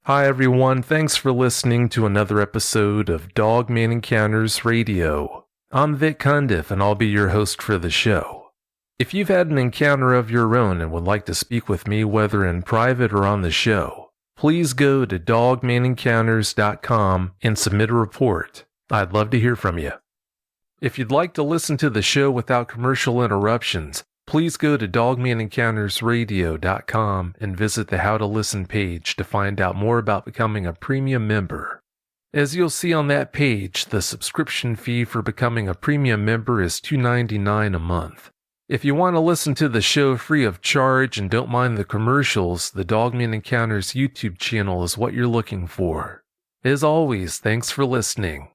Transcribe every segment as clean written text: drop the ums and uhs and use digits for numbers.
Hi everyone, thanks for listening to another episode of Dogman Encounters Radio. I'm Vic Cundiff and I'll be your host for the show. If you've had an encounter of your own and would like to speak with me whether in private or on the show, please go to dogmanencounters.com and submit a report. I'd love to hear from you. If you'd like to listen to the show without commercial interruptions, please go to dogmanencountersradio.com and visit the How to Listen page to find out more about becoming a premium member. As you'll see on that page, the subscription fee for becoming a premium member is $2.99 a month. If you want to listen to the show free of charge and don't mind the commercials, the Dogman Encounters YouTube channel is what you're looking for. As always, thanks for listening.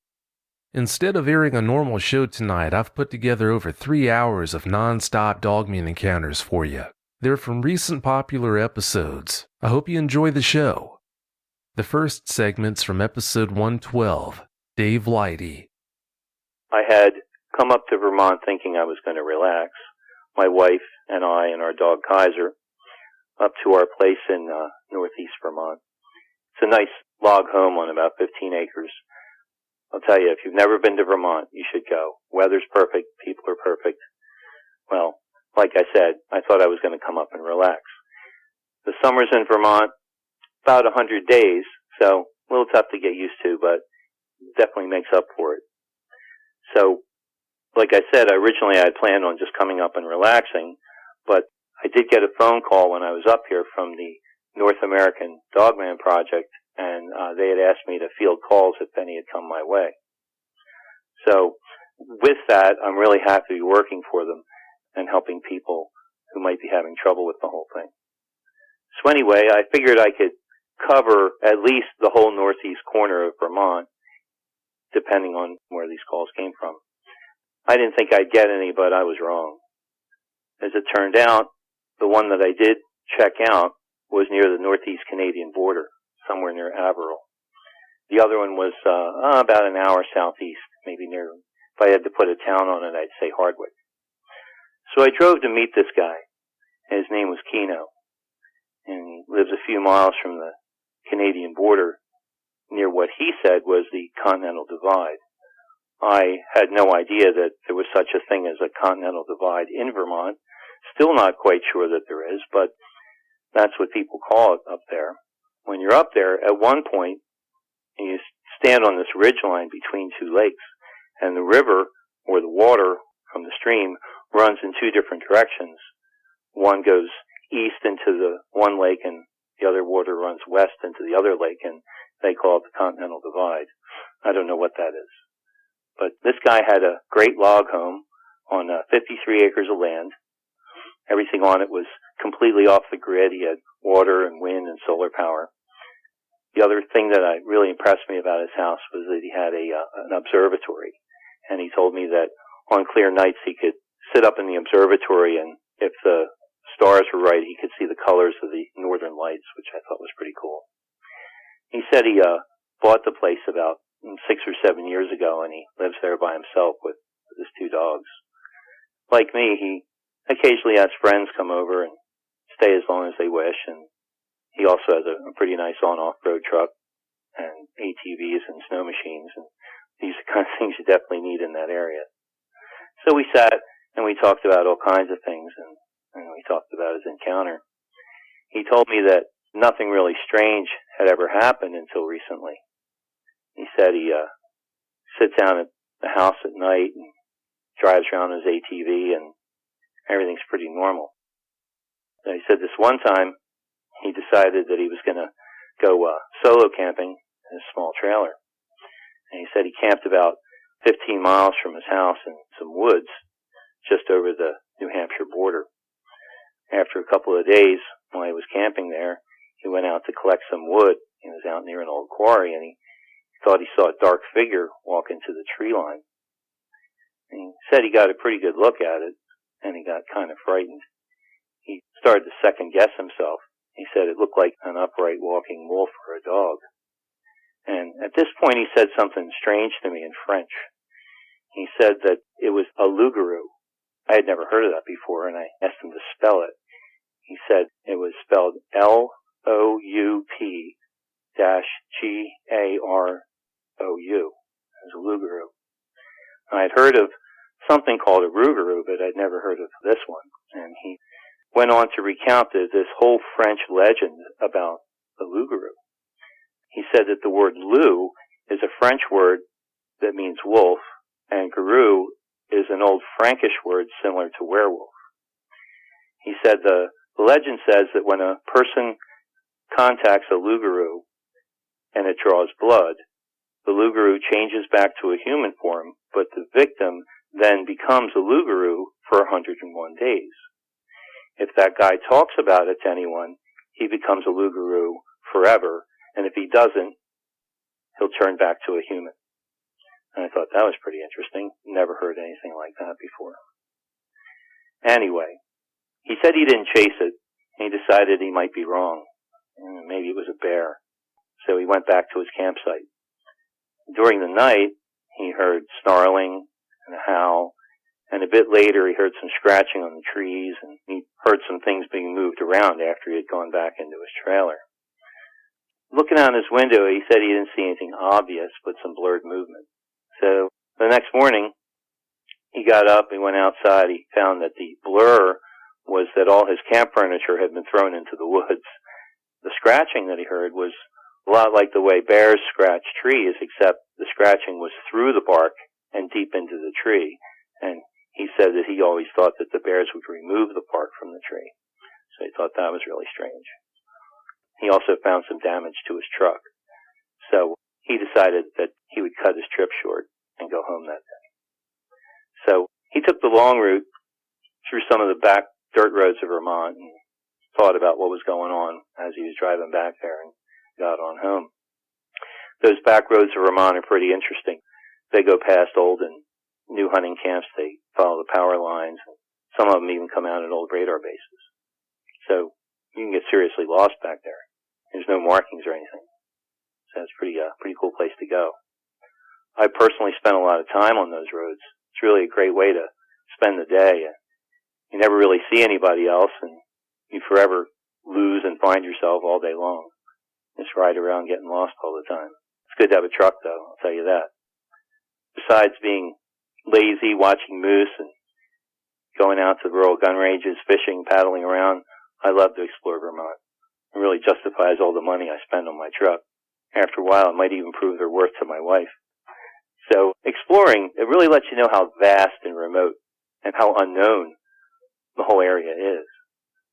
Instead of airing a normal show tonight, I've put together over 3 hours of non-stop Dogman encounters for you. They're from recent popular episodes. I hope you enjoy the show. The first segment's from episode 112, Dave Lighty. I had come up to Vermont thinking I was going to relax. My wife and I and our dog Kaiser up to our place in northeast Vermont. It's a nice log home on about 15 acres. I'll tell you, if you've never been to Vermont, you should go. Weather's perfect. People are perfect. Well, like I said, I thought I was going to come up and relax. The summers in Vermont, about 100 days, so a little tough to get used to, but definitely makes up for it. So, like I said, originally I had planned on just coming up and relaxing, but I did get a phone call when I was up here from the North American Dogman Project, and they had asked me to field calls if any had come my way. So with that, I'm really happy to be working for them and helping people who might be having trouble with the whole thing. So anyway, I figured I could cover at least the whole northeast corner of Vermont, depending on where these calls came from. I didn't think I'd get any, but I was wrong. As it turned out, the one that I did check out was near the northeast Canadian border, somewhere near Averill. The other one was about an hour southeast, maybe near, if I had to put a town on it, I'd say Hardwick. So I drove to meet this guy. His name was Keno, and he lives a few miles from the Canadian border near what he said was the Continental Divide. I had no idea that there was such a thing as a Continental Divide in Vermont. Still not quite sure that there is, but that's what people call it up there. When you're up there, at one point, you stand on this ridge line between two lakes, and the river, or the water from the stream, runs in two different directions. One goes east into the one lake, and the other water runs west into the other lake, and they call it the Continental Divide. I don't know what that is. But this guy had a great log home on 53 acres of land. Everything on it was completely off the grid. He had water and wind and solar power. The other thing that really impressed me about his house was that he had an observatory. And he told me that on clear nights he could sit up in the observatory, and if the stars were right, he could see the colors of the northern lights, which I thought was pretty cool. He said he bought the place about 6 or 7 years ago, and he lives there by himself with his two dogs. Like me, he occasionally has friends come over and stay as long as they wish, and he also has a pretty nice on-off-road truck and ATVs and snow machines, and these are the kind of things you definitely need in that area. So we sat and we talked about all kinds of things, and we talked about his encounter. He told me that nothing really strange had ever happened until recently. He said he sits down at the house at night and drives around his ATV, and everything's pretty normal. And he said this one time he decided that he was going to go solo camping in a small trailer. And he said he camped about 15 miles from his house in some woods just over the New Hampshire border. After a couple of days, while he was camping there, he went out to collect some wood. He was out near an old quarry, and he thought he saw a dark figure walk into the tree line. And he said he got a pretty good look at it, and he got kind of frightened. He started to second guess himself. He said it looked like an upright walking wolf or a dog. And at this point he said something strange to me in French. He said that it was a loup-garou. I had never heard of that before, and I asked him to spell it. He said it was spelled Loup, as a Lougarou. And I'd heard of something called a Rougarou, but I'd never heard of this one. And he went on to recount this whole French legend about the Lougarou. He said that the word loup is a French word that means wolf, and garou is an old Frankish word similar to werewolf. He said the legend says that when a person contacts a Lougarou and it draws blood, the Lougarou changes back to a human form, but the victim then becomes a Lougarou for 101 days. If that guy talks about it to anyone, he becomes a Lougarou forever, and if he doesn't, he'll turn back to a human. And I thought that was pretty interesting. Never heard anything like that before. Anyway, he said he didn't chase it. He decided he might be wrong. Maybe it was a bear. So he went back to his campsite. During the night, he heard snarling and a howl, and a bit later he heard some scratching on the trees, and he heard some things being moved around after he had gone back into his trailer. Looking out his window, he said he didn't see anything obvious, but some blurred movement. So the next morning, he got up, he went outside, he found that the blur was that all his camp furniture had been thrown into the woods. The scratching that he heard was a lot like the way bears scratch trees, except the scratching was through the bark and deep into the tree. And he said that he always thought that the bears would remove the bark from the tree. So he thought that was really strange. He also found some damage to his truck. So he decided that he would cut his trip short and go home that day. So he took the long route through some of the back dirt roads of Vermont and thought about what was going on as he was driving back there and got on home. Those back roads of Vermont are pretty interesting. They go past old and new hunting camps. They follow the power lines. Some of them even come out at old radar bases. So you can get seriously lost back there. There's no markings or anything. So it's pretty cool place to go. I personally spent a lot of time on those roads. It's really a great way to spend the day. You never really see anybody else, and you forever lose and find yourself all day long. Just ride around getting lost all the time. It's good to have a truck, though, I'll tell you that. Besides being lazy, watching moose, and going out to rural gun ranges, fishing, paddling around, I love to explore Vermont. It really justifies all the money I spend on my truck. After a while, it might even prove their worth to my wife. So exploring, it really lets you know how vast and remote and how unknown the whole area is.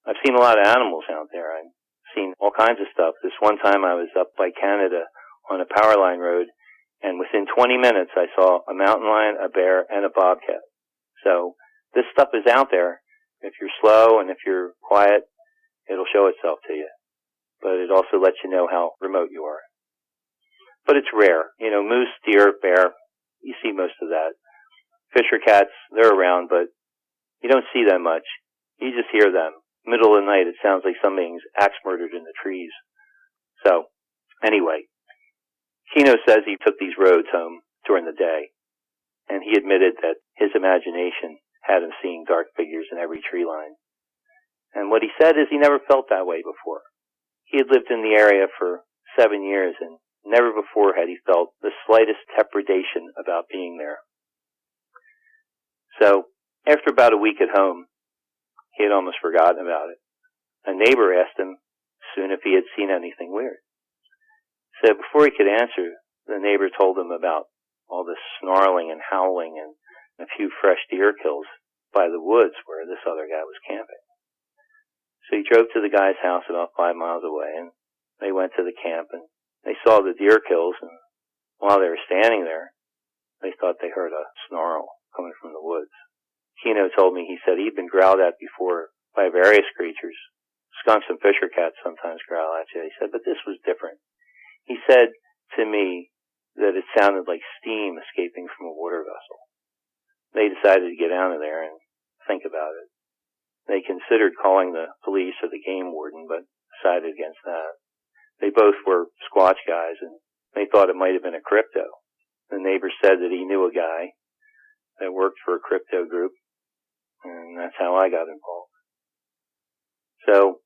I've seen a lot of animals out there. I've seen all kinds of stuff. This one time I was up by Canada on a power line road, and within 20 minutes I saw a mountain lion, a bear, and a bobcat. So this stuff is out there. If you're slow and if you're quiet, it'll show itself to you. But it also lets you know how remote you are. But it's rare. Moose, deer, bear, you see most of that. Fisher cats, they're around, but you don't see them much. You just hear them. Middle of the night, it sounds like something's axe murdered in the trees. So, anyway, Kino says he took these roads home during the day, and he admitted that his imagination had him seeing dark figures in every tree line. And what he said is he never felt that way before. He had lived in the area for 7 years, and never before had he felt the slightest trepidation about being there. So, after about a week at home, he had almost forgotten about it. A neighbor asked him soon if he had seen anything weird. So before he could answer, the neighbor told him about all this snarling and howling and a few fresh deer kills by the woods where this other guy was camping. So he drove to the guy's house about 5 miles away, and they went to the camp, and they saw the deer kills, and while they were standing there, they thought they heard a snarl coming from the woods. Kino told me, he said he'd been growled at before by various creatures. Skunks and fisher cats sometimes growl at you. He said, but this was different. He said to me that it sounded like steam escaping from a water vessel. They decided to get out of there and think about it. They considered calling the police or the game warden, but decided against that. They both were Squatch guys, and they thought it might have been a crypto. The neighbor said that he knew a guy that worked for a crypto group, and that's how I got involved. So,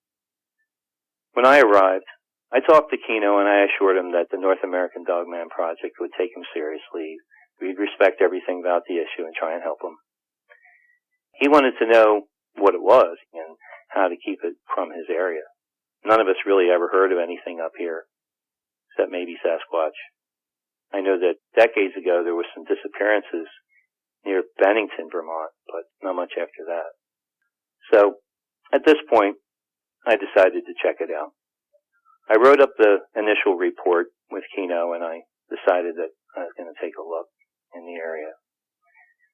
when I arrived, I talked to Keno and I assured him that the North American Dogman project would take him seriously. We'd respect everything about the issue and try and help him. He wanted to know what it was and how to keep it from his area. None of us really ever heard of anything up here, except maybe Sasquatch. I know that decades ago there were some disappearances near Bennington, Vermont, but not much after that. So, at this point, I decided to check it out. I wrote up the initial report with Keno and I decided that I was going to take a look in the area.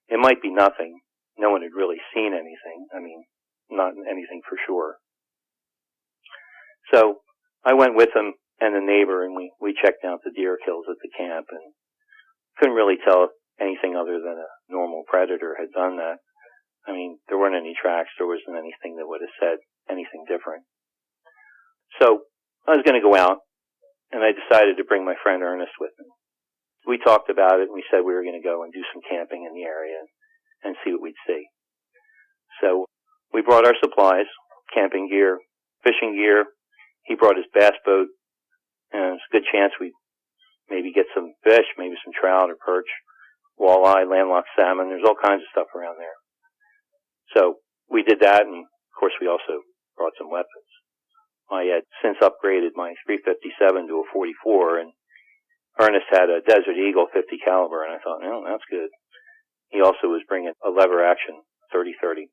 It might be nothing. No one had really seen anything. I mean, not anything for sure. So I went with him and the neighbor and we checked out the deer kills at the camp and couldn't really tell if anything other than a normal predator had done that. I mean, there weren't any tracks. There wasn't anything that would have said anything different. So I was going to go out, and I decided to bring my friend Ernest with me. We talked about it, and we said we were going to go and do some camping in the area and see what we'd see. So we brought our supplies, camping gear, fishing gear. He brought his bass boat, and it's a good chance we'd maybe get some fish, maybe some trout or perch, walleye, landlocked salmon. There's all kinds of stuff around there. So we did that, and of course we also brought some weapons. I had since upgraded my 357 to a 44, and Ernest had a Desert Eagle 50 caliber, and I thought, oh, that's good. He also was bringing a lever action 30-30.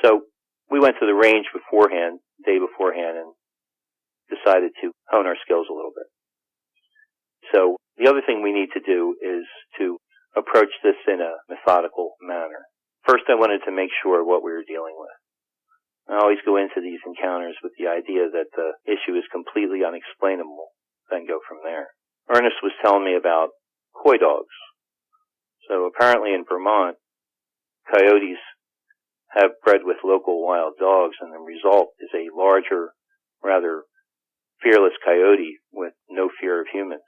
So we went to the range beforehand, day beforehand, and decided to hone our skills a little bit. So the other thing we need to do is to approach this in a methodical manner. First, I wanted to make sure what we were dealing with. I always go into these encounters with the idea that the issue is completely unexplainable, then go from there. Ernest was telling me about coy dogs. So apparently in Vermont, coyotes have bred with local wild dogs, and the result is a larger, rather fearless coyote with no fear of humans.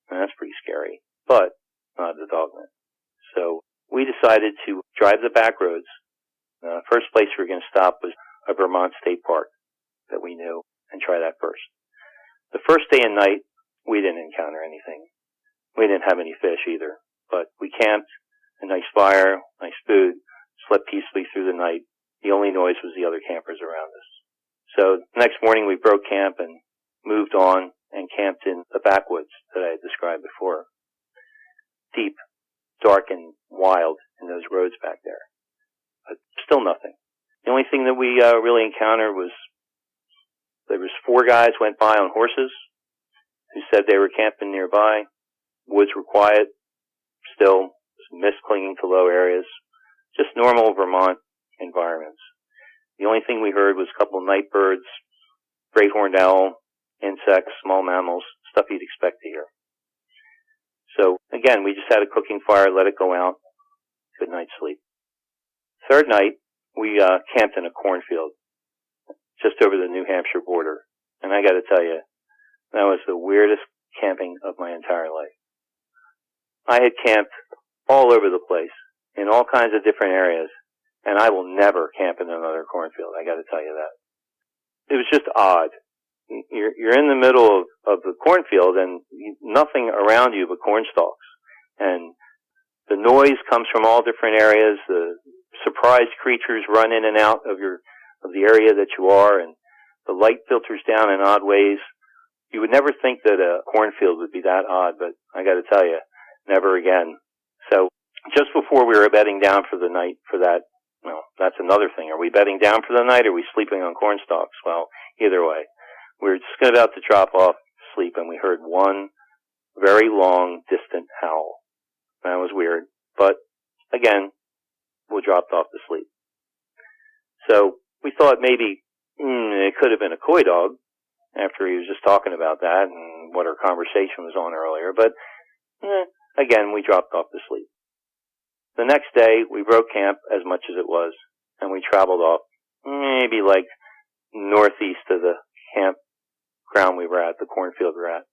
And that's pretty scary, but not the Dogman. So we decided to drive the back roads. First place we were going to stop was a Vermont state park that we knew, and try that first. The first day and night, we didn't encounter anything. We didn't have any fish either, but we camped, a nice fire, nice food, slept peacefully through the night. The only noise was the other campers around us. So next morning we broke camp and moved on and camped in the backwoods that I had described before. Deep, dark, and wild in those roads back there. But still nothing. The only thing that we really encountered was there was 4 guys went by on horses who said they were camping nearby. Woods were quiet. Still, mist clinging to low areas. Just normal Vermont environments. The only thing we heard was a couple of night birds, great horned owl, insects, small mammals, stuff you'd expect to hear. So, again, we just had a cooking fire, let it go out. Good night's sleep. Third night, we camped in a cornfield just over the New Hampshire border. And I got to tell you, that was the weirdest camping of my entire life. I had camped all over the place in all kinds of different areas, and I will never camp in another cornfield. I got to tell you that. It was just odd. You're in the middle of the cornfield and nothing around you but corn stalks. And the noise comes from all different areas. The surprise creatures run in and out of the area that you are, and the light filters down in odd ways. You would never think that a cornfield would be that odd, but I got to tell you, never again. So just before we were bedding down for the night for that, well, that's another thing. Are we bedding down for the night or are we sleeping on corn stalks? Well, either way. We were just about to drop off to sleep and we heard one very long, distant howl. That was weird. But again, we dropped off to sleep. So we thought maybe it could have been a coy dog after he was just talking about that and what our conversation was on earlier. But again, we dropped off to sleep. The next day, we broke camp as much as it was, and we traveled off maybe like northeast of the campground we were at, the cornfield we were at.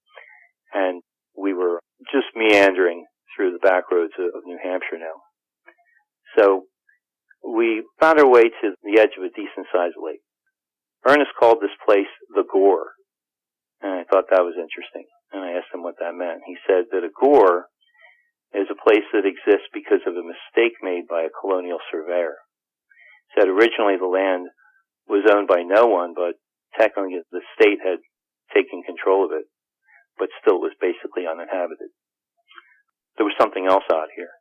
And we were just meandering through the back roads of New Hampshire now. So we found our way to the edge of a decent-sized lake. Ernest called this place the Gore. And I thought that was interesting. And I asked him what that meant. He said that a gore is a place that exists because of a mistake made by a colonial surveyor. He said originally the land was owned by no one, but technically the state had taken control of it, but still it was basically uninhabited. There was something else out here.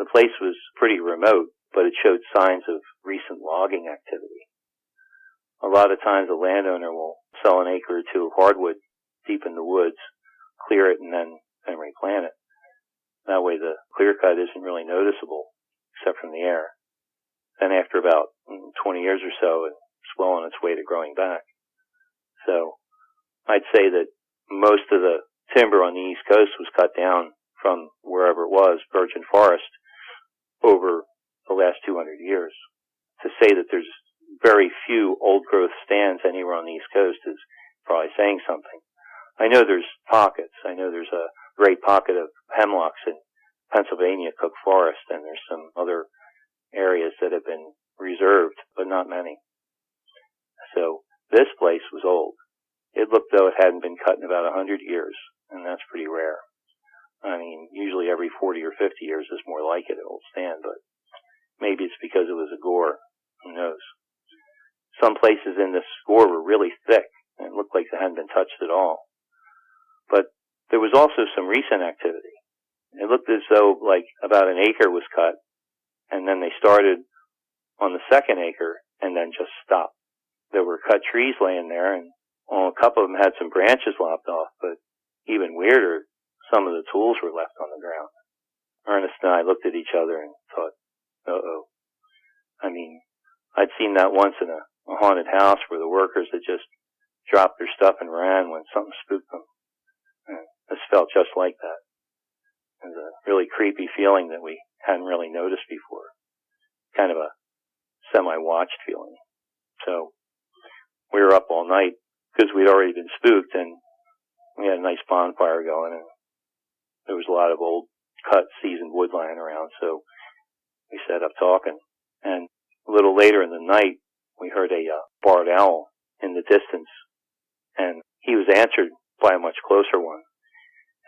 The place was pretty remote, but it showed signs of recent logging activity. A lot of times a landowner will sell an acre or two of hardwood deep in the woods, clear it, and then replant it. That way the clear cut isn't really noticeable, except from the air. Then after about 20 years or so, it's well on its way to growing back. So I'd say that most of the timber on the East Coast was cut down from wherever it was, virgin forest, over the last 200 years. To say that there's very few old-growth stands anywhere on the East Coast is probably saying something. I know there's pockets. I know there's a great pocket of hemlocks in Pennsylvania, Cook Forest, and there's some other areas that have been reserved, but not many. So this place was old. It looked though it hadn't been cut in about 100 years, and that's pretty rare. I mean, usually every 40 or 50 years is more like it, an old stand, but maybe it's because it was a gore. Who knows? Some places in this gore were really thick, and it looked like they hadn't been touched at all. But there was also some recent activity. It looked as though like about an acre was cut, and then they started on the second acre and then just stopped. There were cut trees laying there, and a couple of them had some branches lopped off, but even weirder, some of the tools were left on the ground. Ernest and I looked at each other and thought, uh-oh. I mean, I'd seen that once in a haunted house where the workers had just dropped their stuff and ran when something spooked them. And this felt just like that. It was a really creepy feeling that we hadn't really noticed before. Kind of a semi-watched feeling. So we were up all night because we'd already been spooked, and we had a nice bonfire going, and there was a lot of old cut seasoned wood lying around, so we sat up talking. And a little later in the night, we heard a barred owl in the distance, and he was answered by a much closer one,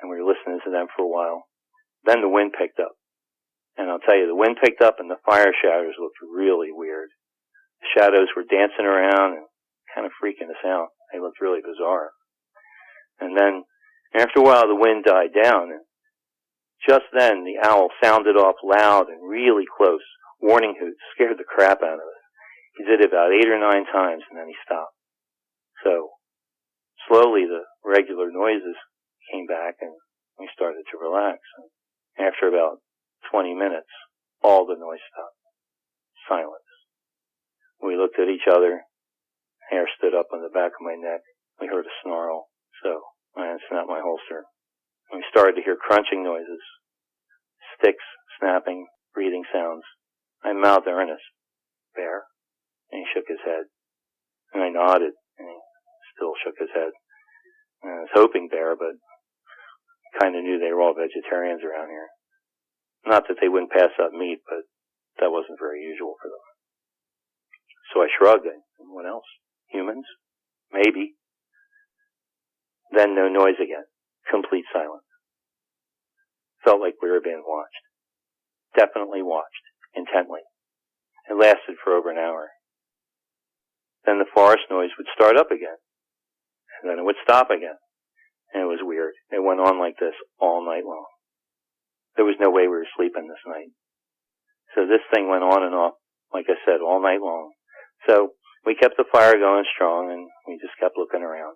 and we were listening to them for a while. Then the wind picked up. And I'll tell you, the wind picked up and the fire shadows looked really weird. The shadows were dancing around and kind of freaking us out. They looked really bizarre. And then, after a while, the wind died down. And just then, the owl sounded off loud and really close. Warning hoots scared the crap out of us. He did it about 8 or 9 times, and then he stopped. So, slowly, the regular noises came back, and we started to relax. And after about 20 minutes, all the noise stopped. Silence. We looked at each other. Hair stood up on the back of my neck. We heard a snarl. So I unsnapped my holster. We started to hear crunching noises, sticks snapping, breathing sounds. I mouthed to Ernest, "Bear?" And he shook his head. And I nodded, and he still shook his head. And I was hoping bear, but kind of knew they were all vegetarians around here. Not that they wouldn't pass up meat, but that wasn't very usual for them. So I shrugged. What else? Humans? Maybe. Then no noise again. Complete silence. Felt like we were being watched. Definitely watched. Intently. It lasted for over an hour. Then the forest noise would start up again. And then it would stop again. And it was weird. It went on like this all night long. There was no way we were sleeping this night. So this thing went on and off, like I said, all night long. So we kept the fire going strong, and we just kept looking around.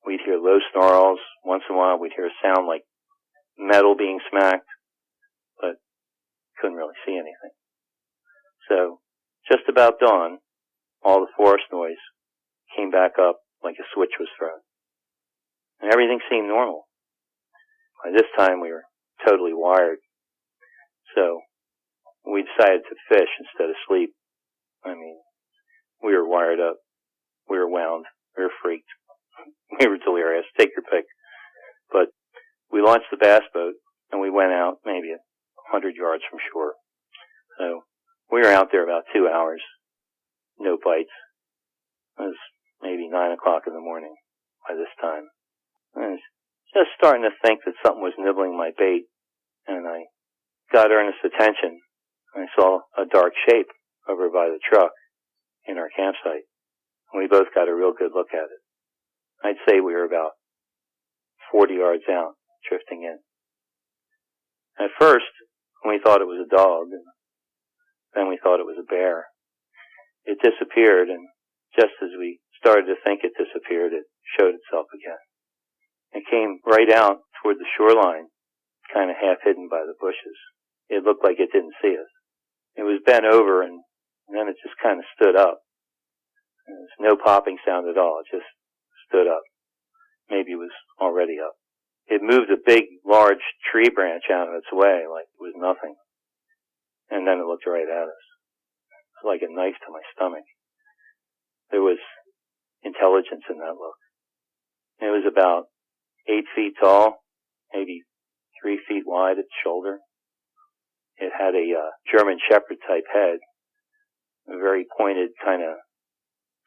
We'd hear low snarls. Once in a while, we'd hear a sound like metal being smacked, but couldn't really see anything. So just about dawn, all the forest noise came back up like a switch was thrown. And everything seemed normal. By this time, we were totally wired. So we decided to fish instead of sleep. I mean, we were wired up. We were wound. We were freaked. We were delirious. Take your pick. But we launched the bass boat, and we went out maybe 100 yards from shore. So we were out there about 2 hours. No bites. It was maybe 9 o'clock in the morning. by this time. I was just starting to think that something was nibbling my bait, and I got earnest attention. I saw a dark shape over by the truck in our campsite, and we both got a real good look at it. I'd say we were about 40 yards out, drifting in. At first, we thought it was a dog, and then we thought it was a bear. It disappeared, and just as we started to think it disappeared, it showed itself again. It came right out toward the shoreline, kind of half hidden by the bushes. It looked like it didn't see us. It was bent over, and then it just kind of stood up. There was no popping sound at all. It just stood up. Maybe it was already up. It moved a big, large tree branch out of its way like it was nothing. And then it looked right at us. It was like a knife to my stomach. There was intelligence in that look. It was about 8 feet tall, maybe 3 feet wide at the shoulder. It had a German Shepherd type head, a very pointed kind of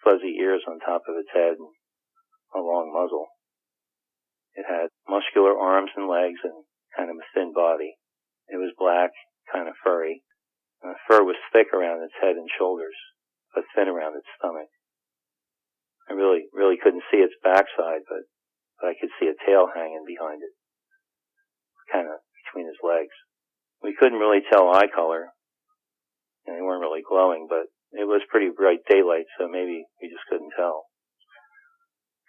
fuzzy ears on top of its head, and a long muzzle. It had muscular arms and legs and kind of a thin body. It was black, kind of furry. The fur was thick around its head and shoulders, but thin around its stomach. I really couldn't see its backside, but I could see a tail hanging behind it, kind of between his legs. We couldn't really tell eye color, and they weren't really glowing, but it was pretty bright daylight, so maybe we just couldn't tell.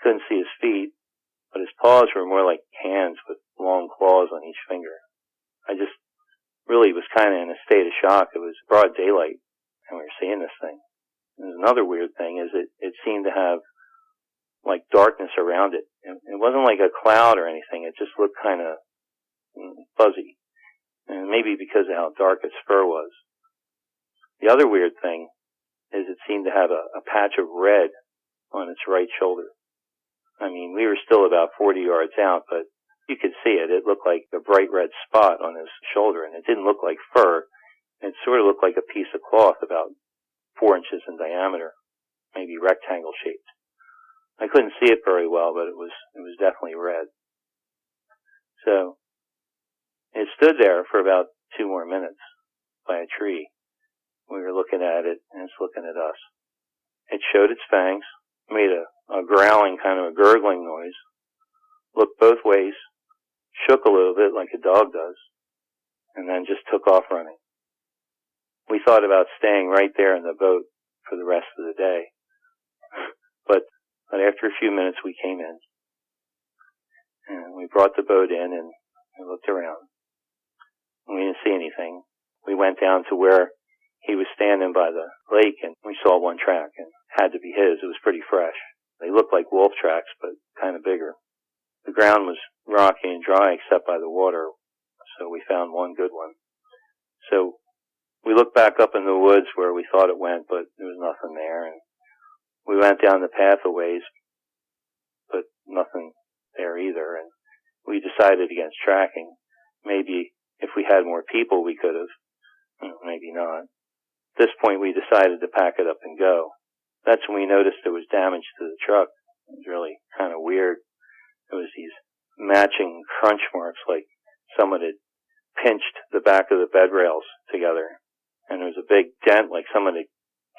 Couldn't see his feet, but his paws were more like hands with long claws on each finger. I just really was kind of in a state of shock. It was broad daylight, and we were seeing this thing. And another weird thing is it seemed to have like darkness around it. It wasn't like a cloud or anything. It just looked kind of fuzzy, and maybe because of how dark its fur was. The other weird thing is it seemed to have a patch of red on its right shoulder. I mean, we were still about 40 yards out, but you could see it. It looked like a bright red spot on his shoulder, and it didn't look like fur. It sort of looked like a piece of cloth about 4 inches in diameter, maybe rectangle shaped. I couldn't see it very well, but it was definitely red. So it stood there for about 2 more minutes by a tree. We were looking at it, and it's looking at us. It showed its fangs, made a growling, kind of a gurgling noise, looked both ways, shook a little bit like a dog does, and then just took off running. We thought about staying right there in the boat for the rest of the day. But after a few minutes, we came in. And we brought the boat in, and we looked around. We didn't see anything. We went down to where he was standing by the lake, and we saw one track, and it had to be his. It was pretty fresh. They looked like wolf tracks, but kind of bigger. The ground was rocky and dry except by the water, so we found one good one. So we looked back up in the woods where we thought it went, but there was nothing there, and we went down the path a ways, but nothing there either, and we decided against tracking. Maybe if we had more people, we could have. Maybe not. At this point, we decided to pack it up and go. That's when we noticed there was damage to the truck. It was really kind of weird. There was these matching crunch marks, like someone had pinched the back of the bed rails together. And there was a big dent, like someone had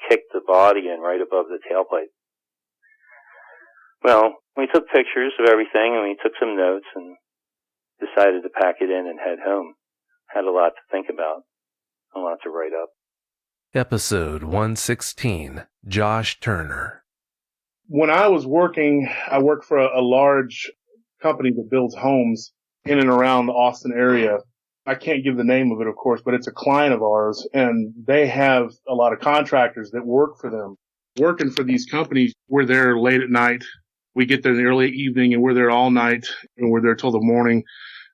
kicked the body in right above the tailpipe. Well, we took pictures of everything, and we took some notes, and decided to pack it in and head home. Had a lot to think about, a lot to write up. Episode 116, Josh Turner. When I was working, I worked for a large company that builds homes in and around the Austin area. I can't give the name of it, of course, but it's a client of ours, and they have a lot of contractors that work for them. Working for these companies, we're there late at night. We get there in the early evening, and we're there all night, and we're there till the morning.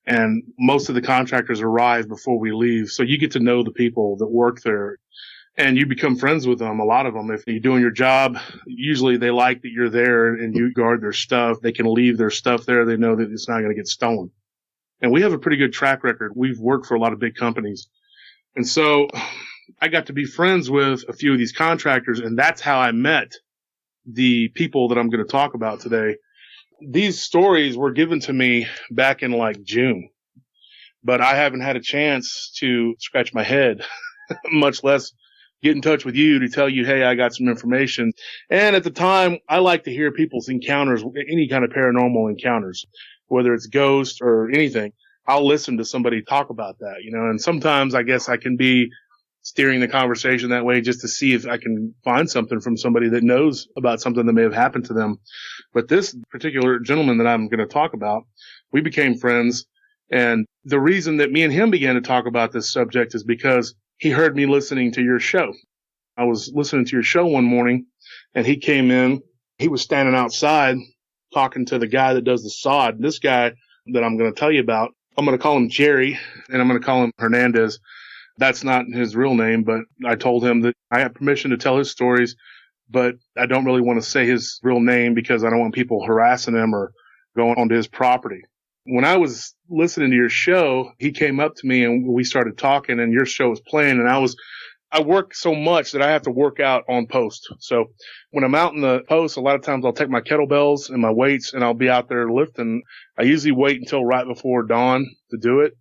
And most of the contractors arrive before we leave. So you get to know the people that work there, and you become friends with them, a lot of them. If you're doing your job, usually they like that you're there and you guard their stuff. They can leave their stuff there. They know that it's not going to get stolen. And we have a pretty good track record. We've worked for a lot of big companies. And so I got to be friends with a few of these contractors, and that's how I met the people that I'm going to talk about today. these stories were given to me back in like June, but I haven't had a chance to scratch my head, much less get in touch with you to tell you, hey, I got some information. And at the time, I like to hear people's encounters, any kind of paranormal encounters, whether it's ghosts or anything. I'll listen to somebody talk about that, and sometimes I guess I can be steering the conversation that way just to see if I can find something from somebody that knows about something that may have happened to them. But this particular gentleman that I'm going to talk about, we became friends. And the reason that me and him began to talk about this subject is because he heard me listening to your show. I was listening to your show one morning and he came in. He was standing outside talking to the guy that does the sod. This guy that I'm going to tell you about, I'm going to call him Jerry and I'm going to call him Hernandez. That's not his real name, but I told him that I have permission to tell his stories, but I don't really want to say his real name because I don't want people harassing him or going onto his property. When I was listening to your show, he came up to me and we started talking and your show was playing and I work so much that I have to work out on post. So when I'm out in the post, a lot of times I'll take my kettlebells and my weights and I'll be out there lifting. I usually wait until right before dawn to do it.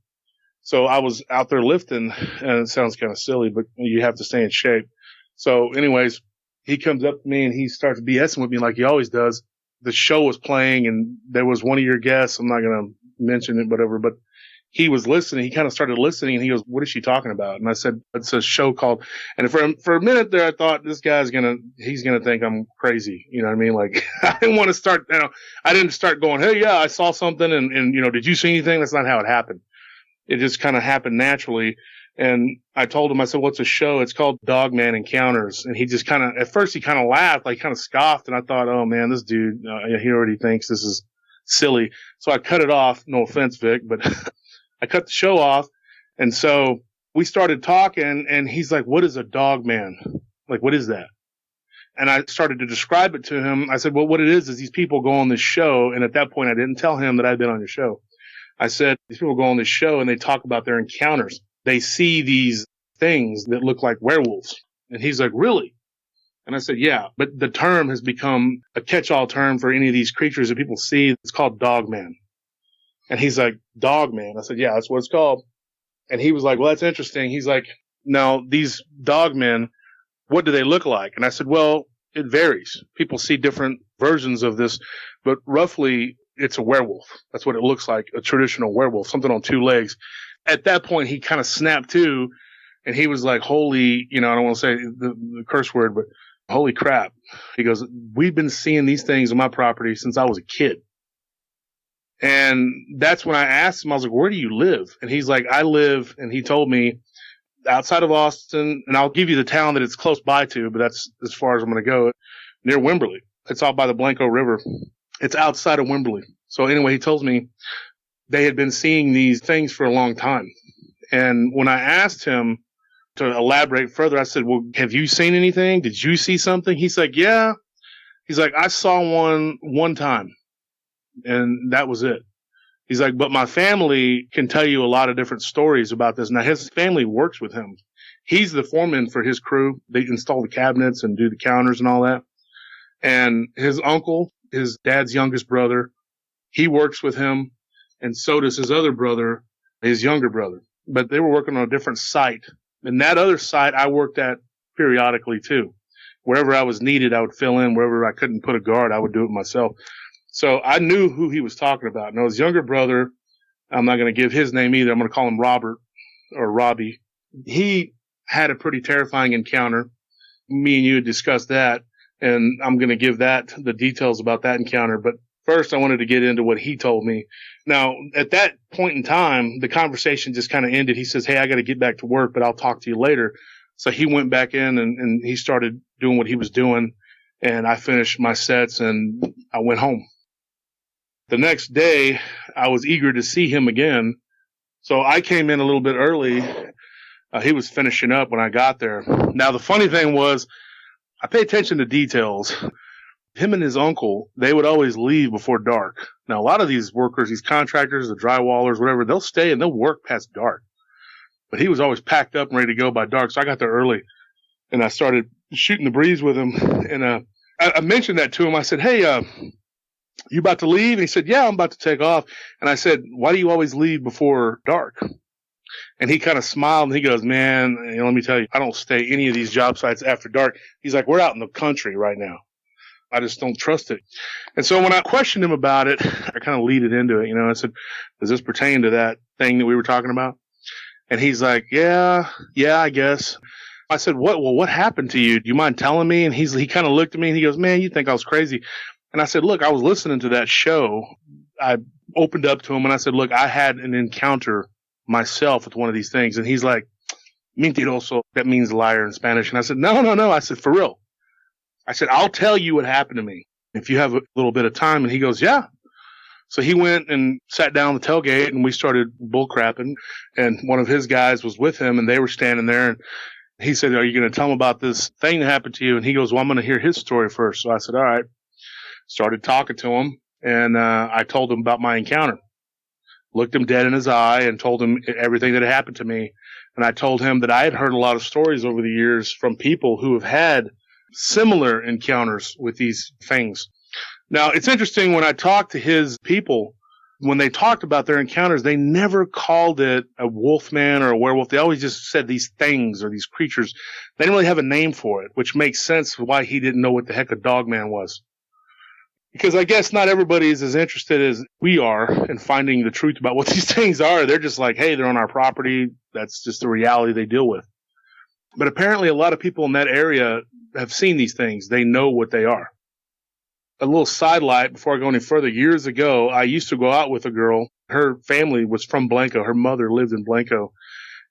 So I was out there lifting, and it sounds kind of silly, but you have to stay in shape. So anyways, he comes up to me and he starts BSing with me like he always does. The show was playing and there was one of your guests. I'm not going to mention it, whatever, but he was listening. He kind of started listening and he goes, what is she talking about? And I said, it's a show called, and for a minute there, I thought he's going to think I'm crazy. You know what I mean? Like I didn't want to start, I didn't start going, hey, yeah, I saw something and did you see anything? That's not how it happened. It just kind of happened naturally. And I told him, I said, what's a show? It's called Dogman Encounters. And he just at first he kind of laughed, like kind of scoffed. And I thought, oh man, this dude, he already thinks this is silly. So I cut it off. No offense, Vic, but I cut the show off. And so we started talking and he's like, what is a dogman? Like, what is that? And I started to describe it to him. I said, well, what it is these people go on this show. And at that point, I didn't tell him that I'd been on your show. I said, these people go on this show and they talk about their encounters. They see these things that look like werewolves. And he's like, really? And I said, yeah, but the term has become a catch-all term for any of these creatures that people see. It's called Dogman. And he's like, Dogman? I said, yeah, that's what it's called. And he was like, well, that's interesting. He's like, now these dogmen, what do they look like? And I said, well, it varies. People see different versions of this, but roughly it's a werewolf. That's what it looks like, a traditional werewolf, something on two legs. At that point, he kind of snapped to, and he was like, holy, I don't want to say the curse word, but holy crap. He goes, we've been seeing these things on my property since I was a kid. And that's when I asked him, I was like, where do you live? And he's like, I live, and he told me, outside of Austin, and I'll give you the town that it's close by to, but that's as far as I'm going to go, near Wimberley. It's out by the Blanco River. It's outside of Wimberley. So anyway, he tells me they had been seeing these things for a long time. And when I asked him to elaborate further, I said, well, have you seen anything? Did you see something? He's like, yeah. He's like, I saw one time, and that was it. He's like, but my family can tell you a lot of different stories about this. Now, his family works with him. He's the foreman for his crew. They install the cabinets and do the counters and all that. And his uncle, his dad's youngest brother, he works with him. And so does his other brother, his younger brother. But they were working on a different site. And that other site I worked at periodically too. Wherever I was needed, I would fill in. Wherever I couldn't put a guard, I would do it myself. So I knew who he was talking about. Now, his younger brother, I'm not going to give his name either. I'm going to call him Robert or Robbie. He had a pretty terrifying encounter. Me and you had discussed that, and I'm going to give the details about that encounter. But first, I wanted to get into what he told me. Now, at that point in time, the conversation just kind of ended. He says, hey, I got to get back to work, but I'll talk to you later. So he went back in and he started doing what he was doing, and I finished my sets and I went home. The next day, I was eager to see him again, so I came in a little bit early. He was finishing up when I got there. Now, the funny thing was, I pay attention to details. Him and his uncle, they would always leave before dark. Now, a lot of these workers, these contractors, the drywallers, whatever, they'll stay and they'll work past dark. But he was always packed up and ready to go by dark, so I got there early, and I started shooting the breeze with him. And I mentioned that to him. I said, hey, you about to leave? And he said, yeah, I'm about to take off. And I said, why do you always leave before dark? And he kind of smiled and he goes, man, let me tell you, I don't stay any of these job sites after dark. He's like, we're out in the country right now. I just don't trust it. And so when I questioned him about it, I kind of lead it into it. I said, does this pertain to that thing that we were talking about? And he's like, yeah, I guess. I said, what happened to you? Do you mind telling me? And he kind of looked at me and he goes, man, you think I was crazy. And I said, look, I was listening to that show. I opened up to him and I said, look, I had an encounter myself with one of these things. And he's like, mentiroso, that means liar in Spanish. And I said, no. I said, for real. I said, I'll tell you what happened to me if you have a little bit of time. And he goes, yeah. So he went and sat down the tailgate and we started bull crapping. And one of his guys was with him and they were standing there. And he said, are you going to tell him about this thing that happened to you? And he goes, well, I'm going to hear his story first. So I said, all right. Started talking to him and I told him about my encounter. Looked him dead in his eye and told him everything that had happened to me. And I told him that I had heard a lot of stories over the years from people who have had similar encounters with these things. Now, it's interesting when I talked to his people, when they talked about their encounters, they never called it a wolf man or a werewolf. They always just said these things or these creatures. They didn't really have a name for it, which makes sense why he didn't know what the heck a Dogman was. Because I guess not everybody is as interested as we are in finding the truth about what these things are. They're just like, hey, they're on our property. That's just the reality they deal with. But apparently a lot of people in that area have seen these things. They know what they are. A little sidelight before I go any further. Years ago, I used to go out with a girl. Her family was from Blanco. Her mother lived in Blanco.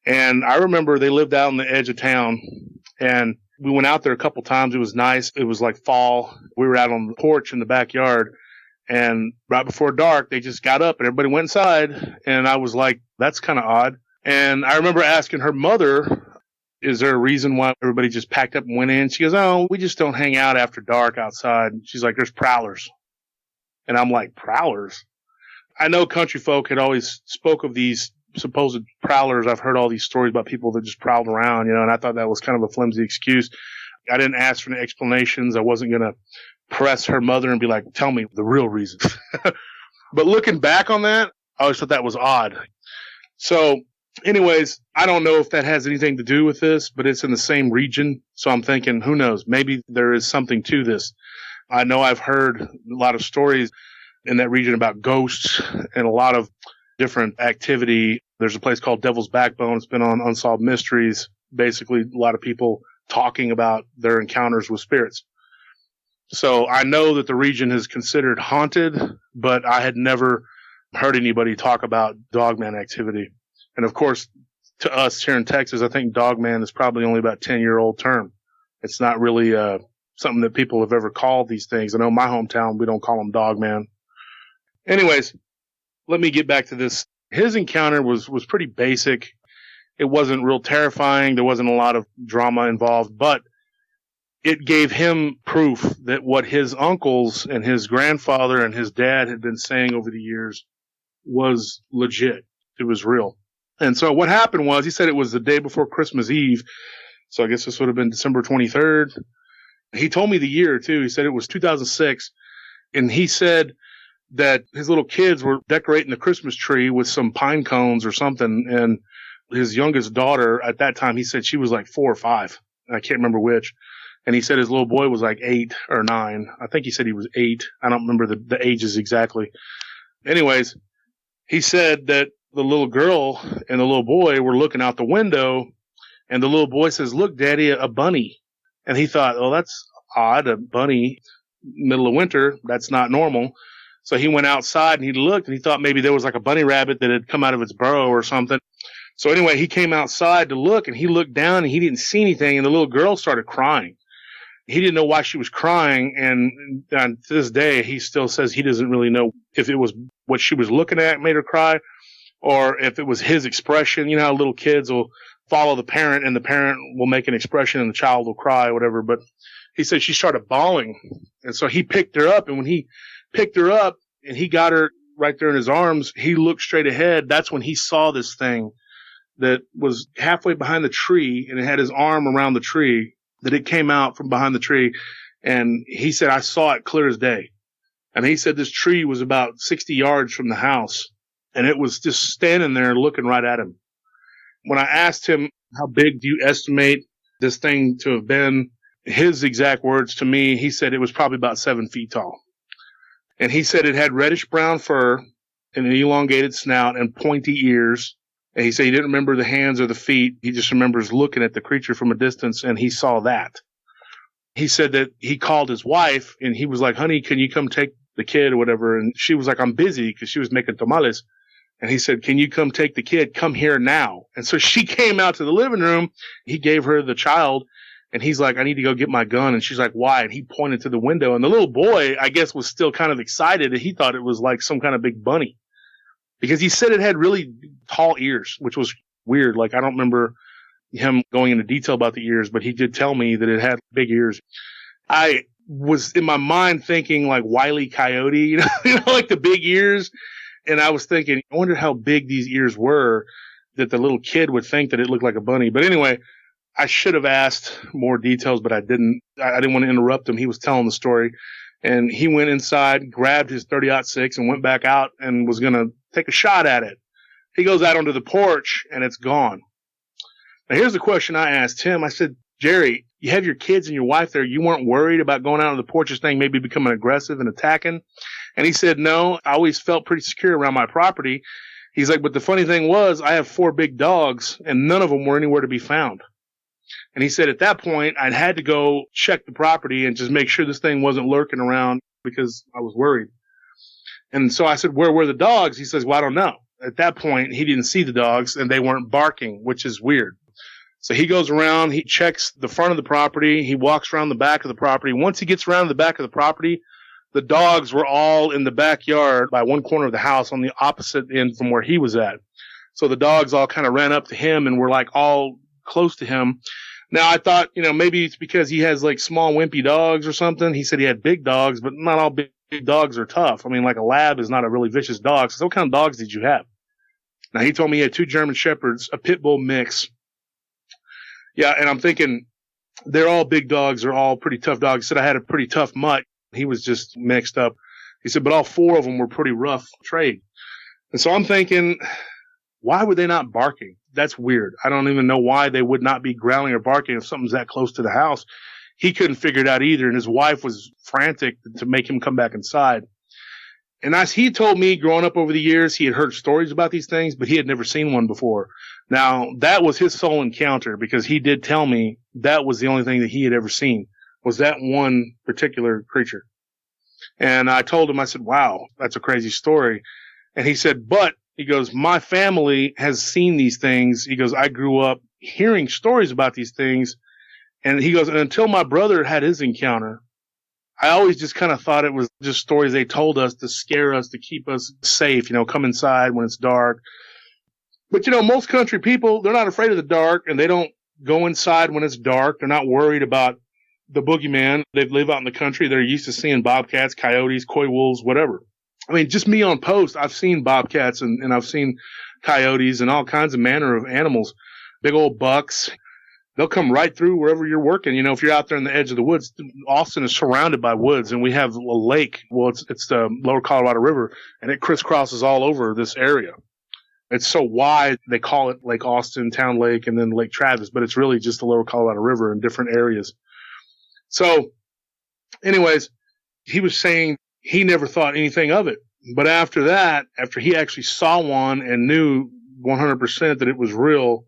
And I remember they lived out on the edge of town. And we went out there a couple times. It was nice. It was like fall. We were out on the porch in the backyard. And right before dark, they just got up and everybody went inside. And I was like, that's kind of odd. And I remember asking her mother, is there a reason why everybody just packed up and went in? She goes, oh, we just don't hang out after dark outside. She's like, there's prowlers. And I'm like, prowlers? I know country folk had always spoke of these supposed prowlers. I've heard all these stories about people that just prowled around, and I thought that was kind of a flimsy excuse. I didn't ask for any explanations. I wasn't going to press her mother and be like, tell me the real reason. But looking back on that, I always thought that was odd. So anyways, I don't know if that has anything to do with this, but it's in the same region. So I'm thinking, who knows? Maybe there is something to this. I know I've heard a lot of stories in that region about ghosts and a lot of different activity. There's a place called Devil's Backbone. It's been on Unsolved Mysteries. Basically, a lot of people talking about their encounters with spirits. So I know that the region is considered haunted, but I had never heard anybody talk about Dogman activity. And of course, to us here in Texas, I think Dogman is probably only about 10-year-old term. It's not really something that people have ever called these things. I know in my hometown, we don't call them Dogman. Anyways, let me get back to this. His encounter was pretty basic. It wasn't real terrifying. There wasn't a lot of drama involved, but it gave him proof that what his uncles and his grandfather and his dad had been saying over the years was legit. It was real. And so what happened was, he said it was the day before Christmas Eve. So I guess this would have been December 23rd. He told me the year too. He said it was 2006. And he said that his little kids were decorating the Christmas tree with some pine cones or something. And his youngest daughter at that time, he said she was like 4 or 5. I can't remember which. And he said his little boy was like 8 or 9. I think he said he was 8. I don't remember the ages exactly. Anyways, he said that the little girl and the little boy were looking out the window, and the little boy says, look, Daddy, a bunny. And he thought, oh, that's odd, a bunny, middle of winter, that's not normal. So he went outside and he looked and he thought maybe there was like a bunny rabbit that had come out of its burrow or something. So anyway, he came outside to look and he looked down and he didn't see anything, and the little girl started crying. He didn't know why she was crying, and to this day, he still says he doesn't really know if it was what she was looking at made her cry, or if it was his expression. You know how little kids will follow the parent and the parent will make an expression and the child will cry or whatever. But he said she started bawling. And so he picked her up, and when he picked her up and he got her right there in his arms, he looked straight ahead. That's when he saw this thing that was halfway behind the tree, and it had his arm around the tree, that it came out from behind the tree. And he said, I saw it clear as day. And he said this tree was about 60 yards from the house, and it was just standing there looking right at him. When I asked him, how big do you estimate this thing to have been? His exact words to me, he said it was probably about 7 feet tall. And he said it had reddish brown fur and an elongated snout and pointy ears. And he said he didn't remember the hands or the feet. He just remembers looking at the creature from a distance, and he saw that. He said that he called his wife, and he was like, honey, can you come take the kid or whatever? And she was like, I'm busy, because she was making tamales. And he said, can you come take the kid? Come here now. And so she came out to the living room. He gave her the child, and he's like, I need to go get my gun. And she's like, why? And he pointed to the window. And the little boy, I guess, was still kind of excited. He thought it was like some kind of big bunny, because he said it had really tall ears, which was weird. Like, I don't remember him going into detail about the ears, but he did tell me that it had big ears. I was in my mind thinking like Wile E. Coyote, you know, like the big ears. And I was thinking, I wonder how big these ears were that the little kid would think that it looked like a bunny. But anyway, I should have asked more details, but I didn't. I didn't want to interrupt him. He was telling the story. And he went inside, grabbed his .30-06 and went back out and was going to take a shot at it. He goes out onto the porch and it's gone. Now here's the question I asked him. I said, Jerry, you have your kids and your wife there. You weren't worried about going out on the porch, this thing maybe becoming aggressive and attacking? And he said, no, I always felt pretty secure around my property. He's like, but the funny thing was I have 4 big dogs and none of them were anywhere to be found. And he said at that point, I'd had to go check the property and just make sure this thing wasn't lurking around because I was worried. And so I said, where were the dogs? He says, well, I don't know. At that point, he didn't see the dogs and they weren't barking, which is weird. So he goes around, he checks the front of the property, he walks around the back of the property. Once he gets around the back of the property, the dogs were all in the backyard by one corner of the house on the opposite end from where he was at. So the dogs all kind of ran up to him and were like all close to him. Now I thought, maybe it's because he has like small wimpy dogs or something. He said he had big dogs, but not all big dogs are tough. I mean, like a lab is not a really vicious dog. So what kind of dogs did you have? Now he told me he had 2 German Shepherds, a pit bull mix. Yeah, and I'm thinking they're all big dogs. They're all pretty tough dogs. He said I had a pretty tough mutt. He was just mixed up. He said, but all 4 of them were pretty rough trade. And so I'm thinking, why were they not barking? That's weird. I don't even know why they would not be growling or barking if something's that close to the house. He couldn't figure it out either, and his wife was frantic to make him come back inside. And as he told me growing up over the years, he had heard stories about these things, but he had never seen one before. Now, that was his sole encounter, because he did tell me that was the only thing that he had ever seen, was that one particular creature. And I told him, I said, wow, that's a crazy story. And he said, but, he goes, my family has seen these things. He goes, I grew up hearing stories about these things. And he goes, and until my brother had his encounter, I always just kind of thought it was just stories they told us to scare us, to keep us safe, come inside when it's dark. But, most country people, they're not afraid of the dark, and they don't go inside when it's dark. They're not worried about the boogeyman. They live out in the country. They're used to seeing bobcats, coyotes, coy wolves, whatever. I mean, just me on post, I've seen bobcats and I've seen coyotes and all kinds of manner of animals, big old bucks. They'll come right through wherever you're working. If you're out there in the edge of the woods, Austin is surrounded by woods, and we have a lake. Well, it's the Lower Colorado River, and it crisscrosses all over this area. It's so wide, they call it Lake Austin, Town Lake, and then Lake Travis, but it's really just the Lower Colorado River in different areas. So, anyways, he was saying he never thought anything of it. But after that, after he actually saw one and knew 100% that it was real,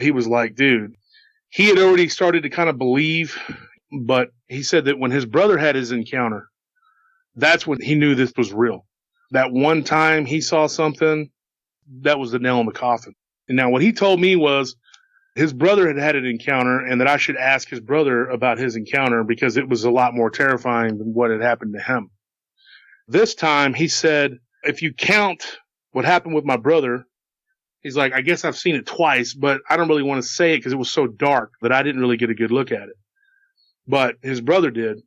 he was like, dude, he had already started to kind of believe, but he said that when his brother had his encounter, that's when he knew this was real. That one time he saw something, that was the nail in the coffin. And now what he told me was his brother had an encounter, and that I should ask his brother about his encounter because it was a lot more terrifying than what had happened to him. This time he said, if you count what happened with my brother, he's like, I guess I've seen it twice, but I don't really want to say it because it was so dark that I didn't really get a good look at it. But his brother did.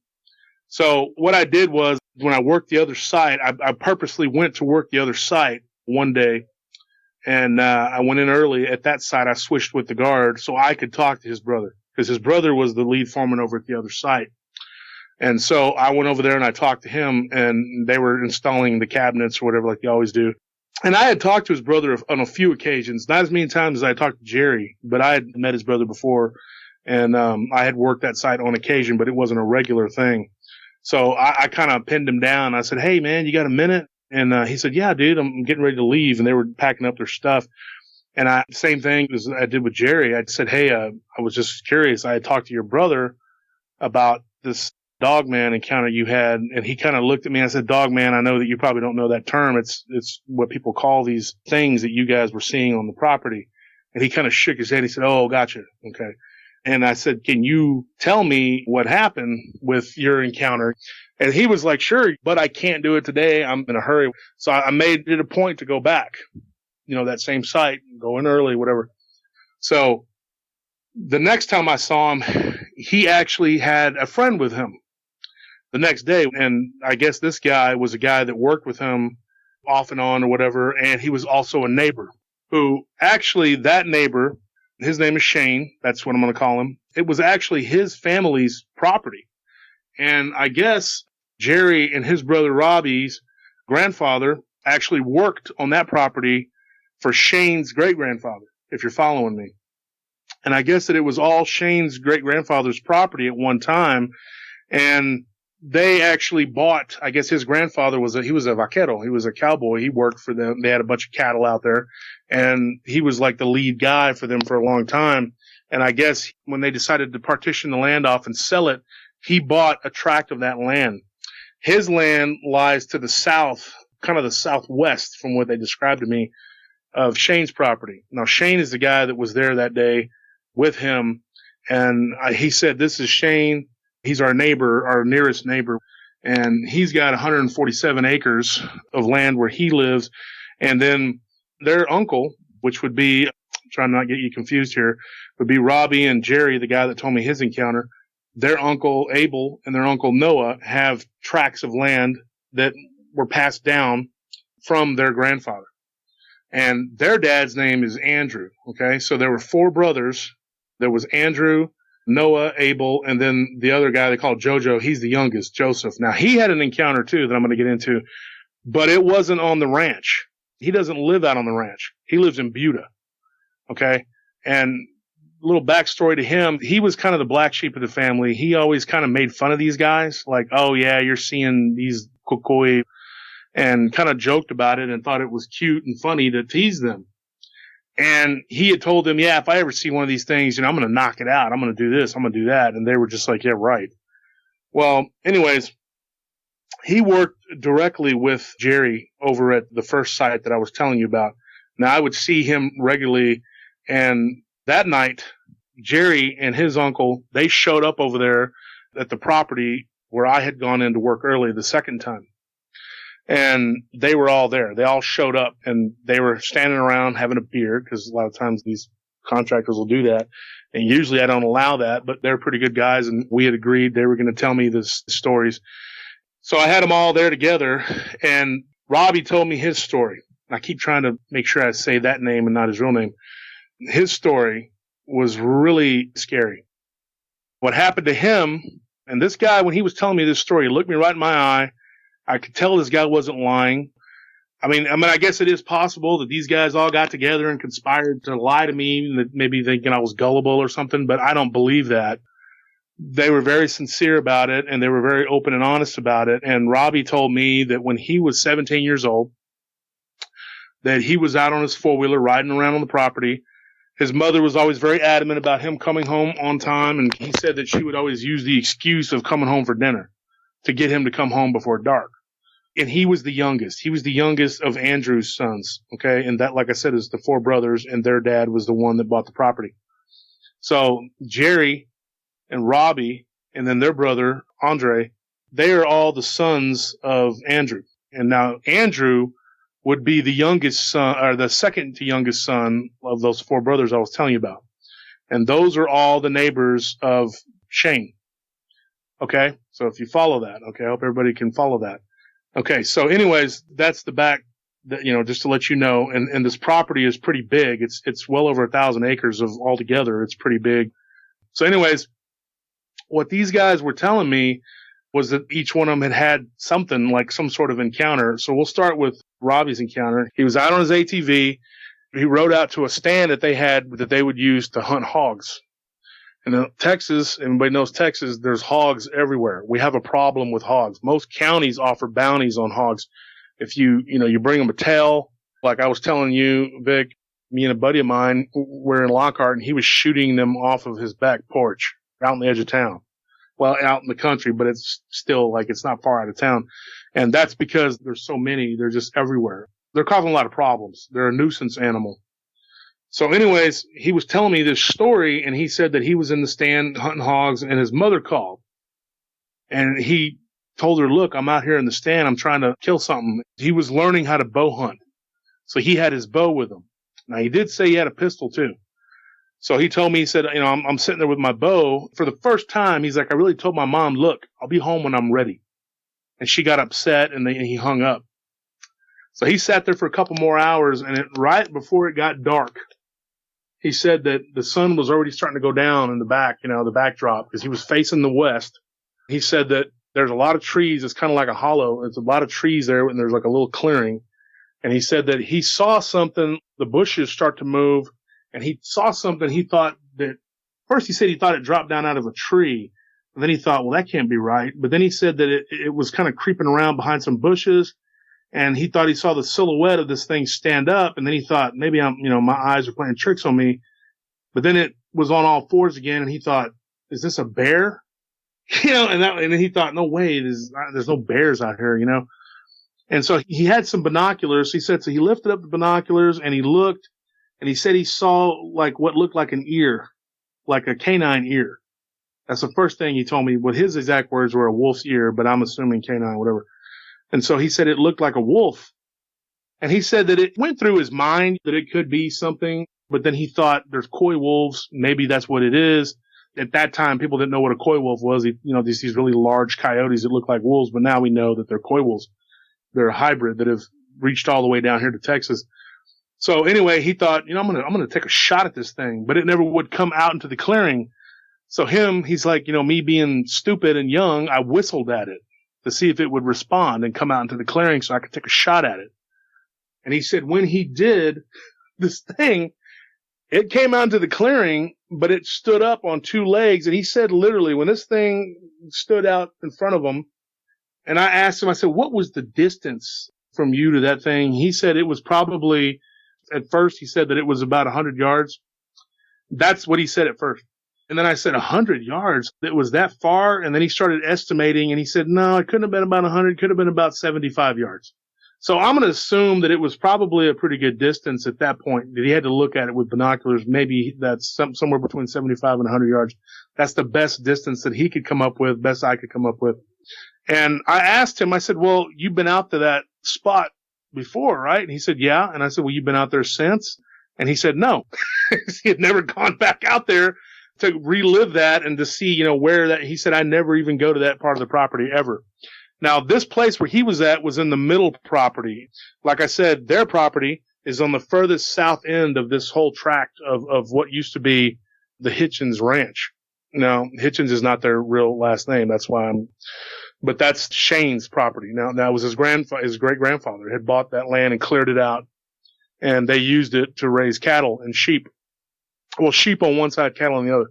So what I did was when I worked the other site, I purposely went to work the other site one day. And I went in early at that site. I switched with the guard so I could talk to his brother, because his brother was the lead foreman over at the other site. And so I went over there and I talked to him, and they were installing the cabinets or whatever, like they always do. And I had talked to his brother on a few occasions, not as many times as I talked to Jerry, but I had met his brother before, and I had worked that site on occasion, but it wasn't a regular thing. So I kind of pinned him down. I said, "Hey, man, you got a minute?" And he said, "Yeah, dude, I'm getting ready to leave." And they were packing up their stuff. And same thing as I did with Jerry. I said, "Hey, I was just curious. I had talked to your brother about this Dogman encounter you had." And he kind of looked at me and I said, "Dogman, I know that you probably don't know that term. It's what people call these things that you guys were seeing on the property." And he kind of shook his head. He said, "Oh, gotcha. Okay." And I said, "Can you tell me what happened with your encounter?" And he was like, "Sure, but I can't do it today. I'm in a hurry." So I made it a point to go back, that same site, go in early, whatever. So the next time I saw him, he actually had a friend with him the next day. And I guess this guy was a guy that worked with him off and on or whatever. And he was also a neighbor who actually, that neighbor, his name is Shane. That's what I'm going to call him. It was actually his family's property. And I guess Jerry and his brother Robbie's grandfather actually worked on that property for Shane's great-grandfather, if you're following me. And I guess that it was all Shane's great-grandfather's property at one time. And they actually bought, I guess his grandfather he was a vaquero. He was a cowboy. He worked for them. They had a bunch of cattle out there. And he was like the lead guy for them for a long time. And I guess when they decided to partition the land off and sell it, he bought a tract of that land. His land lies to the south, kind of the southwest from what they described to me, of Shane's property. Now, Shane is the guy that was there that day with him. And he said, "This is Shane. He's our neighbor, our nearest neighbor. And he's got 147 acres of land where he lives." And then their uncle, which would be, trying not to get you confused here, would be Robbie and Jerry, the guy that told me his encounter. Their uncle Abel and their uncle Noah have tracts of land that were passed down from their grandfather. And their dad's name is Andrew. Okay. So there were 4 brothers. There was Andrew, Noah, Abel, and then the other guy they called Jojo. He's the youngest, Joseph. Now he had an encounter too that I'm going to get into, but it wasn't on the ranch. He doesn't live out on the ranch. He lives in Buda. Okay. And a little backstory to him. He was kind of the black sheep of the family. He always kind of made fun of these guys. Like, "Oh yeah, you're seeing these kokoi," and kind of joked about it and thought it was cute and funny to tease them. And he had told them, "Yeah, if I ever see one of these things, I'm going to knock it out. I'm going to do this. I'm going to do that." And they were just like, "Yeah, right." Well, anyways, he worked directly with Jerry over at the first site that I was telling you about. Now, I would see him regularly. And that night, Jerry and his uncle, they showed up over there at the property where I had gone in to work early the second time. And they were all there. They all showed up and they were standing around having a beer, because a lot of times these contractors will do that. And usually I don't allow that, but they're pretty good guys. And we had agreed they were going to tell me the stories. So I had them all there together, and Robbie told me his story. I keep trying to make sure I say that name and not his real name. His story was really scary. What happened to him, and this guy, when he was telling me this story, he looked me right in my eye. I could tell this guy wasn't lying. I mean, I guess it is possible that these guys all got together and conspired to lie to me, maybe thinking I was gullible or something, but I don't believe that. They were very sincere about it, and they were very open and honest about it. And Robbie told me that when he was 17 years old, that he was out on his 4-wheeler riding around on the property. His mother was always very adamant about him coming home on time, and he said that she would always use the excuse of coming home for dinner to get him to come home before dark. And he was the youngest. He was the youngest of Andrew's sons, okay? And that, like I said, is the 4 brothers, and their dad was the one that bought the property. So Jerry and Robbie, and then their brother, Andre, they are all the sons of Andrew. And now Andrew would be the youngest son, or the second to youngest son of those 4 brothers I was telling you about. And those are all the neighbors of Shane. Okay? So if you follow that, okay, I hope everybody can follow that. Okay, so anyways, that's the back, just to let you know. And this property is pretty big. It's well over 1,000 acres of altogether. It's pretty big. So anyways, what these guys were telling me was that each one of them had something like some sort of encounter. So we'll start with Robbie's encounter. He was out on his ATV. He rode out to a stand that they had that they would use to hunt hogs. And in Texas, everybody knows Texas, there's hogs everywhere. We have a problem with hogs. Most counties offer bounties on hogs. If you bring them a tail, like I was telling you, Vic, me and a buddy of mine were in Lockhart, and he was shooting them off of his back porch out on the edge of town. Well, out in the country, but it's still like it's not far out of town. And that's because there's so many. They're just everywhere. They're causing a lot of problems. They're a nuisance animal. So anyways, he was telling me this story, and he said that he was in the stand hunting hogs, and his mother called. And he told her, look, I'm out here in the stand. I'm trying to kill something. He was learning how to bow hunt. So he had his bow with him. Now, he did say he had a pistol, too. So he told me, he said, I'm sitting there with my bow. For the first time, he's like, I really told my mom, look, I'll be home when I'm ready. And she got upset, and he hung up. So he sat there for a couple more hours, and right before it got dark, he said that the sun was already starting to go down in the back, the backdrop, because he was facing the west. He said that there's a lot of trees. It's kind of like a hollow. There's a lot of trees there, and there's like a little clearing. And he said that he saw something, the bushes start to move, and he saw something. He thought that, first he said he thought it dropped down out of a tree. And then he thought, well, that can't be right. But then he said that it was kind of creeping around behind some bushes. And he thought he saw the silhouette of this thing stand up. And then he thought, maybe my eyes are playing tricks on me. But then it was on all fours again. And he thought, is this a bear? And then he thought, no way, there's no bears out here, And so he had some binoculars. He said, so he lifted up the binoculars and he looked, and he said he saw like what looked like an ear, like a canine ear. That's the first thing he told me. What his exact words were, a wolf's ear, but I'm assuming canine, whatever. And so he said it looked like a wolf. And he said that it went through his mind that it could be something, but then he thought there's coy wolves. Maybe that's what it is. At that time, people didn't know what a coy wolf was. These really large coyotes that look like wolves, but now we know that they're coy wolves. They're a hybrid that have reached all the way down here to Texas. So anyway, he thought, I'm going to take a shot at this thing, but it never would come out into the clearing. So he's like, me being stupid and young, I whistled at it to see if it would respond and come out into the clearing so I could take a shot at it. And he said when he did this thing, it came out into the clearing, but it stood up on two legs. And he said literally when this thing stood out in front of him, and I asked him, I said, what was the distance from you to that thing? He said it was probably, at first he said that it was about 100 yards. That's what he said at first. And then I said 100 yards. It was that far. And then he started estimating, and he said, no, it couldn't have been about 100. It could have been about 75 yards. So I'm going to assume that it was probably a pretty good distance at that point, that he had to look at it with binoculars. Maybe that's somewhere between 75 and 100 yards. That's the best distance that he could come up with, best I could come up with. And I asked him, I said, well, you've been out to that spot before, right? And he said, yeah. And I said, well, you've been out there since? And he said, no. He had never gone back out there to relive that and to see, where that, he said, I never even go to that part of the property ever. Now, this place where he was at was in the middle property. Like I said, their property is on the furthest south end of this whole tract of what used to be the Hitchens Ranch. Now, Hitchens is not their real last name. That's why but that's Shane's property. Now, that was his great-grandfather had bought that land and cleared it out, and they used it to raise cattle and sheep. Well, sheep on one side, cattle on the other.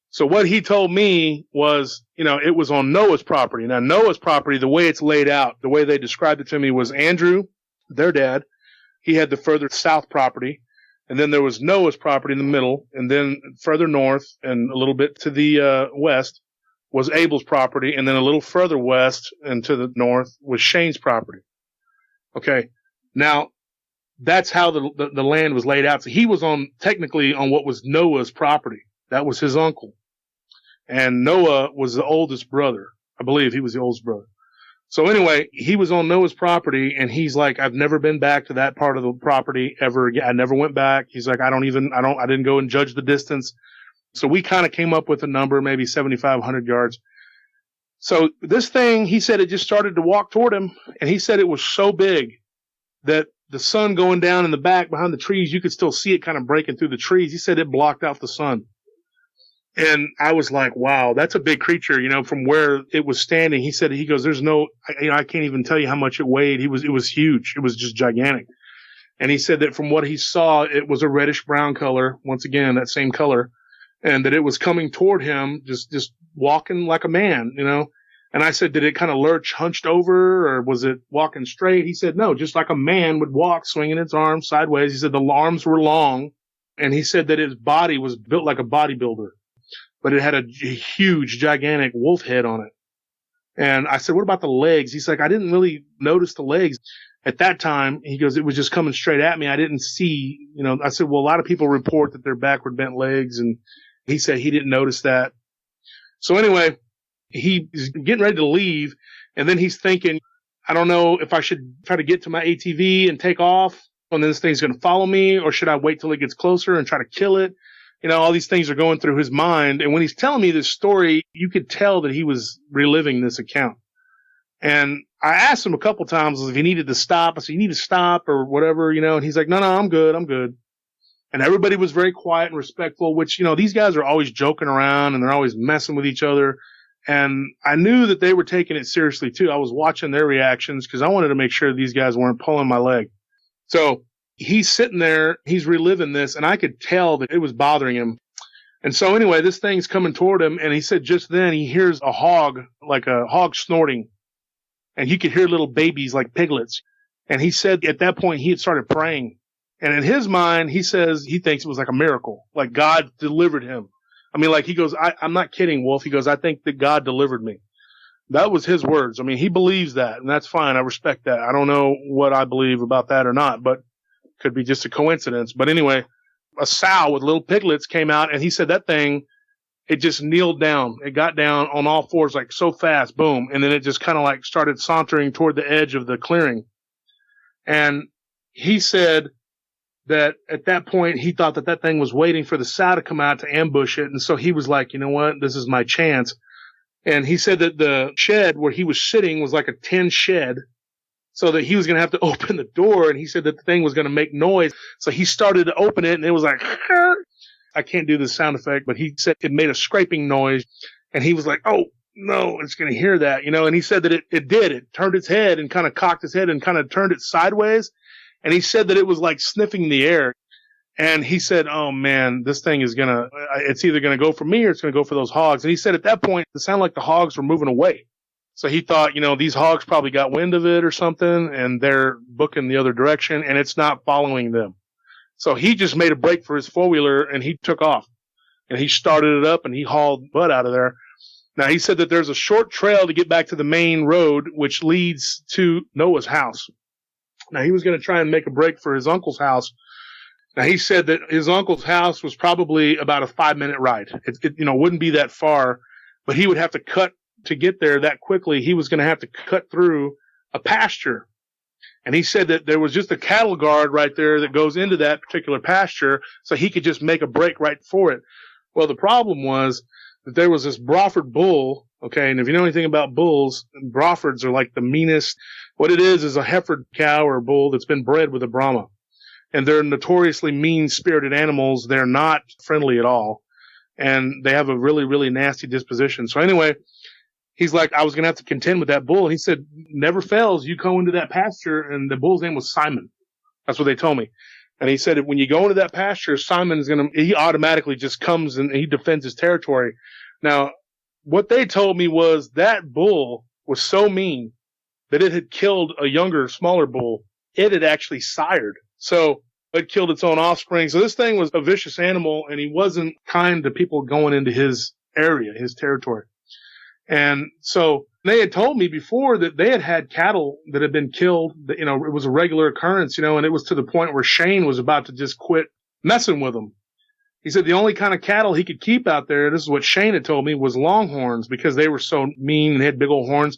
So what he told me was, it was on Noah's property. Now, Noah's property, the way it's laid out, the way they described it to me was Andrew, their dad, he had the further south property, and then there was Noah's property in the middle, and then further north and a little bit to the west was Abel's property, and then a little further west and to the north was Shane's property. Okay. Now, that's how the land was laid out. So he was technically on what was Noah's property. That was his uncle. And Noah was the oldest brother. I believe he was the oldest brother. So anyway, he was on Noah's property, and he's like, I've never been back to that part of the property ever again. I never went back. He's like, I didn't go and judge the distance. So we kind of came up with a number, maybe 7,500 yards. So this thing, he said it just started to walk toward him, and he said it was so big that the sun going down in the back behind the trees, you could still see it kind of breaking through the trees. He said it blocked out the sun. And I was like, wow, that's a big creature, from where it was standing. He goes, there's no, I can't even tell you how much it weighed. It was huge. It was just gigantic. And he said that from what he saw, it was a reddish brown color. Once again, that same color. And that it was coming toward him, just walking like a man, And I said, did it kind of lurch hunched over, or was it walking straight? He said, no, just like a man would walk, swinging its arms sideways. He said the arms were long. And he said that his body was built like a bodybuilder, but it had a huge, gigantic wolf head on it. And I said, what about the legs? He's like, I didn't really notice the legs. At that time, he goes, it was just coming straight at me. I didn't see, I said, well, a lot of people report that they're backward bent legs. And he said he didn't notice that. So anyway, he's getting ready to leave. And then he's thinking, I don't know if I should try to get to my ATV and take off, and then this thing's going to follow me, or should I wait till it gets closer and try to kill it? All these things are going through his mind. And when he's telling me this story, you could tell that he was reliving this account. And I asked him a couple times if he needed to stop. I said, you need to stop or whatever, and he's like, no, I'm good. And everybody was very quiet and respectful, which, these guys are always joking around and they're always messing with each other. And I knew that they were taking it seriously too. I was watching their reactions because I wanted to make sure these guys weren't pulling my leg. So he's sitting there, he's reliving this, and I could tell that it was bothering him. And so anyway, this thing's coming toward him, and he said just then he hears a hog, like a hog snorting, and he could hear little babies like piglets. And he said at that point he had started praying. And in his mind, he says he thinks it was like a miracle, like God delivered him. I mean, like he goes, I'm not kidding, Wolf. He goes, I think that God delivered me. That was his words. I mean, he believes that, and that's fine. I respect that. I don't know what I believe about that or not, but could be just a coincidence. But anyway, a sow with little piglets came out, and he said that thing, it just kneeled down. It got down on all fours like so fast, boom, and then it just kind of like started sauntering toward the edge of the clearing. And he said that at that point he thought that thing was waiting for the sow to come out to ambush it, and so he was like, you know what, this is my chance. And he said that the shed where he was sitting was like a tin shed, so that he was going to have to open the door, and he said that the thing was going to make noise. So he started to open it, and it was like, I can't do the sound effect, but he said it made a scraping noise, and he was like, oh, no, it's going to hear that, and he said that it did. It turned its head and kind of cocked its head and kind of turned it sideways, and he said that it was like sniffing the air. And he said, oh, man, this thing is it's either going to go for me or it's going to go for those hogs. And he said at that point, it sounded like the hogs were moving away. So he thought, these hogs probably got wind of it or something, and they're booking the other direction, and it's not following them. So he just made a break for his four-wheeler, and he took off. And he started it up, and he hauled butt out of there. Now, he said that there's a short trail to get back to the main road, which leads to Noah's house. Now, he was going to try and make a break for his uncle's house. Now, he said that his uncle's house was probably about a 5-minute ride. It wouldn't be that far, but he would have to cut to get there that quickly. He was going to have to cut through a pasture. And he said that there was just a cattle guard right there that goes into that particular pasture, so he could just make a break right for it. Well, the problem was that there was this Broford bull, okay, and if you know anything about bulls, Brofords are like the meanest. What it is a Hereford cow or bull that's been bred with a Brahma. And they're notoriously mean-spirited animals. They're not friendly at all. And they have a really, really nasty disposition. So anyway, he's like, I was going to have to contend with that bull. And he said, never fails. You go into that pasture, and the bull's name was Simon. That's what they told me. And he said, when you go into that pasture, he automatically just comes and he defends his territory. Now, what they told me was that bull was so mean that it had killed a younger, smaller bull. It had actually sired. So it killed its own offspring. So this thing was a vicious animal, and he wasn't kind to people going into his area, his territory. And so they had told me before that they had cattle that had been killed. That, it was a regular occurrence, and it was to the point where Shane was about to just quit messing with them. He said the only kind of cattle he could keep out there, this is what Shane had told me, was longhorns, because they were so mean and had big old horns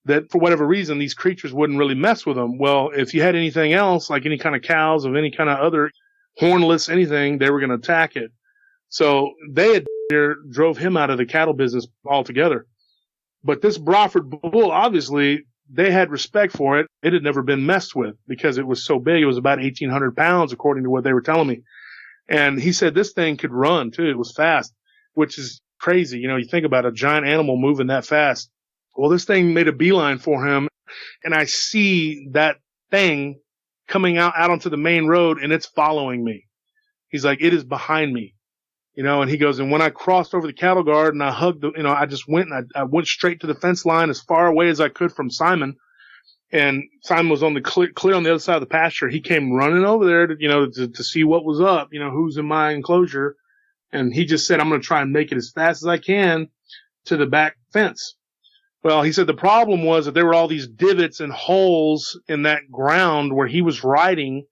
that for whatever reason, these creatures wouldn't really mess with them. Well, if you had anything else, like any kind of cows of any kind of other hornless anything, they were going to attack it. So they had drove him out of the cattle business altogether. But this Broford bull, obviously, they had respect for it. It had never been messed with because it was so big. It was about 1,800 pounds, according to what they were telling me. And he said this thing could run, too. It was fast. which is crazy. You think about a giant animal moving that fast. Well, this thing made a beeline for him, and I see that thing coming out onto the main road, and it's following me. He's like, it is behind me, and he goes, and when I crossed over the cattle guard and I hugged I just went and I went straight to the fence line as far away as I could from Simon. And Simon was on the clear on the other side of the pasture. He came running over there to see what was up, who's in my enclosure. And he just said, I'm going to try and make it as fast as I can to the back fence. Well, he said the problem was that there were all these divots and holes in that ground where he was riding.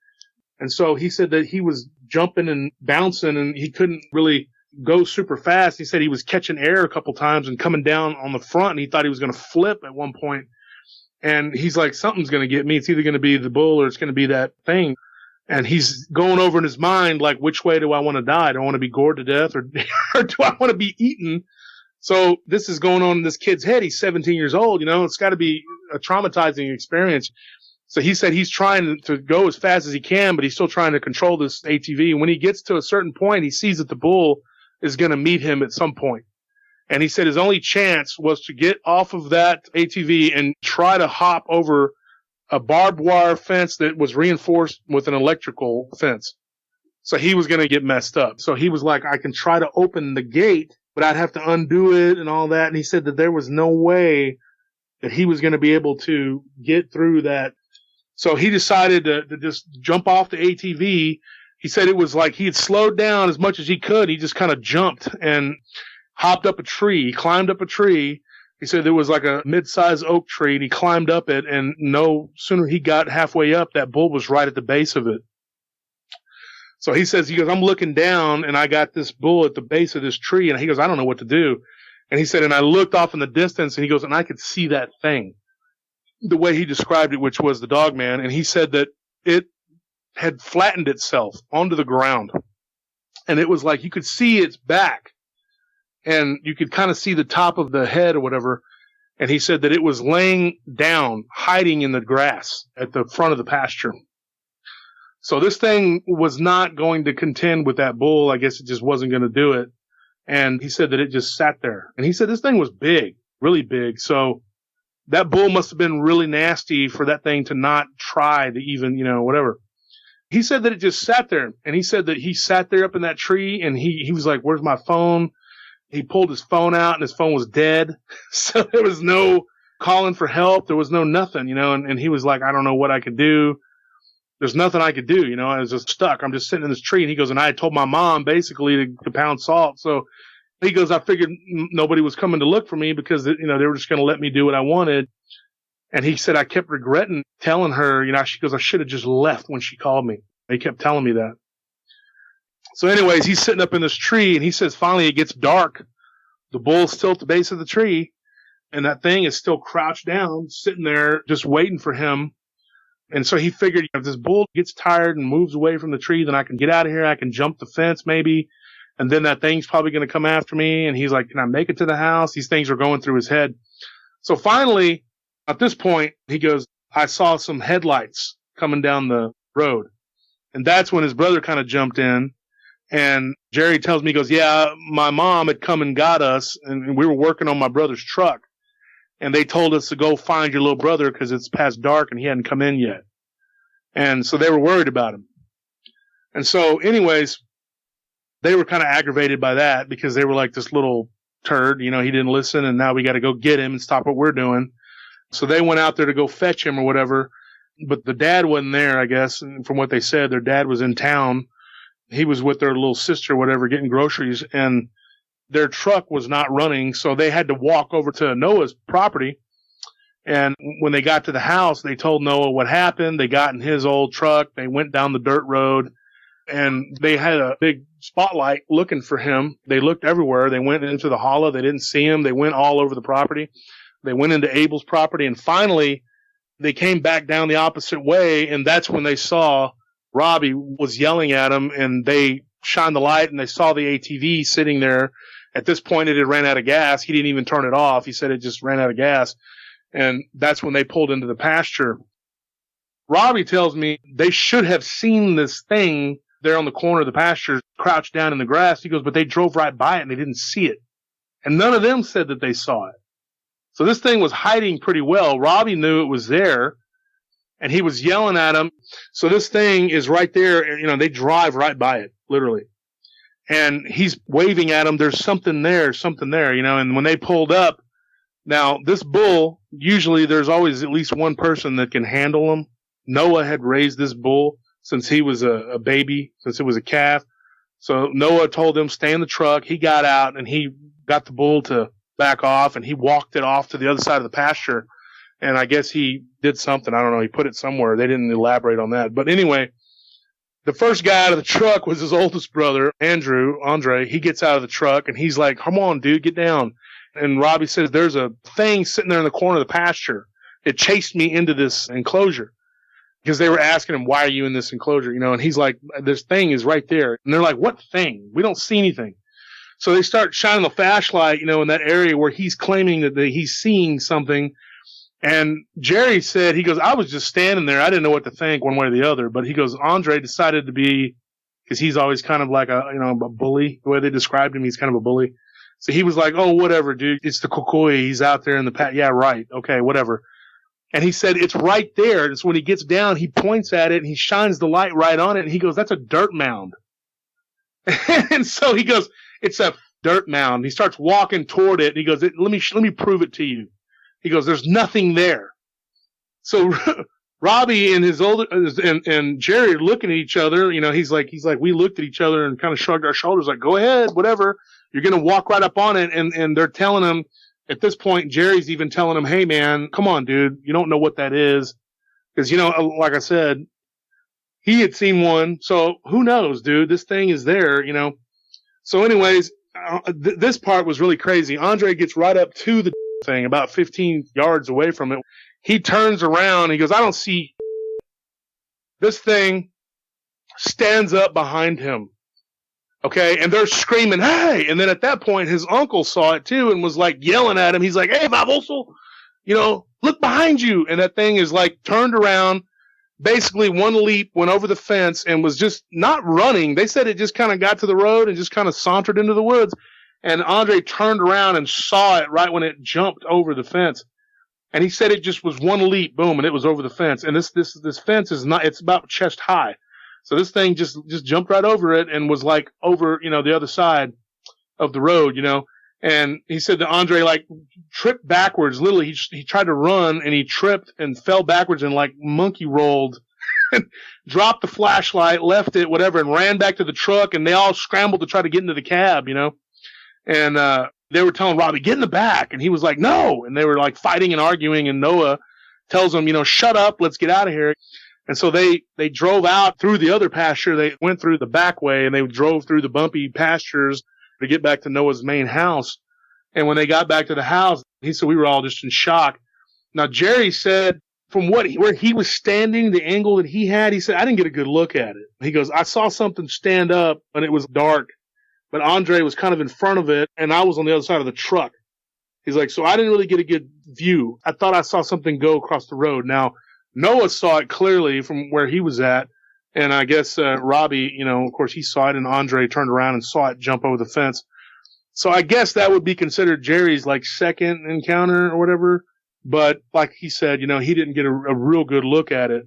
And so he said that he was jumping and bouncing and he couldn't really go super fast. He said he was catching air a couple times and coming down on the front, and he thought he was going to flip at one point. And he's like, something's going to get me. It's either going to be the bull or it's going to be that thing. And he's going over in his mind, like, which way do I want to die? Do I want to be gored to death or do I want to be eaten? So this is going on in this kid's head. He's 17 years old. It's got to be a traumatizing experience. So he said he's trying to go as fast as he can, but he's still trying to control this ATV. And when he gets to a certain point, he sees that the bull is going to meet him at some point. And he said his only chance was to get off of that ATV and try to hop over a barbed wire fence that was reinforced with an electrical fence. So he was going to get messed up. So he was like, I can try to open the gate, but I'd have to undo it and all that. And he said that there was no way that he was going to be able to get through that. So he decided to just jump off the ATV. He said it was like he had slowed down as much as he could. He just kind of jumped and hopped up a tree. He climbed up a tree. He said there was like a mid-sized oak tree, and he climbed up it, and no sooner he got halfway up, that bull was right at the base of it. So he goes, I'm looking down, and I got this bull at the base of this tree, and he goes, I don't know what to do. And he said, and I looked off in the distance, and he goes, and I could see that thing, the way he described it, which was the Dogman. And he said that it had flattened itself onto the ground, and it was like you could see its back. And you could kind of see the top of the head or whatever. And he said that it was laying down, hiding in the grass at the front of the pasture. So this thing was not going to contend with that bull. I guess it just wasn't going to do it. And he said that it just sat there. And he said this thing was big, really big. So that bull must have been really nasty for that thing to not try to even, whatever. He said that it just sat there. And he said that he sat there up in that tree and he was like, where's my phone? He pulled his phone out and his phone was dead. So there was no calling for help. There was no nothing, and he was like, I don't know what I could do. There's nothing I could do. I was just stuck. I'm just sitting in this tree. And he goes, and I had told my mom basically to pound salt. So he goes, I figured nobody was coming to look for me because, they were just going to let me do what I wanted. And he said, I kept regretting telling her, she goes, I should have just left when she called me. He kept telling me that. So anyways, he's sitting up in this tree, and he says finally it gets dark. The bull's still at the base of the tree, and that thing is still crouched down, sitting there just waiting for him. And so he figured, if this bull gets tired and moves away from the tree, then I can get out of here. I can jump the fence maybe, and then that thing's probably going to come after me. And he's like, can I make it to the house? These things are going through his head. So finally, at this point, he goes, I saw some headlights coming down the road. And that's when his brother kind of jumped in. And Jerry tells me, he goes, yeah, my mom had come and got us, and we were working on my brother's truck. And they told us to go find your little brother because it's past dark and he hadn't come in yet. And so they were worried about him. And so anyways, they were kind of aggravated by that because they were like, this little turd, he didn't listen, and now we got to go get him and stop what we're doing. So they went out there to go fetch him or whatever. But the dad wasn't there, I guess. And from what they said, their dad was in town. He was with their little sister or whatever getting groceries, and their truck was not running. So they had to walk over to Noah's property. And when they got to the house, they told Noah what happened. They got in his old truck. They went down the dirt road, and they had a big spotlight looking for him. They looked everywhere. They went into the hollow. They didn't see him. They went all over the property. They went into Abel's property, and finally they came back down the opposite way. And that's when they saw Robbie was yelling at him, and they shined the light and they saw the ATV sitting there. At this point, it had ran out of gas. He didn't even turn it off. He said it just ran out of gas. And that's when they pulled into the pasture. Robbie tells me they should have seen this thing there on the corner of the pasture, crouched down in the grass. He goes, but they drove right by it and they didn't see it. And none of them said that they saw it. So this thing was hiding pretty well. Robbie knew it was there, and he was yelling at him. So this thing is right there. You know, they drive right by it, literally. And he's waving at them. There's something there, you know. And when they pulled up, now this bull, usually there's always at least one person that can handle him. Noah had raised this bull since he was a baby, since it was a calf. So Noah told him, stay in the truck. He got out and he got the bull to back off, and he walked it off to the other side of the pasture. And I guess he did something. I don't know. He put it somewhere. They didn't elaborate on that. But anyway, the first guy out of the truck was his oldest brother, Andre. He gets out of the truck and he's like, come on, dude, get down. And Robbie says, there's a thing sitting there in the corner of the pasture. It chased me into this enclosure. Because they were asking him, why are you in this enclosure? You know, and he's like, this thing is right there. And they're like, what thing? We don't see anything. So they start shining the flashlight, you know, in that area where he's claiming that he's seeing something. And Jerry said, he goes, I was just standing there. I didn't know what to think one way or the other. But he goes, Andre decided to be, because he's always kind of like a bully. The way they described him, he's kind of a bully. So he was like, oh, whatever, dude. It's the Kukui. He's out there in the yeah, right. Okay, whatever. And he said, it's right there. And so when he gets down, he points at it and he shines the light right on it. And he goes, that's a dirt mound. And so he goes, it's a dirt mound. He starts walking toward it. And he goes, let me prove it to you. He goes, there's nothing there. So Robbie and his older, and Jerry are looking at each other. You know, he's like, we looked at each other and kind of shrugged our shoulders like, go ahead, whatever. You're going to walk right up on it. And they're telling him, at this point, Jerry's even telling him, hey, man, come on, dude. You don't know what that is. Because, you know, like I said, he had seen one. So who knows, dude? This thing is there, you know. So anyways, this part was really crazy. Andre gets right up to the thing, about 15 yards away from it. He turns around. He goes, I don't see. This thing stands up behind him. Okay, and they're screaming, hey! And then at that point, his uncle saw it too and was like yelling at him. He's like, hey, Baboso, you know, look behind you. And that thing is like turned around, basically one leap, went over the fence and was just not running. They said it just kind of got to the road and just kind of sauntered into the woods. And Andre turned around and saw it right when it jumped over the fence. And he said it just was one leap, boom, and it was over the fence. And this fence is not, it's about chest high. So this thing just jumped right over it and was like over, you know, the other side of the road, you know. And he said that Andre like tripped backwards. Literally, he tried to run and he tripped and fell backwards and like monkey rolled and dropped the flashlight, left it, whatever, and ran back to the truck. And they all scrambled to try to get into the cab, you know. And they were telling Robbie, get in the back. And he was like, no. And they were like fighting and arguing. And Noah tells him, you know, shut up. Let's get out of here. And so they drove out through the other pasture. They went through the back way and they drove through the bumpy pastures to get back to Noah's main house. And when they got back to the house, he said we were all just in shock. Now, Jerry said from where he was standing, the angle that he had, he said, I didn't get a good look at it. He goes, I saw something stand up and it was dark, but Andre was kind of in front of it and I was on the other side of the truck. He's like, so I didn't really get a good view. I thought I saw something go across the road. Now, Noah saw it clearly from where he was at, and I guess Robbie, you know, of course, he saw it, and Andre turned around and saw it jump over the fence. So I guess that would be considered Jerry's, like, second encounter or whatever, but like he said, you know, he didn't get a real good look at it,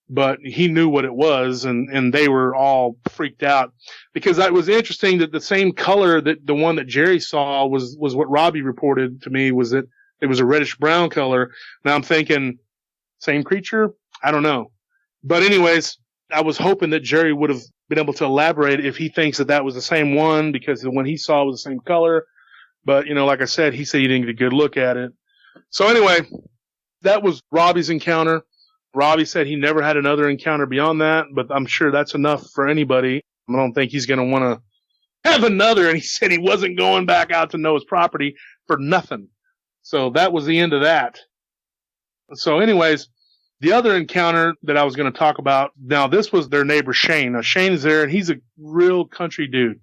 but he knew what it was, and they were all freaked out, because that was interesting that the same color that the one that Jerry saw was what Robbie reported to me, was that it was a reddish-brown color. Now I'm thinking, same creature? I don't know. But anyways, I was hoping that Jerry would have been able to elaborate if he thinks that was the same one, because the one he saw was the same color. But, you know, like I said, he said he didn't get a good look at it. So anyway, that was Robbie's encounter. Robbie said he never had another encounter beyond that, but I'm sure that's enough for anybody. I don't think he's going to want to have another. And he said he wasn't going back out to Noah's property for nothing. So that was the end of that. So anyways, the other encounter that I was going to talk about, now this was their neighbor Shane. Now Shane is there and he's a real country dude.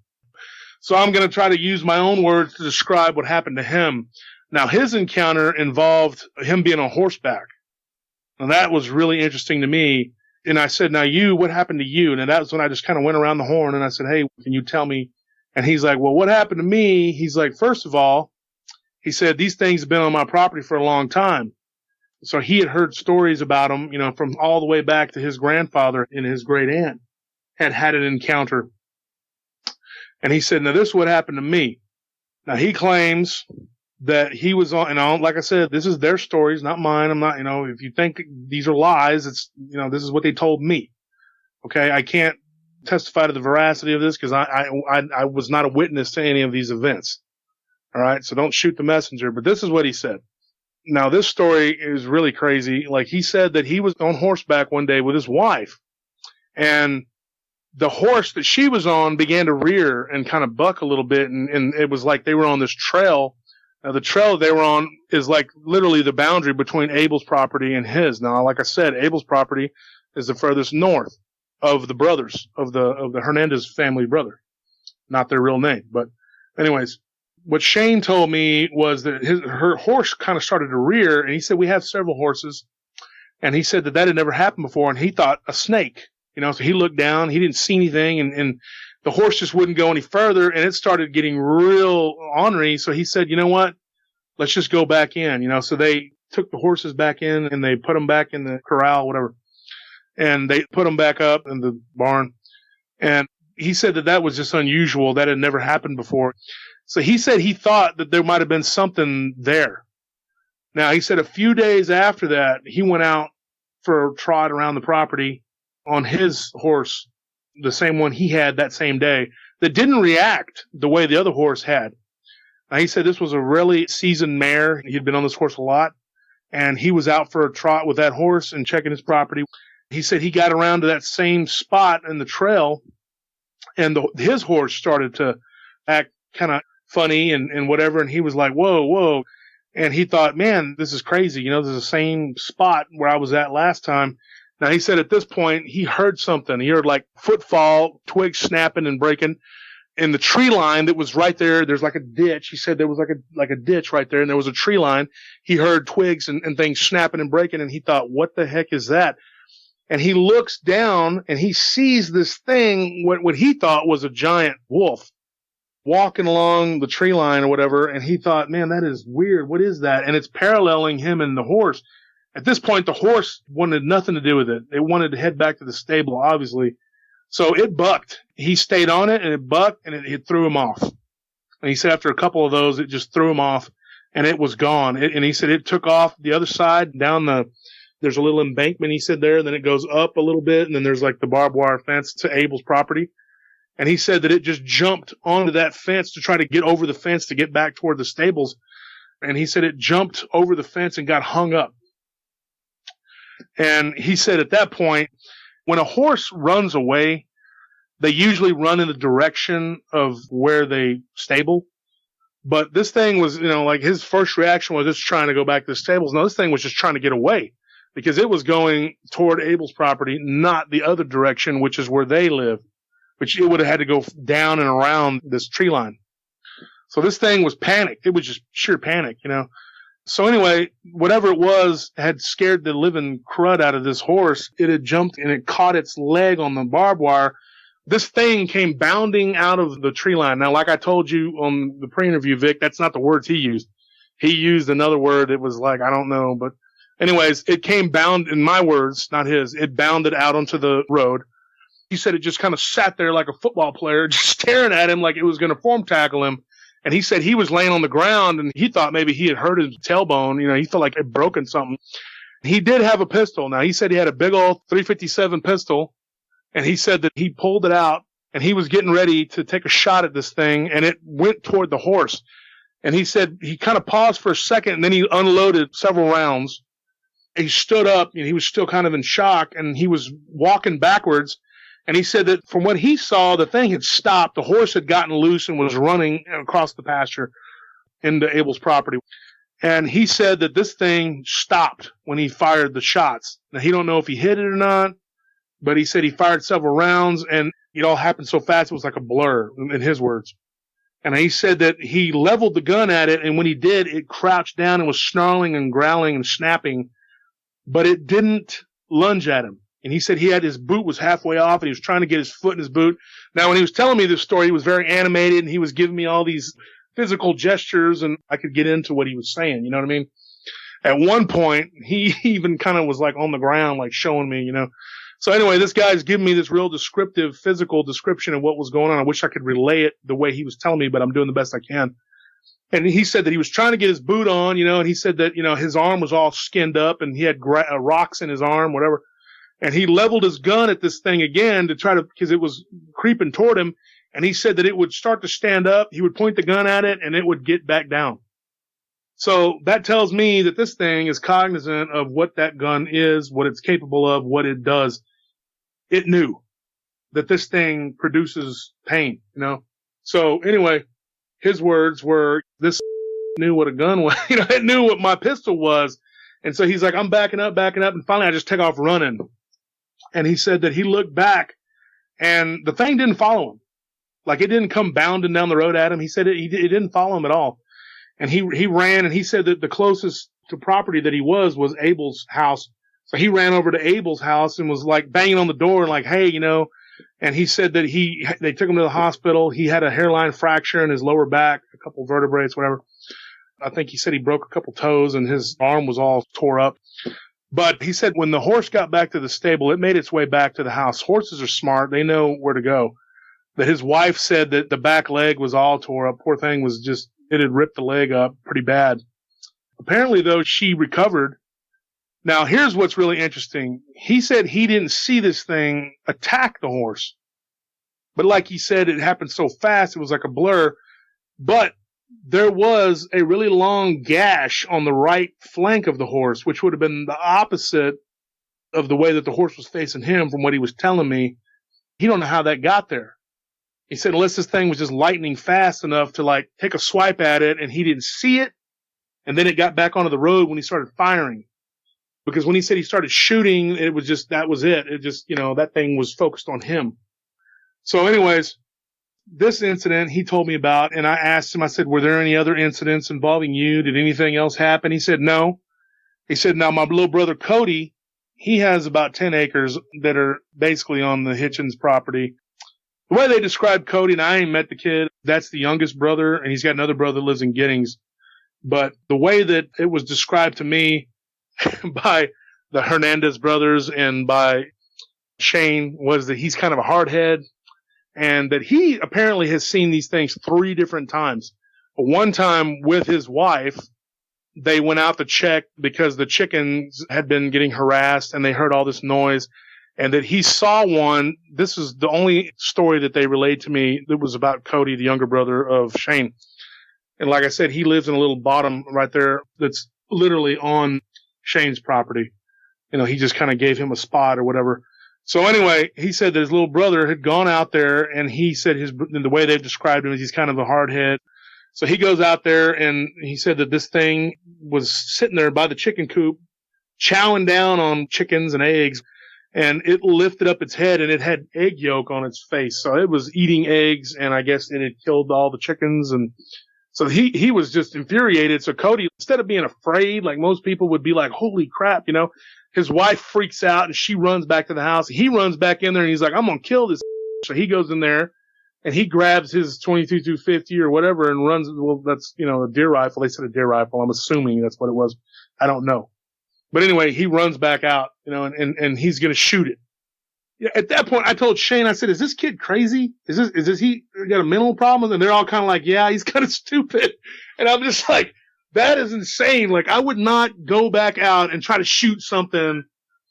So I'm going to try to use my own words to describe what happened to him. Now his encounter involved him being on horseback. And that was really interesting to me. And I said, now what happened to you? And that was when I just kind of went around the horn and I said, hey, can you tell me? And he's like, well, what happened to me? He's like, first of all, he said, these things have been on my property for a long time. So he had heard stories about them, from all the way back to his grandfather and his great aunt had an encounter. And he said, now this is what happened to me. Now he claims that he was on, and like I said, this is their stories, not mine. I'm not, if you think these are lies, it's, this is what they told me. Okay. I can't testify to the veracity of this because I was not a witness to any of these events. All right. So don't shoot the messenger, but this is what he said. Now this story is really crazy. Like he said that he was on horseback one day with his wife, and the horse that she was on began to rear and kind of buck a little bit. And it was like they were on this trail. Now, the trail they were on is like literally the boundary between Abel's property and his. Now, like I said, Abel's property is the furthest north of the brothers, of the Hernandez family brother. Not their real name. But anyways, what Shane told me was that her horse kind of started to rear, and he said, we have several horses. And he said that had never happened before, and he thought a snake. So he looked down, he didn't see anything, and the horse just wouldn't go any further, and it started getting real ornery. So he said, you know what? Let's just go back in, So they took the horses back in, and they put them back in the corral, whatever. And they put them back up in the barn. And he said that was just unusual. That had never happened before. So he said he thought that there might have been something there. Now, he said a few days after that, he went out for a trot around the property on his horse, the same one he had that same day, that didn't react the way the other horse had. Now, he said this was a really seasoned mare. He'd been on this horse a lot, and he was out for a trot with that horse and checking his property. He said he got around to that same spot in the trail, and his horse started to act kind of funny and whatever, and he was like, whoa, whoa. And he thought, man, this is crazy. This is the same spot where I was at last time. Now, he said at this point, he heard something. He heard like footfall, twigs snapping and breaking. In the tree line that was right there, there's like a ditch. He said there was like a ditch right there, and there was a tree line. He heard twigs and things snapping and breaking, and he thought, what the heck is that? And he looks down, and he sees this thing, what he thought was a giant wolf, walking along the tree line or whatever, and he thought, man, that is weird. What is that? And it's paralleling him and the horse. At this point, the horse wanted nothing to do with it. It wanted to head back to the stable, obviously. So it bucked. He stayed on it, and it bucked, and it threw him off. And he said after a couple of those, it just threw him off, and it was gone. And he said it took off the other side down there's a little embankment, he said there, and then it goes up a little bit, and then there's like the barbed wire fence to Abel's property. And he said that it just jumped onto that fence to try to get over the fence to get back toward the stables. And he said it jumped over the fence and got hung up. And he said at that point, when a horse runs away, they usually run in the direction of where they stable. But this thing was, like his first reaction was just trying to go back to the stables. No, this thing was just trying to get away because it was going toward Abel's property, not the other direction, which is where they live, which it would have had to go down and around this tree line. So this thing was panicked. It was just sheer panic, So anyway, whatever it was had scared the living crud out of this horse. It had jumped and it caught its leg on the barbed wire. This thing came bounding out of the tree line. Now, like I told you on the pre-interview, Vic, that's not the words he used. He used another word. It was like, I don't know. But anyways, it came in my words, not his. It bounded out onto the road. He said it just kind of sat there like a football player, just staring at him like it was going to form tackle him. And he said he was laying on the ground and he thought maybe he had hurt his tailbone. He felt like it had broken something. He did have a pistol. Now, he said he had a big old .357 pistol, and he said that he pulled it out and he was getting ready to take a shot at this thing, and it went toward the horse. And he said he kind of paused for a second, and then he unloaded several rounds. He stood up, and he was still kind of in shock, and he was walking backwards. And he said that from what he saw, the thing had stopped. The horse had gotten loose and was running across the pasture into Abel's property. And he said that this thing stopped when he fired the shots. Now, he don't know if he hit it or not, but he said he fired several rounds, and it all happened so fast it was like a blur, in his words. And he said that he leveled the gun at it, and when he did, it crouched down and was snarling and growling and snapping, but it didn't lunge at him. And he said his boot was halfway off and he was trying to get his foot in his boot. Now, when he was telling me this story, he was very animated and he was giving me all these physical gestures and I could get into what he was saying. You know what I mean? At one point, he even kind of was like on the ground, like showing me, you know. So anyway, this guy's giving me this real descriptive physical description of what was going on. I wish I could relay it the way he was telling me, but I'm doing the best I can. And he said that he was trying to get his boot on, you know, and he said that, you know, his arm was all skinned up and he had rocks in his arm, whatever. And he leveled his gun at this thing again to try to, because it was creeping toward him. And he said that it would start to stand up. He would point the gun at it and it would get back down. So that tells me that this thing is cognizant of what that gun is, what it's capable of, what it does. It knew that this thing produces pain, you know? So anyway, his words were, this knew what a gun was. You know, it knew what my pistol was. And so he's like, I'm backing up. And finally I just take off running. And he said that he looked back and the thing didn't follow him. Like it didn't come bounding down the road at him. He said it didn't follow him at all. And he ran and he said that the closest to property that he was Abel's house. So he ran over to Abel's house and was like banging on the door and like, hey, you know, and he said that they took him to the hospital. He had a hairline fracture in his lower back, a couple vertebrae, whatever. I think he said he broke a couple toes and his arm was all tore up. But he said when the horse got back to the stable, it made its way back to the house. Horses are smart. They know where to go. That his wife said that the back leg was all tore up. Poor thing was just, it had ripped the leg up pretty bad. Apparently, though, she recovered. Now, here's what's really interesting. He said he didn't see this thing attack the horse. But like he said, it happened so fast, it was like a blur. But there was a really long gash on the right flank of the horse, which would have been the opposite of the way that the horse was facing him from what he was telling me. He don't know how that got there. He said unless this thing was just lightning fast enough to like take a swipe at it and he didn't see it, and then it got back onto the road when he started firing. Because when he said he started shooting, it was just, that was it. It just, you know, that thing was focused on him. So anyways, this incident he told me about, and I asked him, I said, were there any other incidents involving you? Did anything else happen? He said, no. He said, now my little brother Cody, he has about 10 acres that are basically on the Hitchens property. The way they described Cody, and I ain't met the kid, that's the youngest brother, and he's got another brother that lives in Giddings. But the way that it was described to me by the Hernandez brothers and by Shane was that he's kind of a hardhead and that he apparently has seen these things 3 different times. One time with his wife, they went out to check because the chickens had been getting harassed and they heard all this noise, and that he saw one. This is the only story that they relayed to me that was about Cody, the younger brother of Shane. And like I said, he lives in a little bottom right there that's literally on Shane's property. You know, he just kind of gave him a spot or whatever. So anyway, he said that his little brother had gone out there, and he said the way they've described him is he's kind of a hardhead. So he goes out there and he said that this thing was sitting there by the chicken coop, chowing down on chickens and eggs, and it lifted up its head and it had egg yolk on its face. So it was eating eggs, and I guess it had killed all the chickens. And so he was just infuriated. So Cody, instead of being afraid, like most people would be like, holy crap, you know, his wife freaks out and she runs back to the house. He runs back in there and he's like, I'm going to kill this. So he goes in there and he grabs his 22-250 or whatever and runs. Well, that's, you know, a deer rifle. They said a deer rifle. I'm assuming that's what it was. I don't know. But anyway, he runs back out, you know, and he's going to shoot it. Yeah, at that point, I told Shane, I said, is this kid crazy? Is he got a mental problem? And they're all kind of like, yeah, he's kind of stupid. And I'm just like, that is insane. Like, I would not go back out and try to shoot something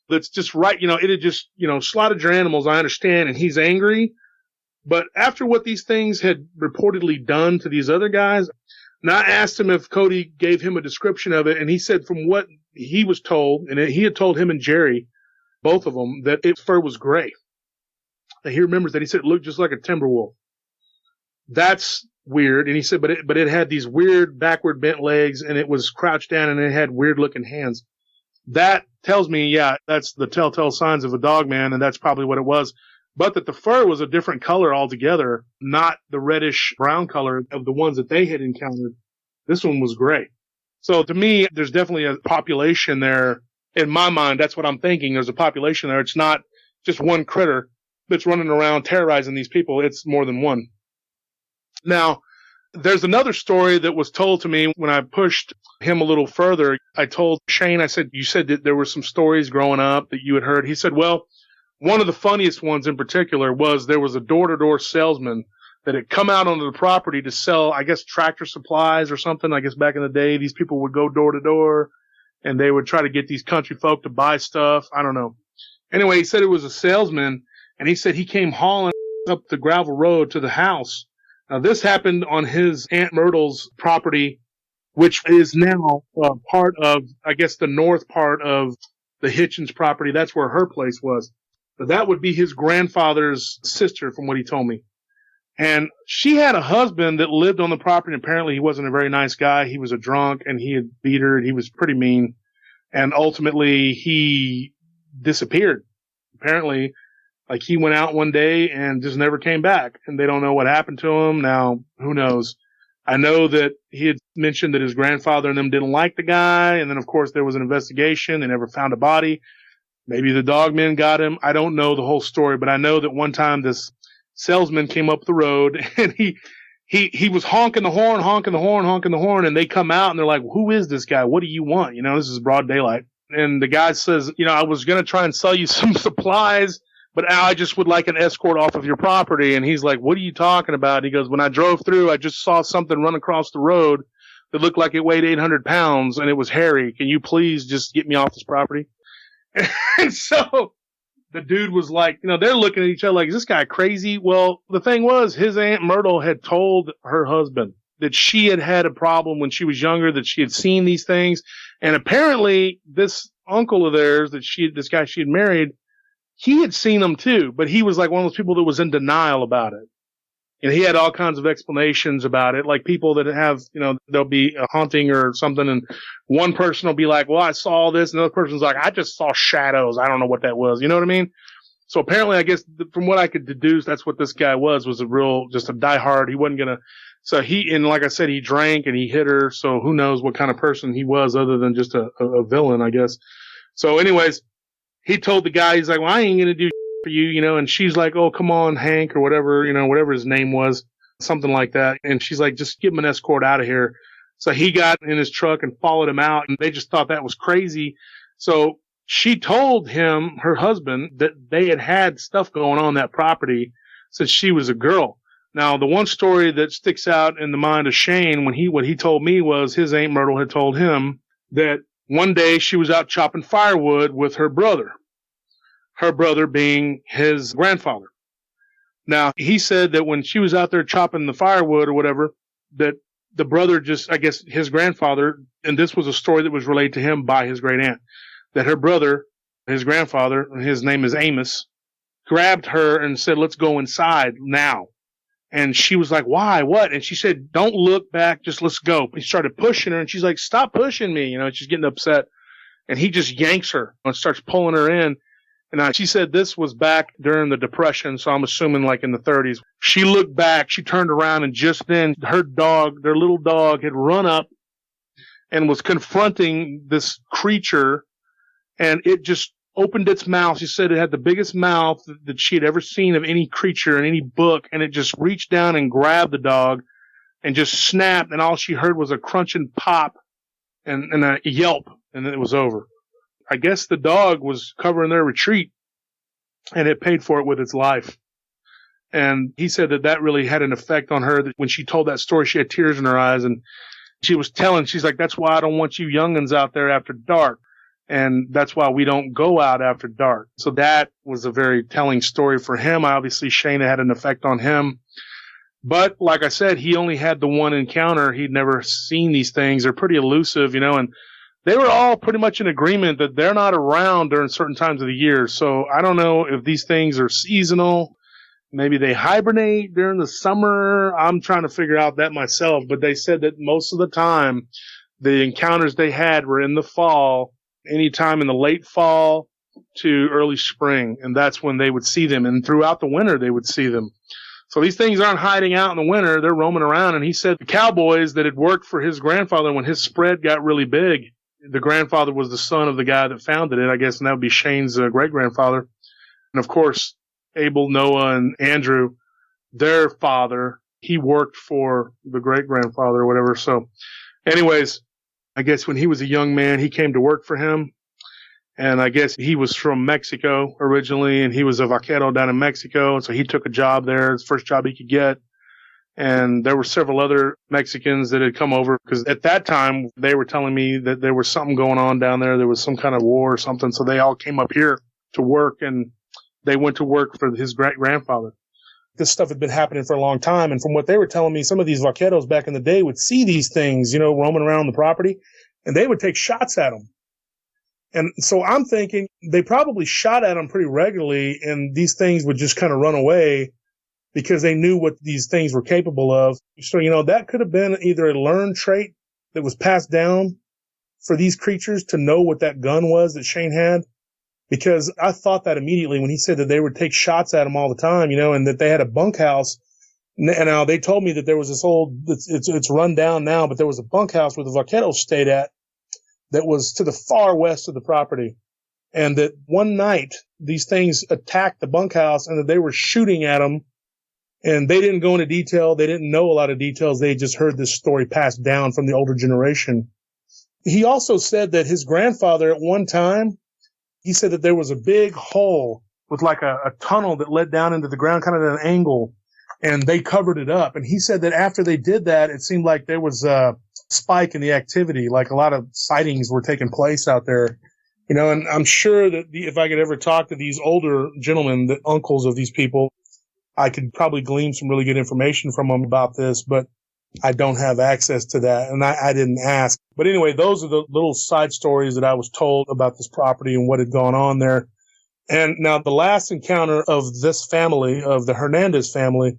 that's just right. You know, it'd just, you know, slaughtered your animals. I understand. And he's angry. But after what these things had reportedly done to these other guys, and I asked him if Cody gave him a description of it. And he said from what he was told, and he had told him and Jerry, both of them, that its fur was gray. And he remembers that. He said it looked just like a timber wolf. That's weird. And he said, but it had these weird backward bent legs, and it was crouched down, and it had weird looking hands. That tells me, yeah, that's the telltale signs of a dogman, and that's probably what it was. But that the fur was a different color altogether, not the reddish brown color of the ones that they had encountered. This one was gray. So to me, there's definitely a population there. In my mind, that's what I'm thinking. There's a population there. It's not just one critter that's running around terrorizing these people. It's more than one. Now, there's another story that was told to me when I pushed him a little further. I told Shane, I said, you said that there were some stories growing up that you had heard. He said, well, one of the funniest ones in particular was there was a door-to-door salesman that had come out onto the property to sell, I guess, tractor supplies or something. I guess back in the day, these people would go door to door and they would try to get these country folk to buy stuff. I don't know. Anyway, he said it was a salesman, and he said he came hauling up the gravel road to the house. Now, this happened on his Aunt Myrtle's property, which is now part of, I guess, the north part of the Hitchens property. That's where her place was. But that would be his grandfather's sister, from what he told me. And she had a husband that lived on the property. And apparently, he wasn't a very nice guy. He was a drunk, and he had beat her, and he was pretty mean. And ultimately, he disappeared. Apparently, like he went out one day and just never came back. And they don't know what happened to him. Now, who knows? I know that he had mentioned that his grandfather and them didn't like the guy. And then, of course, there was an investigation. They never found a body. Maybe the Dogman got him. I don't know the whole story, but I know that one time this salesman came up the road and he was honking the horn, and they come out and they're like, who is this guy? What do you want? You know, this is broad daylight. And the guy says, you know, I was going to try and sell you some supplies, but I just would like an escort off of your property. And he's like, what are you talking about? He goes, when I drove through, I just saw something run across the road that looked like it weighed 800 pounds and it was hairy. Can you please just get me off this property? And so the dude was like, you know, they're looking at each other like, is this guy crazy? Well, the thing was, his Aunt Myrtle had told her husband that she had had a problem when she was younger, that she had seen these things. And apparently this uncle of theirs this guy she had married, he had seen them too, but he was like one of those people that was in denial about it. And he had all kinds of explanations about it, like people that have, you know, there'll be a haunting or something, and one person will be like, well, I saw this, and the other person's like, I just saw shadows. I don't know what that was. You know what I mean? So apparently, I guess from what I could deduce, that's what this guy was a real, just a diehard. He wasn't gonna, so and like I said, he drank and he hit her, so who knows what kind of person he was other than just a villain, I guess. So anyways, he told the guy, he's like, well, I ain't gonna do for you, you know, and she's like, oh, come on, Hank, or whatever, you know, whatever his name was, something like that. And she's like, just give him an escort out of here. So he got in his truck and followed him out, and they just thought that was crazy. So she told him, her husband, that they had stuff going on that property since she was a girl. Now, the one story that sticks out in the mind of Shane, what he told me was his Aunt Myrtle had told him that one day she was out chopping firewood with her brother being his grandfather. Now, he said that when she was out there chopping the firewood or whatever, that the brother just, I guess his grandfather, and this was a story that was relayed to him by his great aunt, that her brother, his grandfather, his name is Amos, grabbed her and said, let's go inside now. And she was like, why? What? And she said, don't look back, just let's go. He started pushing her, and she's like, stop pushing me. You know, she's getting upset. And he just yanks her and starts pulling her in. And she said this was back during the Depression, so I'm assuming like in the 30s. She looked back, she turned around, and just then her dog, their little dog, had run up and was confronting this creature, and it just opened its mouth. She said it had the biggest mouth that she had ever seen of any creature in any book, and it just reached down and grabbed the dog and just snapped, and all she heard was a crunching pop and a yelp, and then it was over. I guess the dog was covering their retreat, and it paid for it with its life. And he said that really had an effect on her, that when she told that story, she had tears in her eyes, and she was telling, she's like, that's why I don't want you youngins out there after dark. And that's why we don't go out after dark. So that was a very telling story for him. Obviously, Shane had an effect on him. But like I said, he only had the one encounter. He'd never seen these things. They're pretty elusive, you know, and they were all pretty much in agreement that they're not around during certain times of the year. So I don't know if these things are seasonal. Maybe they hibernate during the summer. I'm trying to figure out that myself. But they said that most of the time, the encounters they had were in the fall, anytime in the late fall to early spring. And that's when they would see them. And throughout the winter, they would see them. So these things aren't hiding out in the winter. They're roaming around. And he said the cowboys that had worked for his grandfather when his spread got really big, The grandfather was the son of the guy that founded it, I guess, and that would be Shane's great-grandfather. And, of course, Abel, Noah, and Andrew, their father, he worked for the great-grandfather or whatever. So, anyways, I guess when he was a young man, he came to work for him. And I guess he was from Mexico originally, and he was a vaquero down in Mexico. So he took a job there, his first job he could get. And there were several other Mexicans that had come over because at that time they were telling me that there was something going on down there. There was some kind of war or something. So they all came up here to work, and they went to work for his great-grandfather. This stuff had been happening for a long time. And from what they were telling me, some of these vaqueros back in the day would see these things, roaming around the property, and they would take shots at them. And so I'm thinking they probably shot at them pretty regularly, and these things would just kind of run away because they knew what these things were capable of. So, that could have been either a learned trait that was passed down for these creatures to know what that gun was that Shane had. Because I thought that immediately when he said that they would take shots at him all the time, and that they had a bunkhouse. And now they told me that there was this old, it's run down now, but there was a bunkhouse where the vaqueros stayed at that was to the far west of the property. And that one night these things attacked the bunkhouse and that they were shooting at them. And they didn't go into detail. They didn't know a lot of details. They just heard this story passed down from the older generation. He also said that his grandfather at one time, he said that there was a big hole with like a tunnel that led down into the ground, kind of at an angle, and they covered it up. And he said that after they did that, it seemed like there was a spike in the activity, like a lot of sightings were taking place out there. And I'm sure that if I could ever talk to these older gentlemen, the uncles of these people, I could probably glean some really good information from them about this, but I don't have access to that, and I didn't ask. But anyway, those are the little side stories that I was told about this property and what had gone on there. And now the last encounter of this family, of the Hernandez family,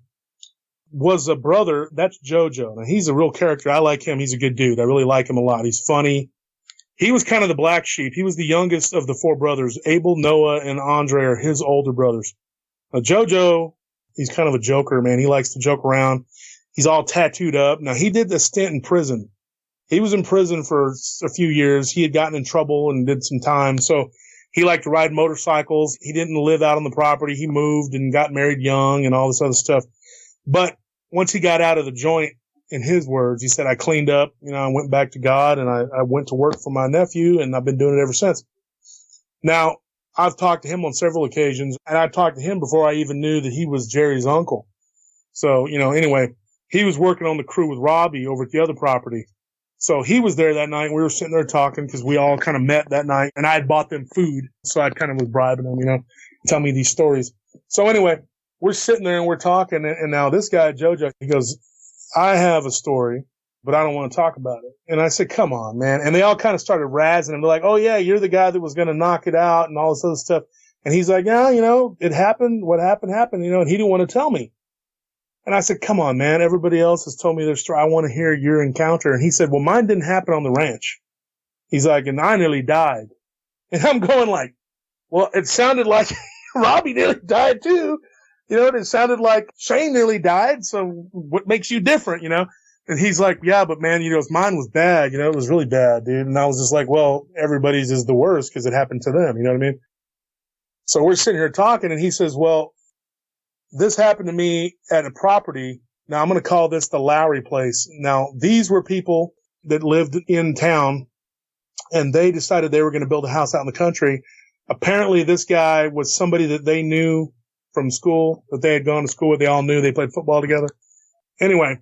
was a brother. That's Jojo. Now, he's a real character. I like him. He's a good dude. I really like him a lot. He's funny. He was kind of the black sheep. He was the youngest of the four brothers. Abel, Noah, and Andre are his older brothers. Now, Jojo, he's kind of a joker, man. He likes to joke around. He's all tattooed up. Now, he did a stint in prison. He was in prison for a few years. He had gotten in trouble and did some time. So he liked to ride motorcycles. He didn't live out on the property. He moved and got married young and all this other stuff. But once he got out of the joint, in his words, he said, I cleaned up, I went back to God, and I went to work for my nephew, and I've been doing it ever since. Now, I've talked to him on several occasions, and I talked to him before I even knew that he was Jerry's uncle. So, anyway, he was working on the crew with Robbie over at the other property. So he was there that night, and we were sitting there talking because we all kind of met that night, and I had bought them food, so I kind of was bribing them, tell me these stories. So anyway, we're sitting there and we're talking, and now this guy, Jojo, he goes, I have a story, but I don't want to talk about it. And I said, come on, man. And they all kind of started razzing him. They're like, oh, yeah, you're the guy that was going to knock it out and all this other stuff. And he's like, yeah, it happened. What happened, and he didn't want to tell me. And I said, come on, man. Everybody else has told me their story. I want to hear your encounter. And he said, well, mine didn't happen on the ranch. He's like, and I nearly died. And I'm going like, well, it sounded like Robbie nearly died too. It sounded like Shane nearly died. So what makes you different, And he's like, yeah, but man, mine was bad. It was really bad, dude. And I was just like, well, everybody's is the worst because it happened to them. You know what I mean? So we're sitting here talking, and he says, well, this happened to me at a property. Now I'm going to call this the Lowry place. Now these were people that lived in town, and they decided they were going to build a house out in the country. Apparently this guy was somebody that they knew from school, that they had gone to school with. They all knew. They played football together. Anyway,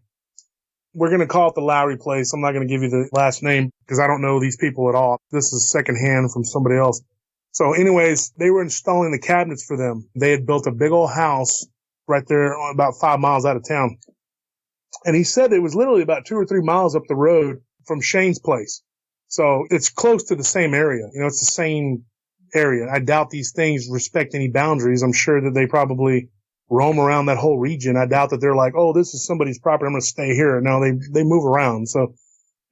we're going to call it the Lowry place. I'm not going to give you the last name because I don't know these people at all. This is secondhand from somebody else. So anyways, they were installing the cabinets for them. They had built a big old house right there about 5 miles out of town. And he said it was literally about 2 or 3 miles up the road from Shane's place. So it's close to the same area. It's the same area. I doubt these things respect any boundaries. I'm sure that they probably roam around that whole region. I doubt that they're like, oh, this is somebody's property, I'm going to stay here. No, they move around. So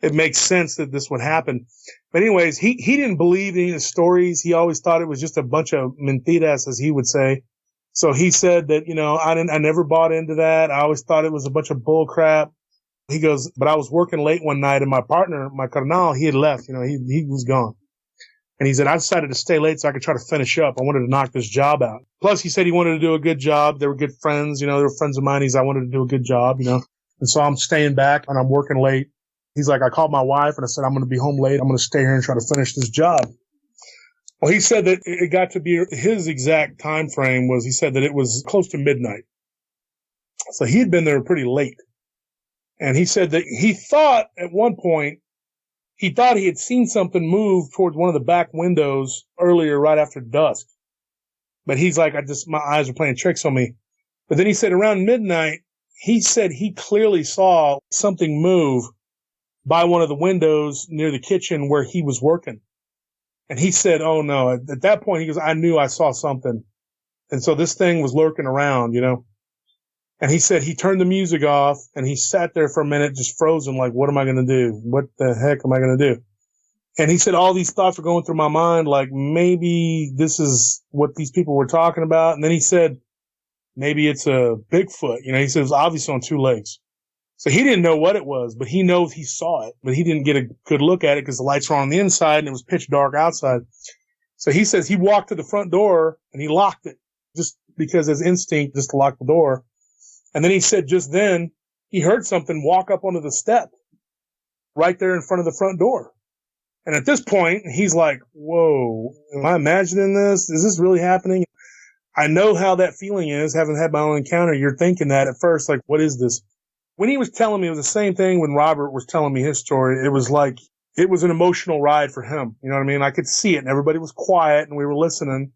it makes sense that this would happen. But anyways, he didn't believe any of the stories. He always thought it was just a bunch of mentiras, as he would say. So he said that, I never bought into that. I always thought it was a bunch of bull crap. He goes, but I was working late one night and my partner, my carnal, he had left, he was gone. And he said, I decided to stay late so I could try to finish up. I wanted to knock this job out. Plus, he said he wanted to do a good job. They were good friends, they were friends of mine. I wanted to do a good job, And so I'm staying back and I'm working late. He's like, I called my wife and I said, I'm going to be home late. I'm going to stay here and try to finish this job. Well, he said that it got to be his exact time frame he said that it was close to midnight. So he had been there pretty late. And he said that he thought at one point, he had seen something move towards one of the back windows earlier, right after dusk. But he's like, my eyes are playing tricks on me. But then he said around midnight, he said he clearly saw something move by one of the windows near the kitchen where he was working. And he said, oh no, at that point, he goes, I knew I saw something. And so this thing was lurking around, And he said he turned the music off and he sat there for a minute just frozen, like, what am I going to do? What the heck am I going to do? And he said all these thoughts were going through my mind, like maybe this is what these people were talking about. And then he said, maybe it's a Bigfoot. He said it was obviously on two legs. So he didn't know what it was, but he knows he saw it, but he didn't get a good look at it because the lights were on the inside and it was pitch dark outside. So he says he walked to the front door and he locked it just because his instinct just to lock the door. And then he said just then he heard something walk up onto the step right there in front of the front door. And at this point, he's like, whoa, am I imagining this? Is this really happening? I know how that feeling is, having had my own encounter. You're thinking that at first, like, what is this? When he was telling me, it was the same thing when Robert was telling me his story. It was like, it was an emotional ride for him. You know what I mean? I could see it and everybody was quiet and we were listening.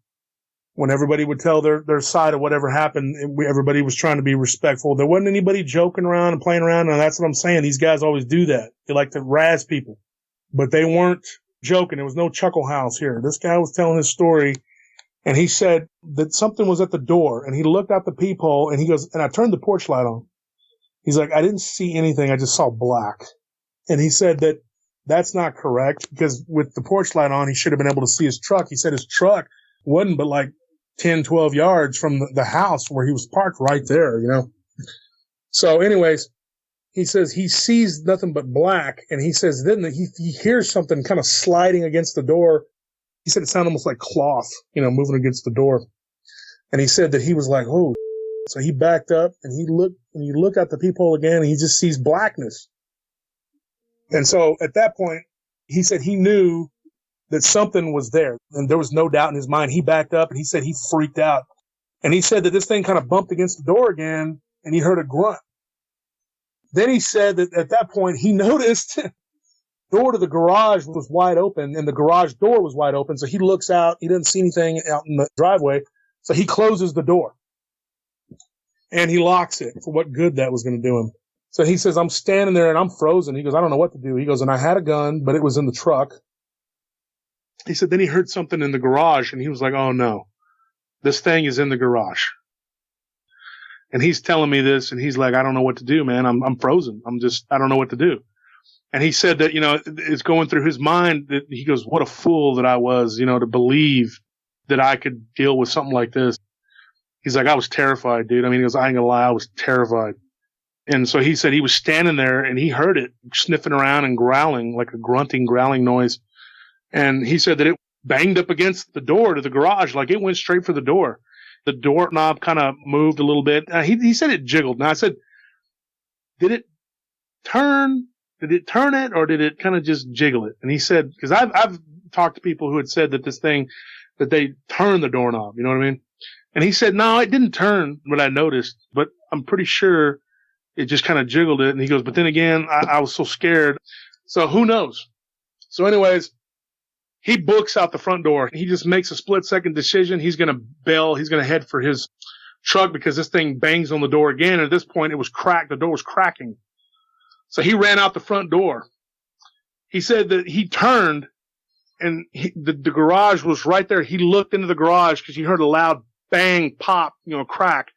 When everybody would tell their side of whatever happened, everybody was trying to be respectful. There wasn't anybody joking around and playing around. And that's what I'm saying. These guys always do that. They like to razz people, but they weren't joking. There was no chuckle house here. This guy was telling his story and he said that something was at the door and he looked out the peephole and he goes, and I turned the porch light on. He's like, I didn't see anything. I just saw black. And he said that that's not correct because with the porch light on, he should have been able to see his truck. He said his truck wasn't but like 10, 12 yards from the house where he was parked right there, So anyways, he says he sees nothing but black. And he says then he hears something kind of sliding against the door. He said it sounded almost like cloth, moving against the door. And he said that he was like, oh, so he backed up and he looked out the peephole again and he just sees blackness. And so at that point, he said he knew that something was there and there was no doubt in his mind. He backed up and he said he freaked out. And he said that this thing kind of bumped against the door again and he heard a grunt. Then he said that at that point he noticed the door to the garage was wide open and the garage door was wide open. So he looks out. He doesn't see anything out in the driveway. So he closes the door. And he locks it for what good that was going to do him. So he says, I'm standing there and I'm frozen. He goes, I don't know what to do. He goes, and I had a gun, but it was in the truck. He said, then he heard something in the garage and he was like, oh no, this thing is in the garage. And he's telling me this and he's like, I don't know what to do, man. I'm frozen. I don't know what to do. And he said that, it's going through his mind that he goes, what a fool that I was, to believe that I could deal with something like this. He's like, I was terrified, dude. He goes, I ain't gonna lie, I was terrified. And so he said he was standing there and he heard it sniffing around and growling, like a grunting, growling noise. And he said that it banged up against the door to the garage, like it went straight for the door. The doorknob kind of moved a little bit. He said it jiggled. Now I said, did it turn it or did it kind of just jiggle it? And he said, because I've talked to people who had said that that they turned the doorknob, you know what I mean? And he said, no, it didn't turn what I noticed, but I'm pretty sure it just kind of jiggled it. And he goes, but then again, I was so scared. So who knows? So anyways, he books out the front door. He just makes a split-second decision. He's going to bail. He's going to head for his truck because this thing bangs on the door again. And at this point, it was cracked. The door was cracking. So he ran out the front door. He said that he turned and the garage was right there. He looked into the garage because he heard a loud bang, pop, crack.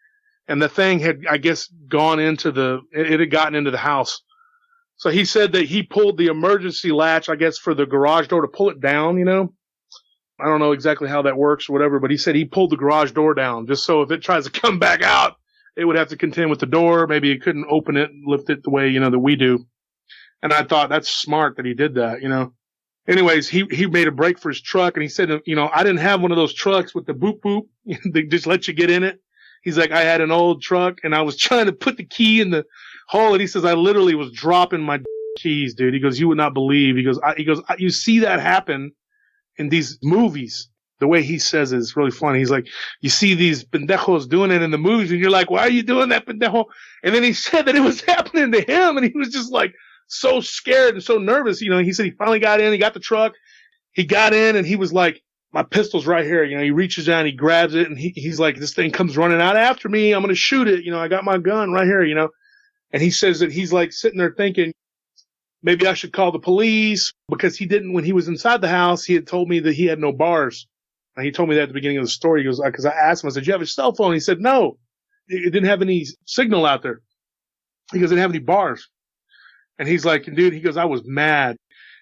And the thing had, I guess, it had gotten into the house. So he said that he pulled the emergency latch, I guess, for the garage door to pull it down, I don't know exactly how that works or whatever, but he said he pulled the garage door down just so if it tries to come back out, it would have to contend with the door. Maybe it couldn't open it and lift it the way, that we do. And I thought that's smart that he did that, Anyways, he made a break for his truck and he said, I didn't have one of those trucks with the boop boop. They just let you get in it. He's like, I had an old truck and I was trying to put the key in the hole. And he says, I literally was dropping my keys, dude. He goes, you would not believe. He goes, you see that happen in these movies. The way he says it is really funny. He's like, you see these pendejos doing it in the movies and you're like, why are you doing that, pendejo? And then he said that it was happening to him and he was just like so scared and so nervous. He said he finally got in, he got the truck, he got in and he was like, my pistol's right here. He reaches down, he grabs it and he's like, this thing comes running out after me. I'm going to shoot it. I got my gun right here, and he says that he's like sitting there thinking, maybe I should call the police because he didn't, when he was inside the house, he had told me that he had no bars. And he told me that at the beginning of the story. He goes, because I asked him, I said, do you have a cell phone? He said, no, it didn't have any signal out there. He goes, it didn't have any bars. And he's like, dude, he goes, I was mad.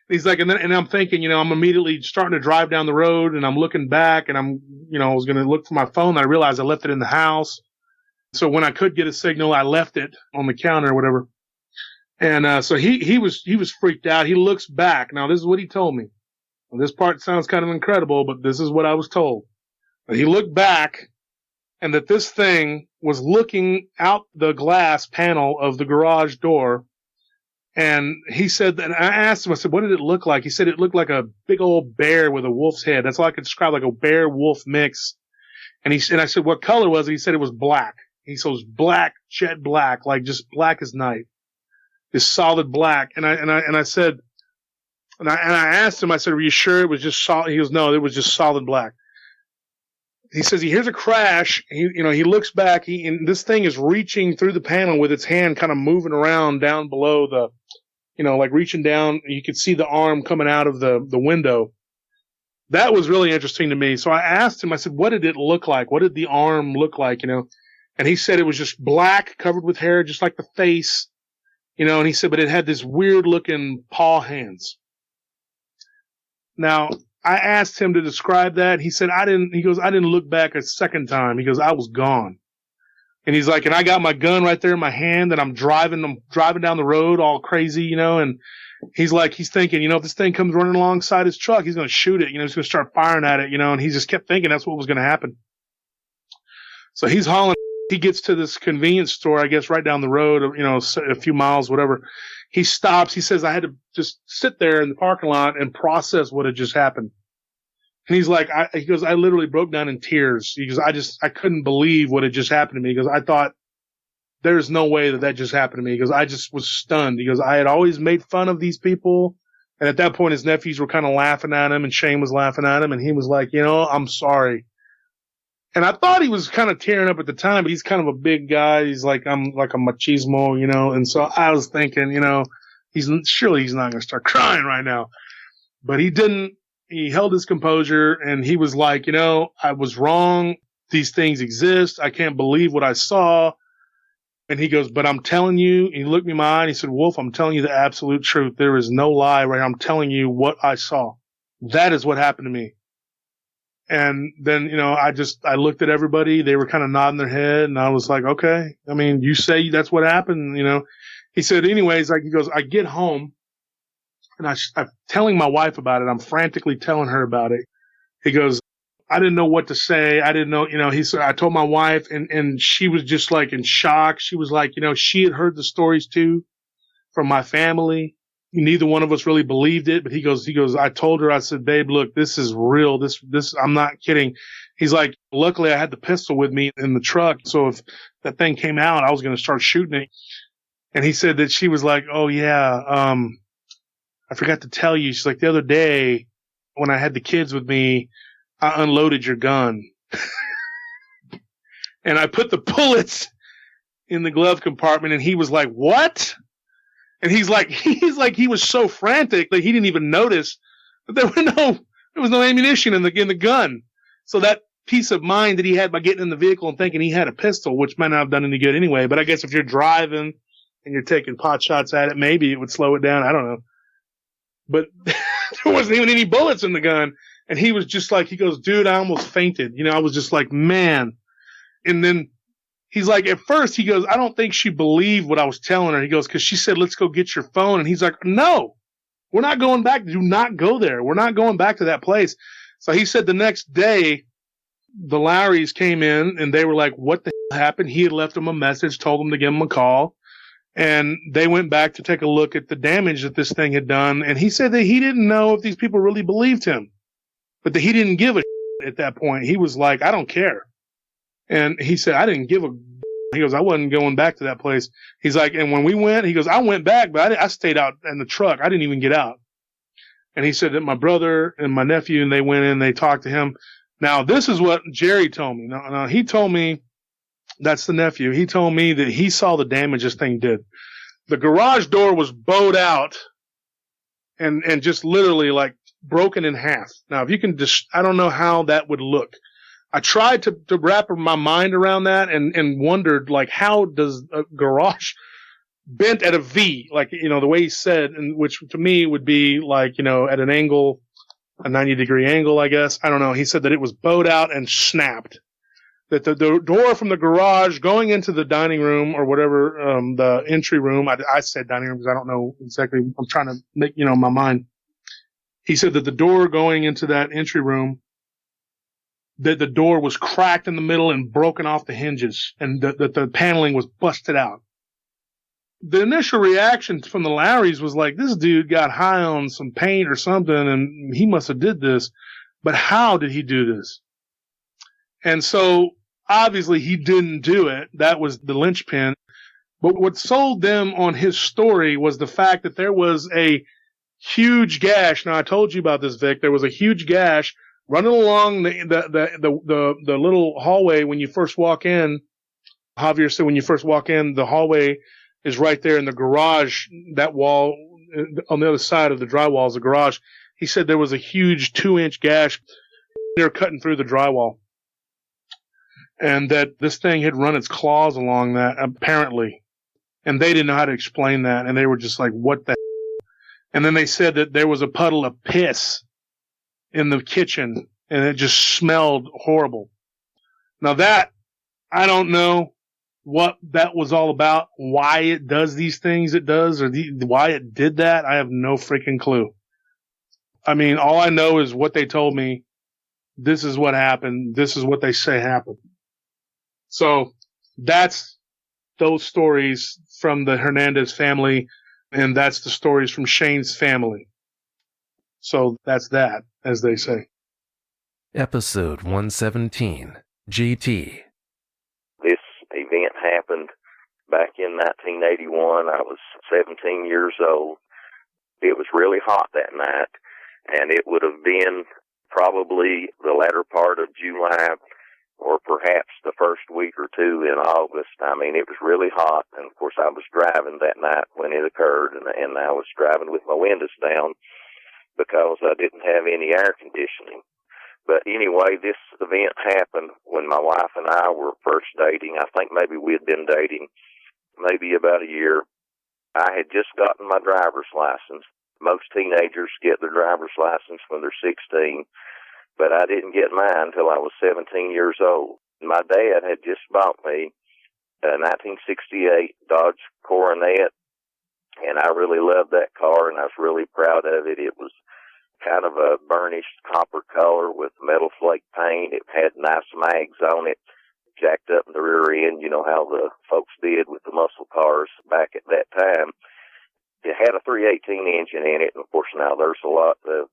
He's like, and I'm thinking, I'm immediately starting to drive down the road and I'm looking back and I'm, I was going to look for my phone. And I realized I left it in the house. So when I could get a signal, I left it on the counter or whatever. And, so he was freaked out. He looks back. Now, this is what he told me. This part sounds kind of incredible, but this is what I was told. That he looked back and that this thing was looking out the glass panel of the garage door. And he said that, and I asked him, I said, what did it look like? He said it looked like a big old bear with a wolf's head. That's all I could describe, like a bear wolf mix. And I said, what color was it? He said it was black. He said it was black, jet black, like just black as night. Just solid black. And I said, and I asked him, I said, are you sure it was just solid? He goes, no, it was just solid black. He says he hears a crash. He looks back. And this thing is reaching through the panel with its hand kind of moving around down below the, like reaching down. You could see the arm coming out of the window. That was really interesting to me. So I asked him, I said, what did it look like? What did the arm look like? And he said it was just black, covered with hair, just like the face, and he said, but it had this weird looking paw hands. Now, I asked him to describe that. He said, I didn't look back a second time. He goes, I was gone. And he's like, and I got my gun right there in my hand and I'm driving down the road all crazy, and he's like, he's thinking, if this thing comes running alongside his truck, he's going to shoot it, he's going to start firing at it, and he just kept thinking that's what was going to happen. So he's hauling, he gets to this convenience store, I guess, right down the road, a few miles, whatever. He stops. He says, I had to just sit there in the parking lot and process what had just happened. And he's like, he goes, I literally broke down in tears. He goes, I couldn't believe what had just happened to me. He goes, I thought there's no way that just happened to me. He goes, I just was stunned. He goes, I had always made fun of these people. And at that point, his nephews were kind of laughing at him and Shane was laughing at him. And he was like, I'm sorry. And I thought he was kind of tearing up at the time, but he's kind of a big guy. He's like, I'm like a machismo, And so I was thinking, he's not going to start crying right now. But he didn't. He held his composure and he was like, I was wrong. These things exist. I can't believe what I saw. And he goes, but I'm telling you, he looked me in my eye and he said, Wolf, I'm telling you the absolute truth. There is no lie right now. I'm telling you what I saw. That is what happened to me. And then, I looked at everybody. They were kind of nodding their head and I was like, okay. I mean, you say that's what happened, He said, anyways, he goes, I get home and I'm telling my wife about it. I'm frantically telling her about it. He goes, I didn't know what to say. I didn't know, he said, I told my wife and she was just like in shock. She was like, she had heard the stories too from my family. Neither one of us really believed it, but he goes, I told her, I said, babe, look, this is real. This, I'm not kidding. He's like, luckily I had the pistol with me in the truck. So if that thing came out, I was going to start shooting it. And he said that she was like, oh yeah, I forgot to tell you. She's like, the other day when I had the kids with me, I unloaded your gun and I put the bullets in the glove compartment. And he was like, what? And he was so frantic that he didn't even notice that there was no ammunition in the gun. So that peace of mind that he had by getting in the vehicle and thinking he had a pistol, which might not have done any good anyway. But I guess if you're driving and you're taking pot shots at it, maybe it would slow it down. I don't know. But there wasn't even any bullets in the gun. And he was just like, he goes, dude, I almost fainted. I was just like, man. And then he's like, at first, he goes, I don't think she believed what I was telling her. He goes, because she said, let's go get your phone. And he's like, no, we're not going back. Do not go there. We're not going back to that place. So he said the next day, the Lowrys came in and they were like, what the hell happened? He had left them a message, told them to give him a call. And they went back to take a look at the damage that this thing had done. And he said that he didn't know if these people really believed him, but that he didn't give a at that point. He was like, I don't care. And he said, I didn't give a. He goes, I wasn't going back to that place. He's like, and when we went, he goes, I went back, but I stayed out in the truck. I didn't even get out. And he said that my brother and my nephew, and they went in, they talked to him. Now, this is what Jerry told me. Now, he told me, that's the nephew. He told me that he saw the damage this thing did. The garage door was bowed out and just literally like broken in half. Now, if you can just, I don't know how that would look. I tried to wrap my mind around that and wondered, like, how does a garage bent at a V, like, you know, the way he said, and which to me would be like, you know, at an angle, a 90-degree angle, I guess. I don't know. He said that it was bowed out and snapped. That the door from the garage going into the dining room or whatever, the entry room, I said dining room because I don't know exactly. I'm trying to make, you know, my mind. He said that the door going into that entry room, that the door was cracked in the middle and broken off the hinges, and that the paneling was busted out. The initial reaction from the Lowrys was like, this dude got high on some paint or something, and he must have did this. But how did he do this? And so, obviously, he didn't do it. That was the linchpin. But what sold them on his story was the fact that there was a huge gash. Now, I told you about this, Vic. There was a huge gash running along the little hallway when you first walk in. Javier said when you first walk in, the hallway is right there in the garage. That wall on the other side of the drywall is the garage. He said there was a huge 2-inch gash there cutting through the drywall. And that this thing had run its claws along that, apparently. And they didn't know how to explain that. And they were just like, what the hell? And then they said that there was a puddle of piss in the kitchen, and it just smelled horrible. Now that, I don't know what that was all about, why it does these things it does, or why it did that. I have no freaking clue. I mean, all I know is what they told me. This is what happened. This is what they say happened. So that's those stories from the Hernandez family, and that's the stories from Shane's family. So that's that, as they say. Episode 117, GT. This event happened back in 1981. I was 17 years old. It was really hot that night, and it would have been probably the latter part of July or perhaps the first week or two in August. I mean, it was really hot, and of course I was driving that night when it occurred, and I was driving with my windows down because I didn't have any air conditioning. But anyway, this event happened when my wife and I were first dating. I think maybe we had been dating maybe about a year. I had just gotten my driver's license. Most teenagers get their driver's license when they're 16, but I didn't get mine until I was 17 years old. My dad had just bought me a 1968 Dodge Coronet, and I really loved that car, and I was really proud of it. It was kind of a burnished copper color with metal flake paint. It had nice mags on it, jacked up in the rear end, you know how the folks did with the muscle cars back at that time. It had a 318 engine in it, and of course now there's a lot of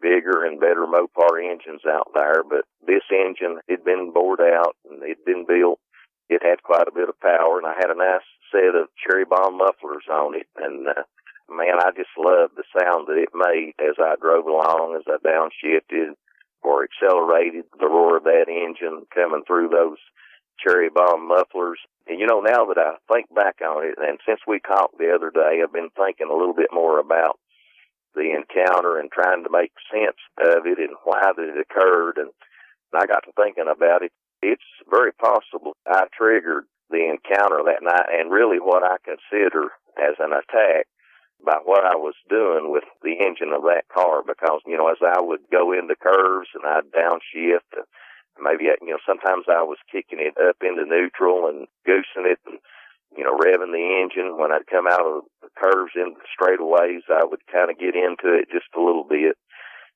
bigger and better Mopar engines out there, but this engine had been bored out and it had been built. It had quite a bit of power, and I had a nice set of cherry bomb mufflers on it, and man, I just loved the sound that it made as I drove along, as I downshifted or accelerated, the roar of that engine coming through those cherry bomb mufflers. And you know, now that I think back on it, and since we talked the other day, I've been thinking a little bit more about the encounter and trying to make sense of it and why that it occurred. And I got to thinking about it. It's very possible I triggered the encounter that night, and really what I consider as an attack by what I was doing with the engine of that car, because, you know, as I would go into curves and I'd downshift, maybe, sometimes I was kicking it up into neutral and goosing it and, revving the engine. When I'd come out of the curves into the straightaways, I would kind of get into it just a little bit.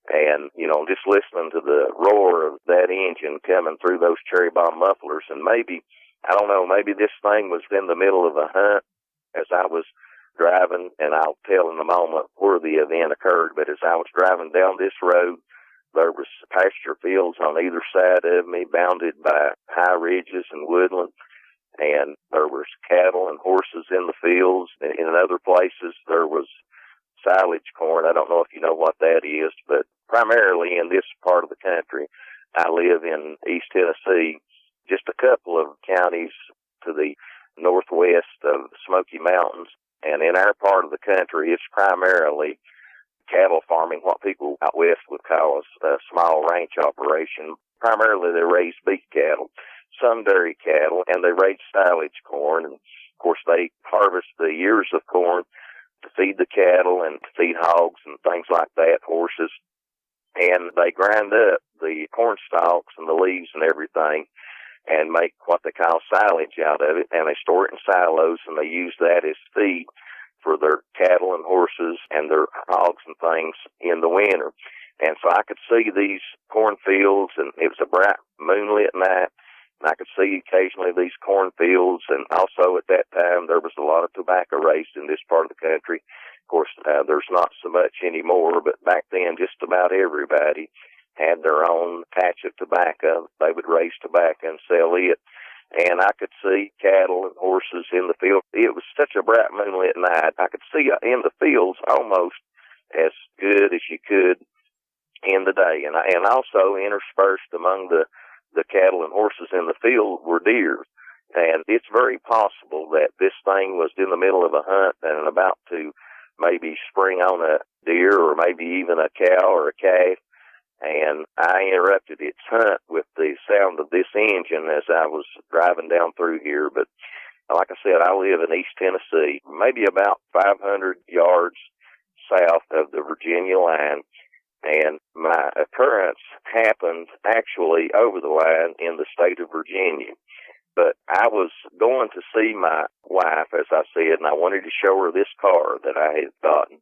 And, just listening to the roar of that engine coming through those cherry bomb mufflers. And maybe, I don't know, maybe this thing was in the middle of a hunt as I was driving, and I'll tell in a moment where the event occurred. But as I was driving down this road, there was pasture fields on either side of me, bounded by high ridges and woodland. And there was cattle and horses in the fields. And in other places, there was silage corn. I don't know if you know what that is, but primarily in this part of the country, I live in East Tennessee, just a couple of counties to the northwest of the Smoky Mountains. And in our part of the country, it's primarily cattle farming, what people out west would call a small ranch operation. Primarily they raise beef cattle, some dairy cattle, and they raise silage corn. And of course they harvest the ears of corn to feed the cattle and to feed hogs and things like that, horses. And they grind up the corn stalks and the leaves and everything and make what they call silage out of it. And they store it in silos, and they use that as feed for their cattle and horses and their hogs and things in the winter. And so I could see these cornfields, and it was a bright moonlit night. And I could see occasionally these cornfields, and also at that time there was a lot of tobacco raised in this part of the country. Of course, there's not so much anymore, but back then just about everybody had their own patch of tobacco. They would raise tobacco and sell it. And I could see cattle and horses in the field. It was such a bright moonlit night. I could see in the fields almost as good as you could in the day. And also interspersed among the cattle and horses in the field were deer. And it's very possible that this thing was in the middle of a hunt and about to maybe spring on a deer or maybe even a cow or a calf. And I interrupted its hunt with the sound of this engine as I was driving down through here. But like I said, I live in East Tennessee, maybe about 500 yards south of the Virginia line. And my occurrence happened actually over the line in the state of Virginia. But I was going to see my wife, as I said, and I wanted to show her this car that I had gotten,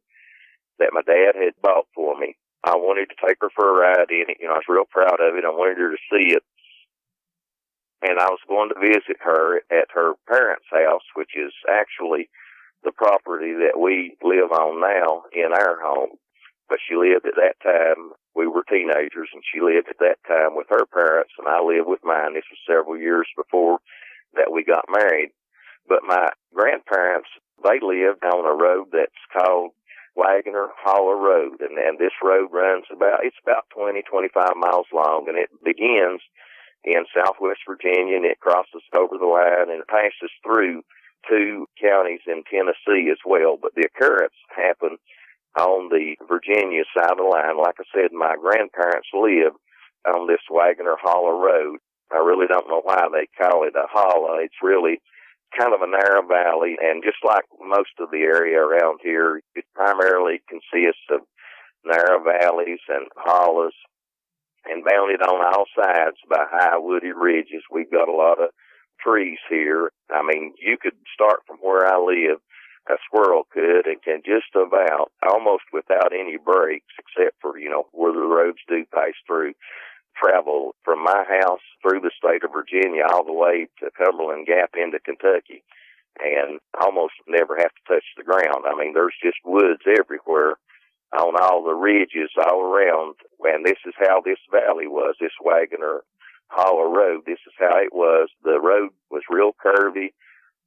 that my dad had bought for me. I wanted to take her for a ride in it. I was real proud of it. I wanted her to see it. And I was going to visit her at her parents' house, which is actually the property that we live on now in our home. But she lived at that time, we were teenagers, and she lived at that time with her parents, and I lived with mine. This was several years before that we got married. But my grandparents, they lived on a road that's called Wagoner Hollow Road, and this road runs it's about 20, 25 miles long, and it begins in southwest Virginia, and it crosses over the line, and it passes through 2 counties in Tennessee as well. But the occurrence happened on the Virginia side of the line. Like I said, my grandparents lived on this Wagoner Hollow Road. I really don't know why they call it a hollow. It's really kind of a narrow valley, and just like most of the area around here, it primarily consists of narrow valleys and hollows, and bounded on all sides by high wooded ridges. We've got a lot of trees here. I mean, you could start from where I live, a squirrel could, and can just about, almost without any breaks, except for, where the roads do pass through, travel from my house through the state of Virginia all the way to Cumberland Gap into Kentucky, and almost never have to touch the ground. I mean, there's just woods everywhere on all the ridges all around, and this is how this valley was, this Wagoner Hollow Road. This is how it was. The road was real curvy,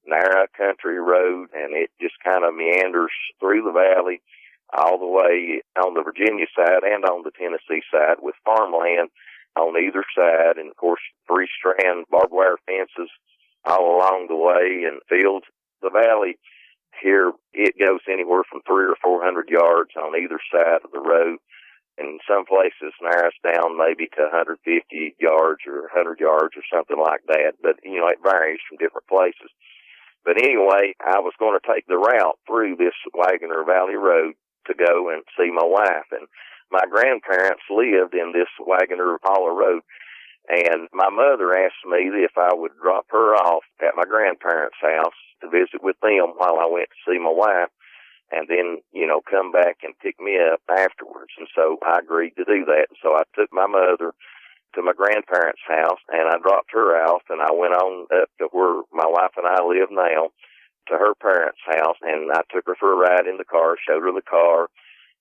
narrow country road, and it just kind of meanders through the valley all the way on the Virginia side and on the Tennessee side, with farmland on either side, and of course 3-strand barbed wire fences all along the way, and fields. The valley here, it goes anywhere from 300 or 400 yards on either side of the road, and in some places narrows down maybe to 150 yards or 100 yards or something like that, but it varies from different places. But anyway, I was going to take the route through this Wagoner Valley Road to go and see my wife. And my grandparents lived in this Wagoner Hollow Road. And my mother asked me if I would drop her off at my grandparents' house to visit with them while I went to see my wife, and then, come back and pick me up afterwards. And so I agreed to do that. And so I took my mother to my grandparents' house, and I dropped her off, and I went on up to where my wife and I live now, to her parents' house, and I took her for a ride in the car, showed her the car,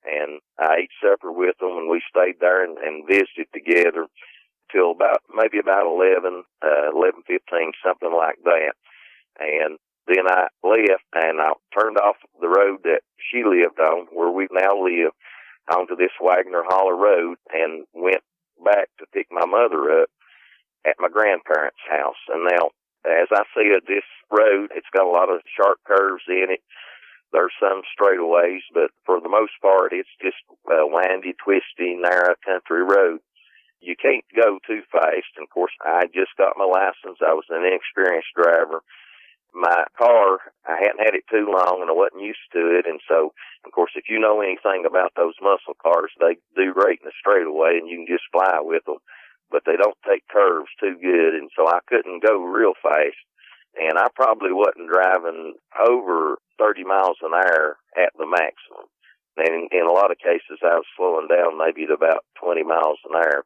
and I ate supper with them, and we stayed there and visited together till maybe about 11:15, something like that. And then I left, and I turned off the road that she lived on, where we now live, onto this Wagner Holler Road, and went back to pick my mother up at my grandparents' house. And now, as I said, this road, it's got a lot of sharp curves in it. There's some straightaways, but for the most part, it's just a windy, twisty, narrow country road. You can't go too fast. And of course, I just got my license. I was an inexperienced driver. My car, I hadn't had it too long, and I wasn't used to it. And so, of course, if you know anything about those muscle cars, they do great in the straightaway, and you can just fly with them. But they don't take curves too good, and so I couldn't go real fast. And I probably wasn't driving over 30 miles an hour at the maximum. And in a lot of cases, I was slowing down maybe to about 20 miles an hour.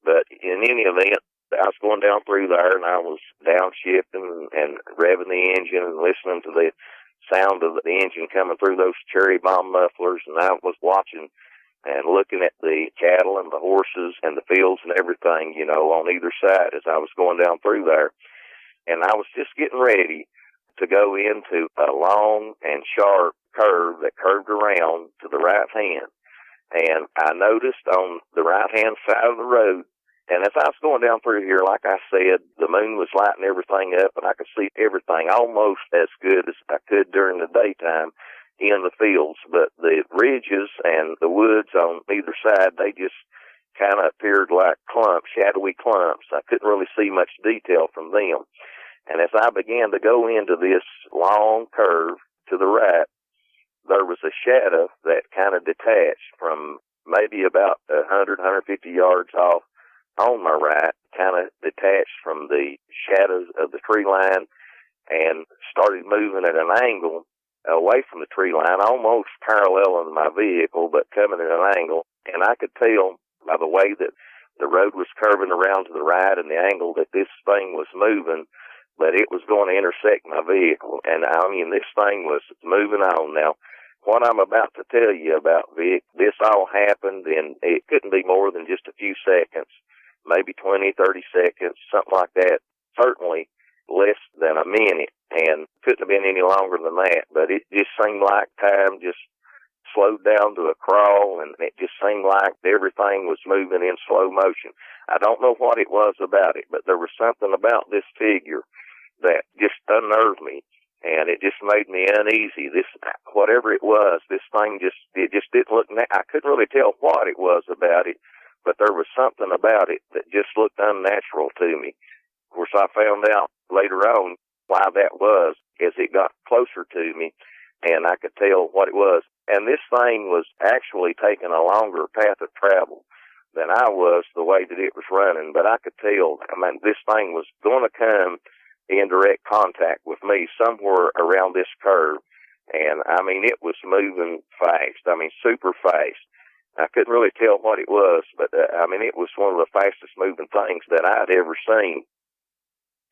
But in any event, I was going down through there, and I was downshifting and revving the engine and listening to the sound of the engine coming through those cherry bomb mufflers, and I was watching and looking at the cattle and the horses and the fields and everything, on either side as I was going down through there. And I was just getting ready to go into a long and sharp curve that curved around to the right hand. And I noticed on the right-hand side of the road, and as I was going down through here, like I said, the moon was lighting everything up, and I could see everything almost as good as I could during the daytime in the fields. But the ridges and the woods on either side, they just kind of appeared like clumps, shadowy clumps. I couldn't really see much detail from them. And as I began to go into this long curve to the right, there was a shadow that kind of detached from maybe about 100, 150 yards off on my right, kind of detached from the shadows of the tree line and started moving at an angle away from the tree line, almost paralleling my vehicle, but coming at an angle. And I could tell by the way that the road was curving around to the right and the angle that this thing was moving, that it was going to intersect my vehicle. And I mean, this thing was moving on. Now, what I'm about to tell you about, Vic, this all happened, and it couldn't be more than just a few seconds, maybe 20, 30 seconds, something like that. Certainly less than a minute, and couldn't have been any longer than that. But it just seemed like time just slowed down to a crawl, and it just seemed like everything was moving in slow motion. I don't know what it was about it, but there was something about this figure that just unnerved me, and it just made me uneasy. This, whatever it was, this thing just didn't look, I couldn't really tell what it was about it, but there was something about it that just looked unnatural to me. Of course, I found out later on why that was as it got closer to me, and I could tell what it was. And this thing was actually taking a longer path of travel than I was, the way that it was running. But I could tell, I mean, this thing was going to come in direct contact with me somewhere around this curve. And, I mean, it was moving fast. I mean, super fast. I couldn't really tell what it was, but, I mean, it was one of the fastest moving things that I'd ever seen.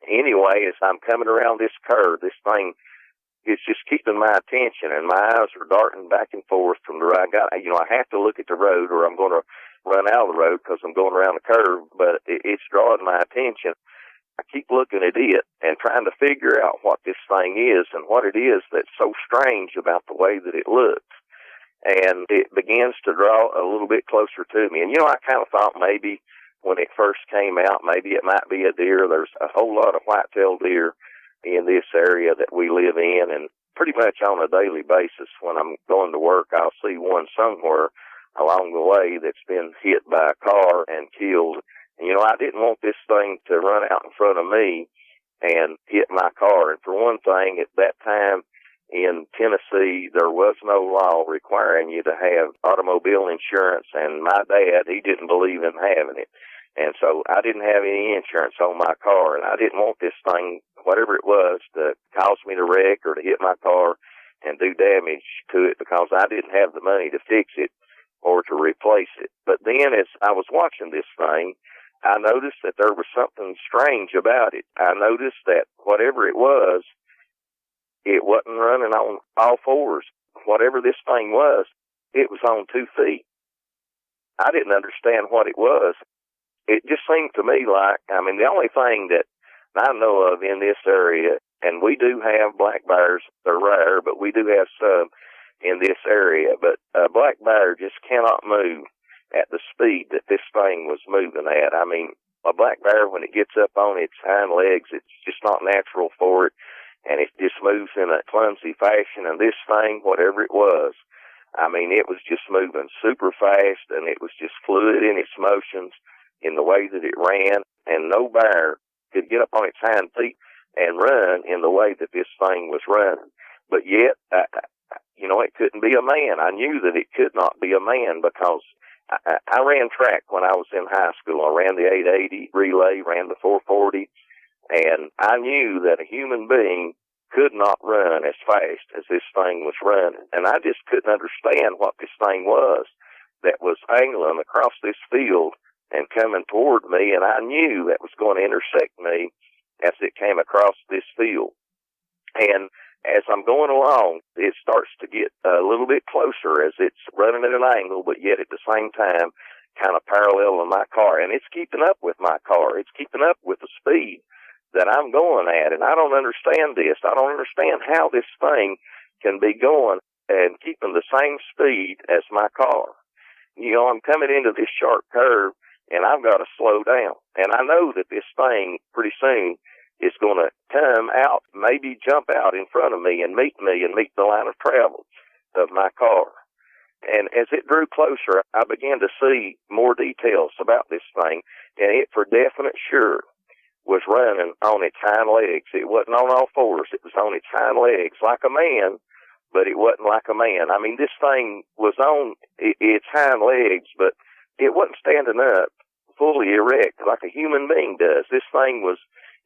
Anyway, as I'm coming around this curve, this thing, it's just keeping my attention, and my eyes are darting back and forth from the right. I have to look at the road, or I'm going to run out of the road because I'm going around the curve, but it's drawing my attention. I keep looking at it and trying to figure out what this thing is and what it is that's so strange about the way that it looks. And it begins to draw a little bit closer to me. And, I kind of thought maybe when it first came out, maybe it might be a deer. There's a whole lot of white-tailed deer in this area that we live in, and pretty much on a daily basis when I'm going to work, I'll see one somewhere along the way that's been hit by a car and killed. And, I didn't want this thing to run out in front of me and hit my car. And for one thing, at that time in Tennessee, there was no law requiring you to have automobile insurance, and my dad, he didn't believe in having it. And so I didn't have any insurance on my car, and I didn't want this thing, whatever it was, to cause me to wreck or to hit my car and do damage to it, because I didn't have the money to fix it or to replace it. But then as I was watching this thing, I noticed that there was something strange about it. I noticed that whatever it wasn't running on all fours. Whatever this thing was, it was on 2 feet. I didn't understand what it was. It just seemed to me like, I mean, the only thing that I know of in this area, and we do have black bears, they're rare, but we do have some in this area, but a black bear just cannot move at the speed that this thing was moving at. I mean, a black bear, when it gets up on its hind legs, it's just not natural for it, and it just moves in a clumsy fashion. And this thing, whatever it was, I mean, it was just moving super fast, and it was just fluid in its motions in the way that it ran, and no bear could get up on its hind feet and run in the way that this thing was running. But yet, it couldn't be a man. I knew that it could not be a man, because I ran track when I was in high school. I ran the 880 relay, ran the 440, and I knew that a human being could not run as fast as this thing was running. And I just couldn't understand what this thing was that was angling across this field and coming toward me, and I knew that was going to intersect me as it came across this field. And as I'm going along, it starts to get a little bit closer as it's running at an angle, but yet at the same time kind of parallel to my car. And it's keeping up with my car. It's keeping up with the speed that I'm going at. And I don't understand this. I don't understand how this thing can be going and keeping the same speed as my car. I'm coming into this sharp curve, and I've got to slow down. And I know that this thing pretty soon is going to come out, maybe jump out in front of me and meet the line of travel of my car. And as it drew closer, I began to see more details about this thing, and it for definite sure was running on its hind legs. It wasn't on all fours. It was on its hind legs like a man, but it wasn't like a man. I mean, this thing was on its hind legs, but it wasn't standing up fully erect like a human being does. This thing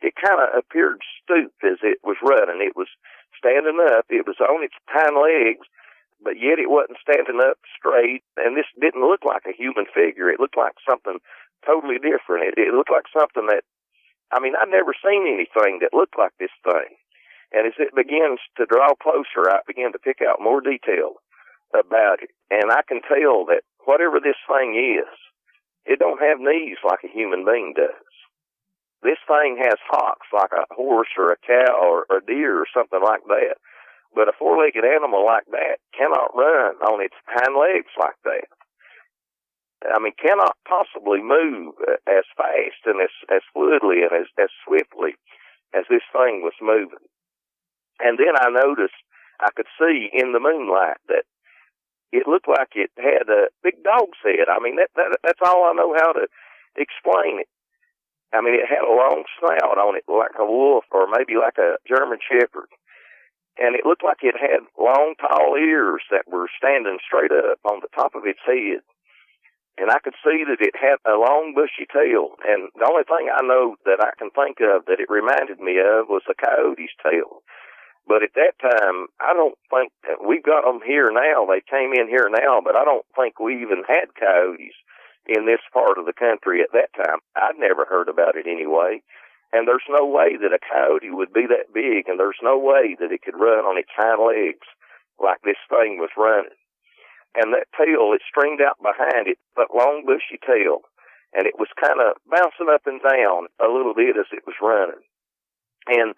it kind of appeared stooped as it was running. It was standing up. It was on its hind legs, but yet it wasn't standing up straight. And this didn't look like a human figure. It looked like something totally different. It looked like something that, I mean, I'd never seen anything that looked like this thing. And as it begins to draw closer, I began to pick out more detail about it. And I can tell that whatever this thing is, it don't have knees like a human being does. This thing has hocks like a horse or a cow or a deer or something like that. But a four-legged animal like that cannot run on its hind legs like that. I mean, cannot possibly move as fast and as fluidly and as swiftly as this thing was moving. And then I noticed, I could see in the moonlight that it looked like it had a big dog's head. I mean, that's all I know how to explain it. I mean, it had a long snout on it like a wolf or maybe like a German shepherd. And it looked like it had long, tall ears that were standing straight up on the top of its head. And I could see that it had a long, bushy tail. And the only thing I know that I can think of that it reminded me of was a coyote's tail. But at that time, I don't think we've got them here now. They came in here now, but I don't think we even had coyotes in this part of the country at that time. I'd never heard about it anyway. And there's no way that a coyote would be that big, and there's no way that it could run on its hind legs like this thing was running. And that tail, it stringed out behind it, that long bushy tail, and it was kind of bouncing up and down a little bit as it was running. And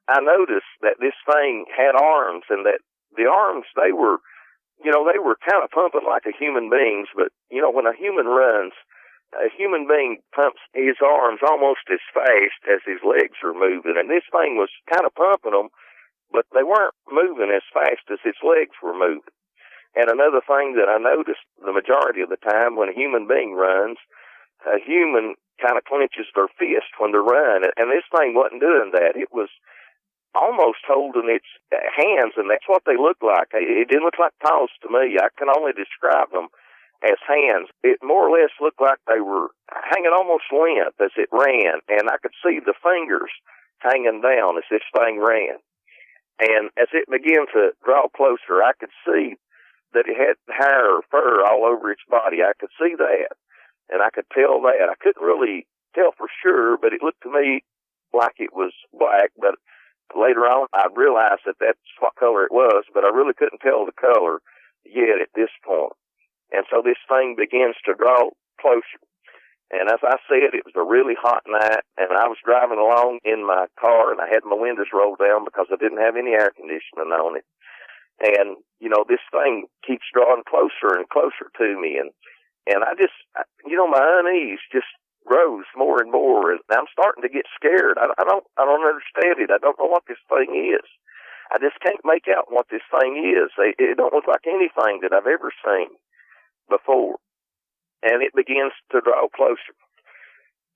I noticed that this thing had arms, and that the arms, they were kind of pumping like a human being's, but, when a human runs, a human being pumps his arms almost as fast as his legs are moving, and this thing was kind of pumping them, but they weren't moving as fast as its legs were moving. And another thing that I noticed the majority of the time when a human being runs, a human kind of clenches their fist when they run, and this thing wasn't doing that. It was almost holding its hands, and that's what they looked like. It didn't look like paws to me. I can only describe them as hands. It more or less looked like they were hanging almost limp as it ran, and I could see the fingers hanging down as this thing ran. And as it began to draw closer, I could see that it had hair or fur all over its body. I could see that, and I could tell that. I couldn't really tell for sure, but it looked to me like it was black. But later on, I realized that that's what color it was, but I really couldn't tell the color yet at this point. And so this thing begins to draw closer. And as I said, it was a really hot night, and I was driving along in my car, and I had my windows rolled down because I didn't have any air conditioning on it. And, you know, this thing keeps drawing closer and closer to me, and I just, you know, my unease just grows more and more, and I'm starting to get scared. I don't understand it. I don't know what this thing is. I just can't make out what this thing is. It don't look like anything that I've ever seen before. And it begins to draw closer.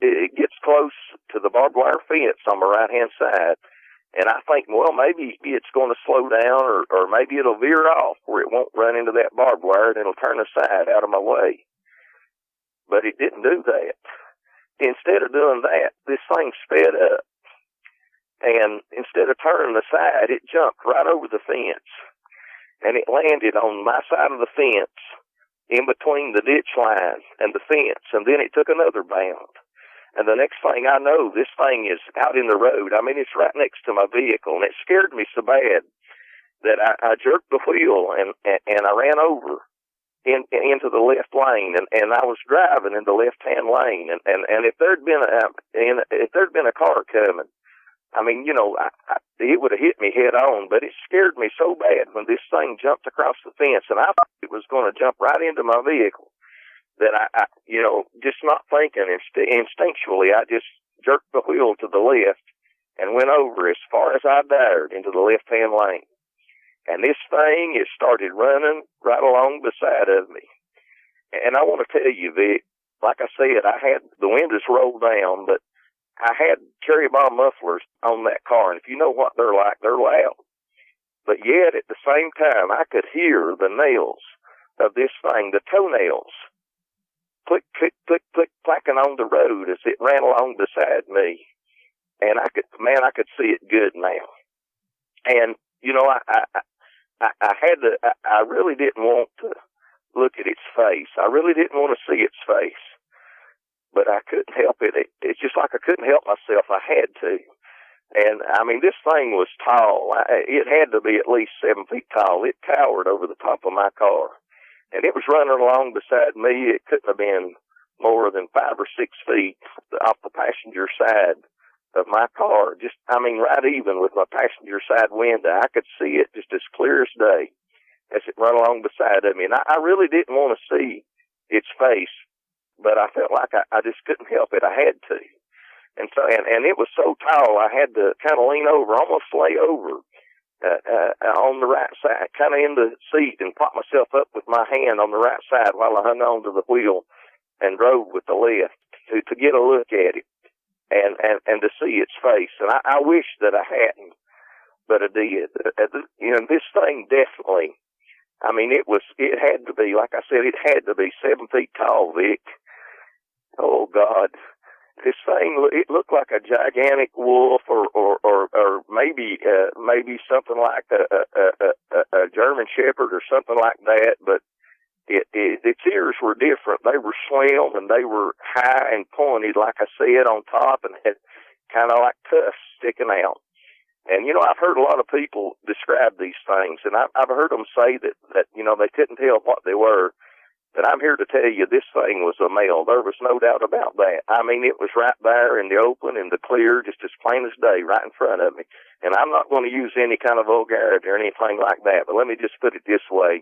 It gets close to the barbed wire fence on my right-hand side, and I think, well, maybe it's going to slow down, or maybe it'll veer off where it won't run into that barbed wire, and it'll turn aside out of my way. But it didn't do that. Instead of doing that, this thing sped up, and instead of turning aside, it jumped right over the fence, and it landed on my side of the fence, in between the ditch line and the fence, and then it took another bound. And the next thing I know, this thing is out in the road. I mean, it's right next to my vehicle, and it scared me so bad that I jerked the wheel, and I ran over into the left lane, and I was driving in the left-hand lane, and if there'd been a car coming, I mean, you know, it would have hit me head on, but it scared me so bad when this thing jumped across the fence, and I thought it was going to jump right into my vehicle, that I you know, just not thinking, instinctually, I just jerked the wheel to the left and went over as far as I dared into the left-hand lane. And this thing, it started running right along beside of me. And I want to tell you, Vic, like I said, I had the windows rolled down, but I had cherry bomb mufflers on that car, and if you know what they're like, they're loud. But yet, at the same time, I could hear the nails of this thing, the toenails, click, click, click, click, clacking on the road as it ran along beside me. And I could see it good now. And, you know, I really didn't want to look at its face. I really didn't want to see its face. But I couldn't help it. It's just like I couldn't help myself. I had to. And, I mean, this thing was tall. It had to be at least 7 feet tall. It towered over the top of my car. And it was running along beside me. It couldn't have been more than 5 or 6 feet off the passenger side of my car. Just, I mean, right even with my passenger side window. I could see it just as clear as day as it ran along beside of me. And I really didn't want to see its face. But I felt like I just couldn't help it. I had to. And so, and it was so tall, I had to kind of lean over, almost lay over, on the right side, kind of in the seat, and prop myself up with my hand on the right side while I hung on to the wheel and drove with the left to get a look at it and to see its face. And I wish that I hadn't, but I did. You know, this thing definitely, I mean, it had to be, like I said, it had to be 7 feet tall, Vic. Oh, God. This thing, it looked like a gigantic wolf or maybe something like a German Shepherd or something like that, but its ears were different. They were slim and they were high and pointed, like I said, on top, and had kind of like tusks sticking out. And, you know, I've heard a lot of people describe these things, and I've heard them say that, you know, they couldn't tell what they were. But I'm here to tell you this thing was a male. There was no doubt about that. I mean, it was right there in the open, in the clear, just as plain as day, right in front of me. And I'm not going to use any kind of vulgarity or anything like that, but let me just put it this way.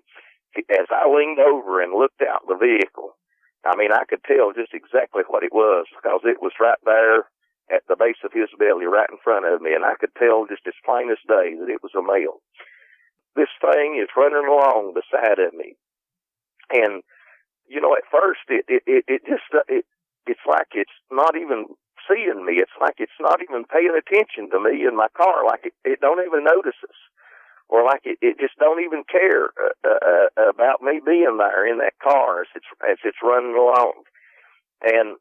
As I leaned over and looked out the vehicle, I mean, I could tell just exactly what it was because it was right there at the base of his belly, right in front of me, and I could tell just as plain as day that it was a male. This thing is running along beside of me. And you know, at first, it's like it's not even seeing me. It's like it's not even paying attention to me in my car. Like it don't even notice us. or like it just don't even care about me being there in that car as it's running along. And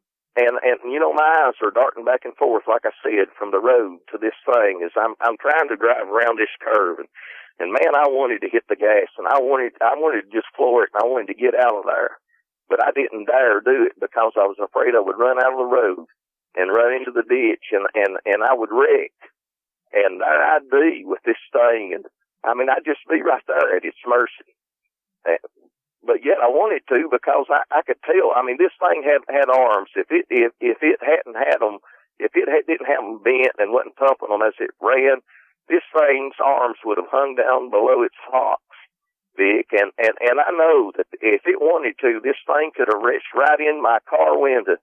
you know, my eyes are darting back and forth, like I said, from the road to this thing as I'm trying to drive around this curve. And man, I wanted to hit the gas, and I wanted to just floor it, and I wanted to get out of there. But I didn't dare do it because I was afraid I would run out of the road and run into the ditch, and I would wreck. And there I'd be with this thing, and I mean, I'd just be right there at its mercy. But yet I wanted to because I could tell. I mean, this thing had arms. If it hadn't had them, didn't have them bent and wasn't pumping them as it ran, this thing's arms would have hung down below its hocks, Vic. And I know that if it wanted to, this thing could have reached right in my car window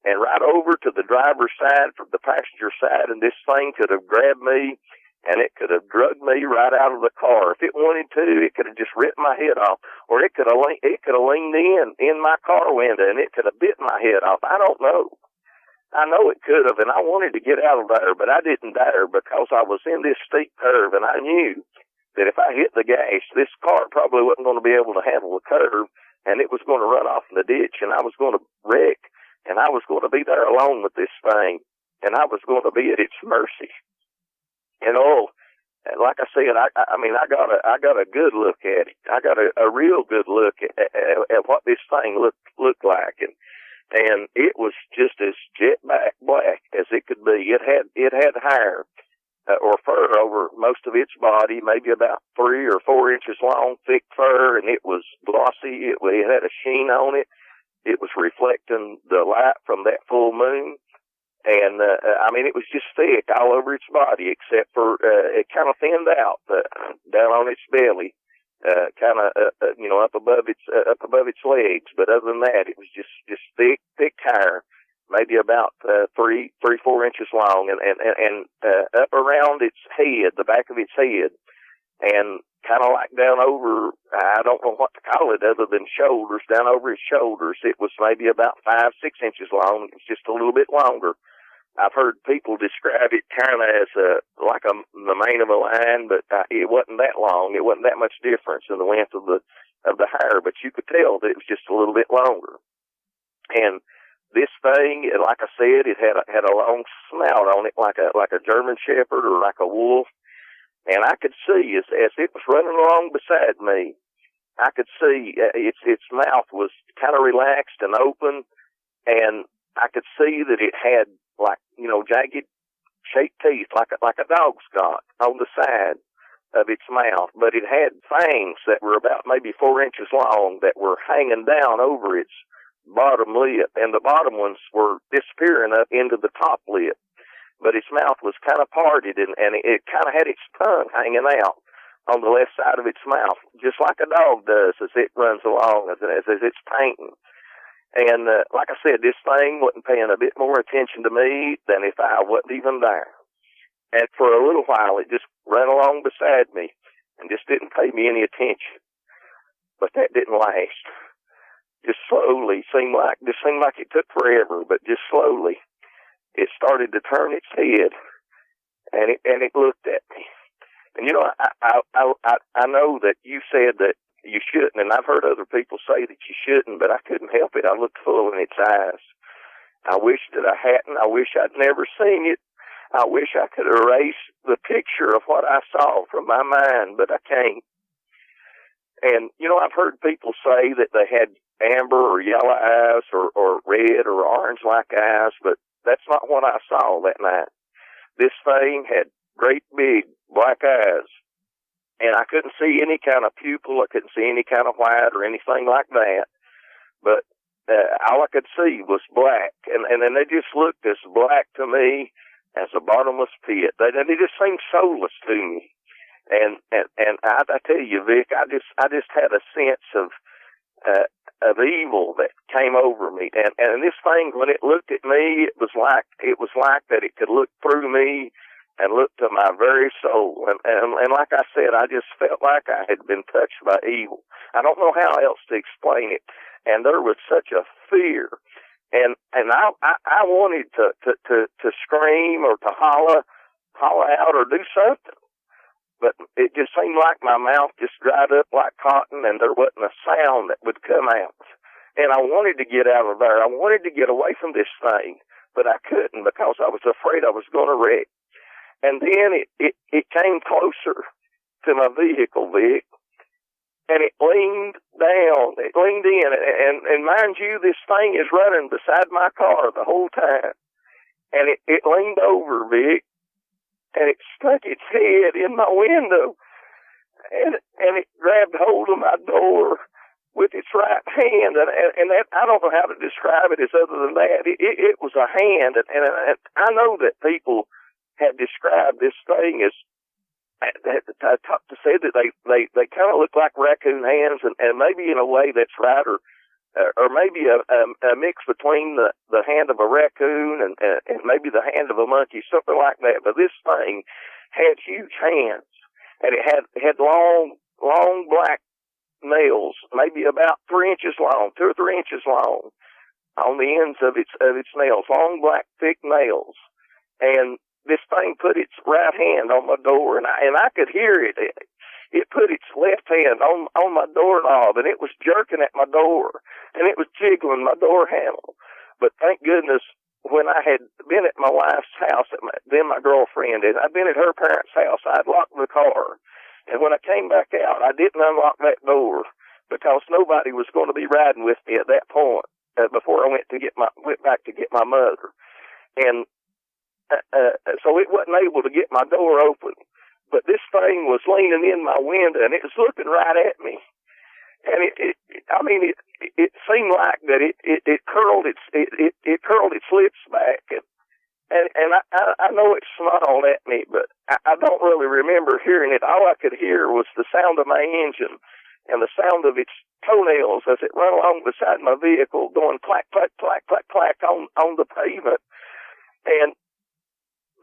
and right over to the driver's side, from the passenger side, and this thing could have grabbed me. And it could have drugged me right out of the car. If it wanted to, it could have just ripped my head off. Or it could have leaned in my car window, and it could have bit my head off. I don't know. I know it could have, and I wanted to get out of there, but I didn't dare because I was in this steep curve, and I knew that if I hit the gas, this car probably wasn't going to be able to handle the curve, and it was going to run off in the ditch, and I was going to wreck, and I was going to be there alone with this thing, and I was going to be at its mercy. And like I said, I mean, I got a good look at it. I got a real good look at what this thing looked like, and it was just as jet black as it could be. It had hair or fur over most of its body, maybe about 3 or 4 inches long, thick fur, and it was glossy. It had a sheen on it. It was reflecting the light from that full moon. And, I mean, it was just thick all over its body, except for, it kind of thinned out, down on its belly, kind of, up above its legs. But other than that, it was just thick hair, maybe about, 3, 4 inches long, and up around its head, the back of its head, and kind of like down over, I don't know what to call it other than shoulders, down over its shoulders. It was maybe about 5, 6 inches long. It was just a little bit longer. I've heard people describe it kind of as like the mane of a lion, but it wasn't that long. It wasn't that much difference in the length of the hair, but you could tell that it was just a little bit longer. And this thing, like I said, it had a long snout on it, like a German Shepherd or like a wolf. And I could see as it was running along beside me, I could see its mouth was kind of relaxed and open, and I could see that it had jagged shaped teeth like a dog's got on the side of its mouth, but it had fangs that were about maybe 4 inches long that were hanging down over its bottom lip, and the bottom ones were disappearing up into the top lip. But its mouth was kind of parted, and it kind of had its tongue hanging out on the left side of its mouth, just like a dog does as it runs along, as it's painting. And like I said, this thing wasn't paying a bit more attention to me than if I wasn't even there. And for a little while, it just ran along beside me and just didn't pay me any attention. But that didn't last. Just slowly, seemed like it took forever, but just slowly, it started to turn its head, and it looked at me. And I know that you said that you shouldn't, and I've heard other people say that you shouldn't, but I couldn't help it. I looked full in its eyes. I wish that I hadn't. I wish I'd never seen it. I wish I could erase the picture of what I saw from my mind, but I can't. And, I've heard people say that they had amber or yellow eyes or red or orange-like eyes, but that's not what I saw that night. This thing had great big black eyes. And I couldn't see any kind of pupil. I couldn't see any kind of white or anything like that. But all I could see was black. And then they just looked as black to me as a bottomless pit. They just seemed soulless to me. And I tell you, Vic, I just had a sense of evil that came over me. And this thing, when it looked at me, it was like that it could look through me and look to my very soul. And like I said, I just felt like I had been touched by evil. I don't know how else to explain it. And there was such a fear. And I wanted to scream or to holler out or do something. but it just seemed like my mouth just dried up like cotton, and there wasn't a sound that would come out. And I wanted to get out of there. I wanted to get away from this thing, but I couldn't because I was afraid I was going to wreck. And then it came closer to my vehicle, Vic, and it leaned down. It leaned in, and mind you, this thing is running beside my car the whole time. And it leaned over, Vic, and it stuck its head in my window, and it grabbed hold of my door with its right hand, and that, I don't know how to describe it as other than that. It was a hand, and I know that people had described this thing as, to say that they kind of look like raccoon hands, and maybe in a way that's right, or maybe a mix between the hand of a raccoon and maybe the hand of a monkey, something like that. But this thing had huge hands, and it had long black nails, maybe about 3 inches long, 2 or 3 inches long, on the ends of its nails, long black thick nails. And this thing put its right hand on my door, and I could hear it. It put its left hand on my doorknob, and it was jerking at my door, and it was jiggling my door handle. But thank goodness, when I had been at my wife's house, then my girlfriend, and I'd been at her parents' house, I'd locked the car. And when I came back out, I didn't unlock that door because nobody was going to be riding with me at that point before I went back to get my mother. And so it wasn't able to get my door open. But this thing was leaning in my window, and it was looking right at me. And it seemed like that it curled its lips back, and I know it snarled at me, but I don't really remember hearing it. All I could hear was the sound of my engine and the sound of its toenails as it ran along beside my vehicle, going clack, clack, clack, clack, clack on the pavement. And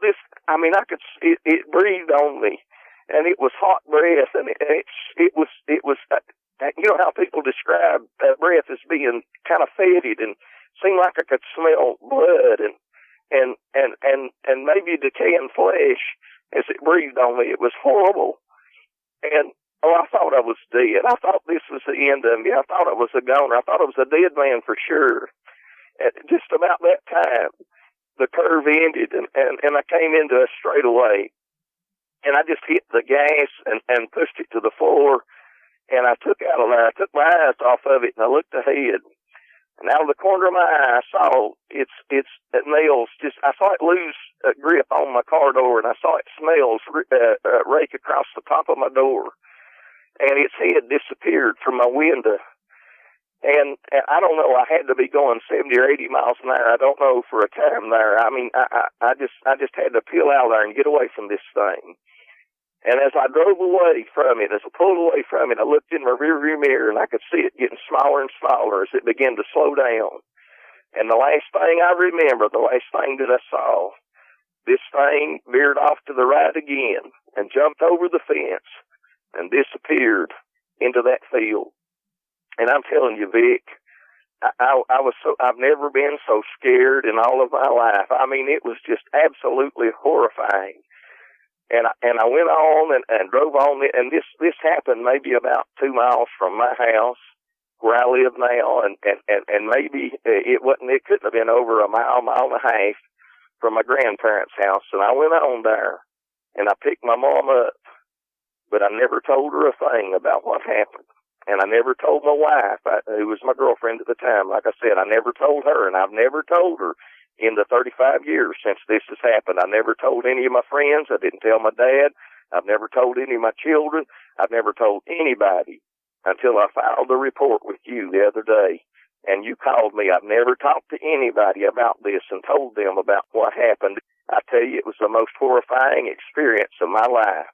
this, it breathed on me, and it was hot breath, and it was, you know how people describe breath as being kind of fetid, and seemed like I could smell blood and maybe decaying flesh as it breathed on me. It was horrible. And I thought I was dead. I thought this was the end of me. I thought I was a goner. I thought I was a dead man for sure. At just about that time, the curve ended, and I came into a straightaway, and I just hit the gas and pushed it to the floor, and I took out of there. I took my eyes off of it, and I looked ahead. And out of the corner of my eye, I saw its nails. I saw it lose a grip on my car door, and I saw its nails rake across the top of my door. And its head disappeared from my window. And I don't know. I had to be going 70 or 80 miles an hour. I don't know for a time there. I just had to peel out there and get away from this thing. And as I drove away from it, as I pulled away from it, I looked in my rearview mirror, and I could see it getting smaller and smaller as it began to slow down. And the last thing I remember, the last thing that I saw, this thing veered off to the right again and jumped over the fence and disappeared into that field. And I'm telling you, Vic, I've never been so scared in all of my life. It was just absolutely horrifying. And I went on and drove on, and this happened maybe about 2 miles from my house where I live now, and maybe it couldn't have been over a mile and a half from my grandparents' house. And I went on there, and I picked my mom up, but I never told her a thing about what happened. And I never told my wife, who was my girlfriend at the time. Like I said, I never told her, and I've never told her in the 35 years since this has happened. I never told any of my friends. I didn't tell my dad. I've never told any of my children. I've never told anybody until I filed a report with you the other day. And you called me. I've never talked to anybody about this and told them about what happened. I tell you, it was the most horrifying experience of my life.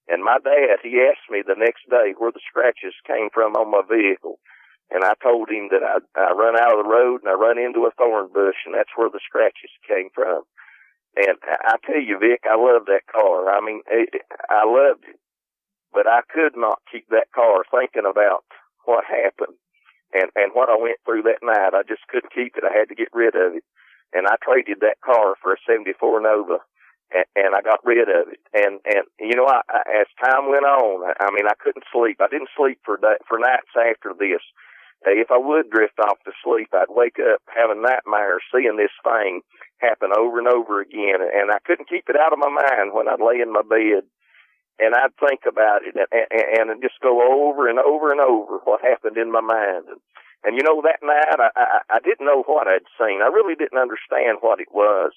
And my dad, he asked me the next day where the scratches came from on my vehicle. And I told him that I run out of the road and I run into a thorn bush, and that's where the scratches came from. And I tell you, Vic, I love that car. I loved it. But I could not keep that car thinking about what happened and what I went through that night. I just couldn't keep it. I had to get rid of it. And I traded that car for a 74 Nova. and I got rid of it. And you know, as time went on, I mean, I couldn't sleep. I didn't sleep for nights after this. If I would drift off to sleep, I'd wake up having nightmares, seeing this thing happen over and over again, and I couldn't keep it out of my mind when I'd lay in my bed, and I'd think about it, and just go over and over and over what happened in my mind. And you know, that night, I didn't know what I'd seen. I really didn't understand what it was.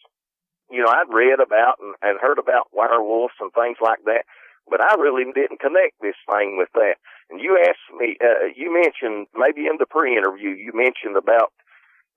You know, I'd read about and heard about werewolves and things like that, but I really didn't connect this thing with that. And you asked me, you mentioned, maybe in the pre-interview, you mentioned about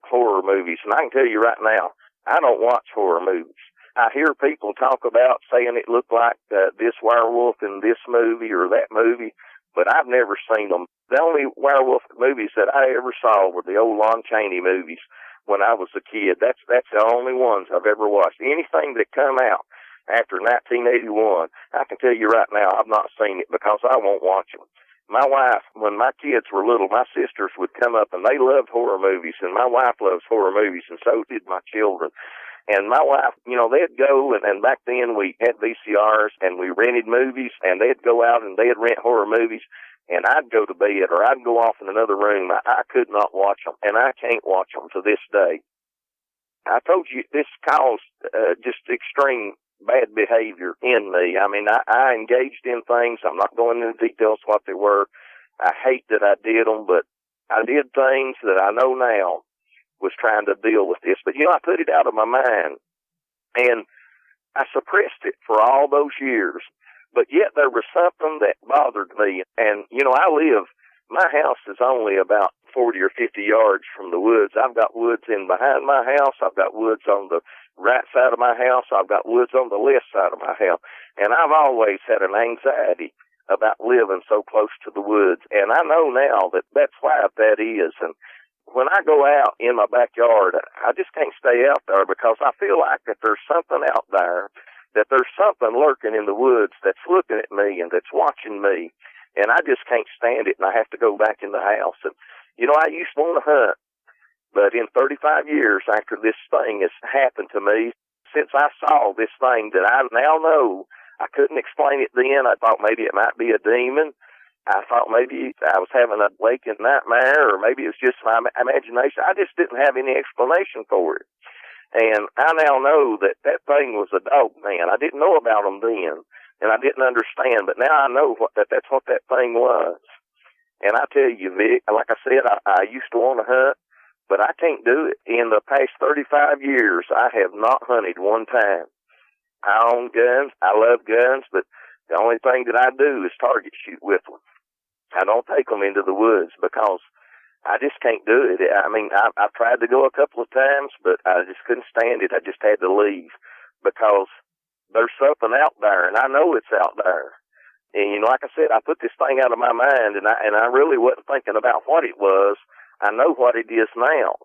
horror movies, and I can tell you right now, I don't watch horror movies. I hear people talk about saying it looked like this werewolf in this movie or that movie, but I've never seen them. The only werewolf movies that I ever saw were the old Lon Chaney movies when I was a kid. That's the only ones I've ever watched. Anything that come out after 1981, I can tell you right now, I've not seen it because I won't watch them. My wife, when my kids were little, my sisters would come up and they loved horror movies, and my wife loves horror movies, and so did my children. And my wife, you know, they'd go, and back then we had VCRs and we rented movies, and they'd go out and they'd rent horror movies, and I'd go to bed or I'd go off in another room. I could not watch them, and I can't watch them to this day. I told you this caused just extreme bad behavior in me. I mean, I engaged in things. I'm not going into details what they were. I hate that I did them, but I did things that I know now was trying to deal with this. But, you know, I put it out of my mind, and I suppressed it for all those years. But yet there was something that bothered me. And, you know, my house is only about 40 or 50 yards from the woods. I've got woods in behind my house. I've got woods on the right side of my house. I've got woods on the left side of my house. And I've always had an anxiety about living so close to the woods. And I know now that that's why that is. And when I go out in my backyard, I just can't stay out there because I feel like that there's something out there, that there's something lurking in the woods that's looking at me and that's watching me. And I just can't stand it, and I have to go back in the house. And, you know, I used to want to hunt, but in 35 years after this thing has happened to me, since I saw this thing that I now know, I couldn't explain it then. I thought maybe it might be a demon. I thought maybe I was having a waking nightmare, or maybe it was just my imagination. I just didn't have any explanation for it. And I now know that that thing was a Dogman. I didn't know about them then, and I didn't understand, but now I know that's what that thing was. And I tell you, Vic, like I said, I used to want to hunt, but I can't do it. In the past 35 years, I have not hunted one time. I own guns. I love guns, but the only thing that I do is target shoot with them. I don't take them into the woods because I just can't do it. I mean, I've tried to go a couple of times, but I just couldn't stand it. I just had to leave because there's something out there, and I know it's out there. And, you know, like I said, I put this thing out of my mind, and I really wasn't thinking about what it was. I know what it is now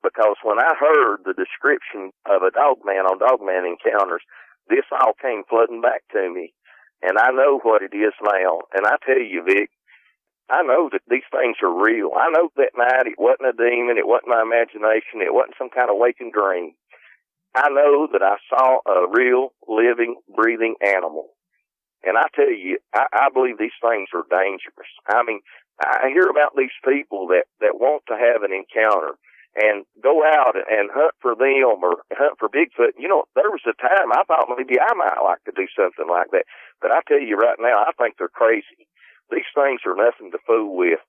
because when I heard the description of a Dogman on Dogman Encounters, this all came flooding back to me, and I know what it is now. And I tell you, Vic, I know that these things are real. I know that night it wasn't a demon, it wasn't my imagination, it wasn't some kind of waking dream. I know that I saw a real, living, breathing animal. And I tell you, I believe these things are dangerous. I mean, I hear about these people that want to have an encounter and go out and hunt for them or hunt for Bigfoot. You know, there was a time I thought maybe I might like to do something like that. But I tell you right now, I think they're crazy. These things are nothing to fool with.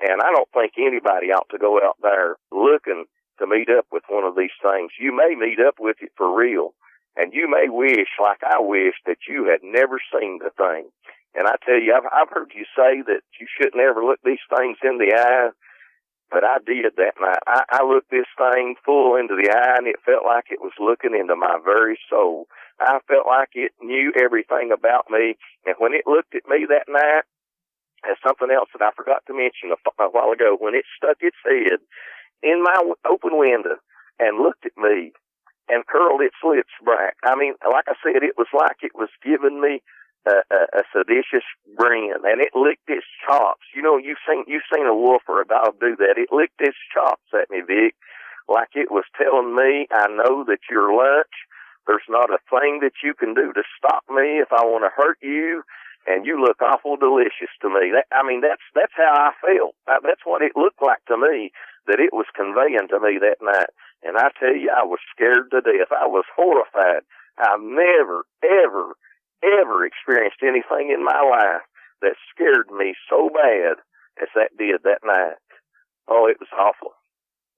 And I don't think anybody ought to go out there looking to meet up with one of these things. You may meet up with it for real, and you may wish, like I wish, that you had never seen the thing. And I tell you, I've heard you say that you shouldn't ever look these things in the eye, but I did that night. I looked this thing full into the eye, and it felt like it was looking into my very soul. I felt like it knew everything about me, and when it looked at me that night, and something else that I forgot to mention a while ago, when it stuck its head in my open window and looked at me and curled its lips back. I mean, like I said, it was like it was giving me a seditious grin, and it licked its chops. You know, you've seen a wolf or a dog do that. It licked its chops at me, Vic, like it was telling me, I know that your lunch There's not a thing that you can do to stop me if I want to hurt you, and you look awful delicious to me. That's how I feel. That's what it looked like to me, that it was conveying to me that night. And I tell you, I was scared to death. I was horrified. I've never, ever, ever experienced anything in my life that scared me so bad as that did that night. Oh, it was awful.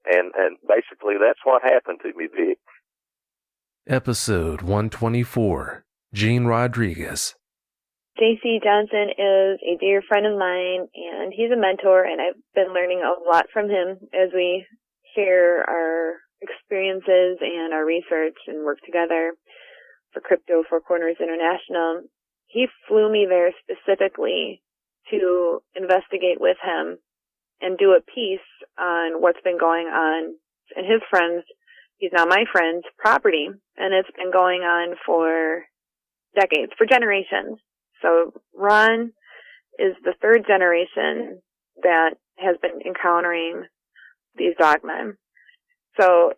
And basically that's what happened to me, Vic. Episode 124, Gene Rodriguez. J.C. Johnson is a dear friend of mine, and he's a mentor, and I've been learning a lot from him as we share our experiences and our research and work together for Crypto Four Corners International. He flew me there specifically to investigate with him and do a piece on what's been going on in his friend's, he's now my friend's, property, and it's been going on for decades, for generations. So Ron is the third generation that has been encountering these dogmen. So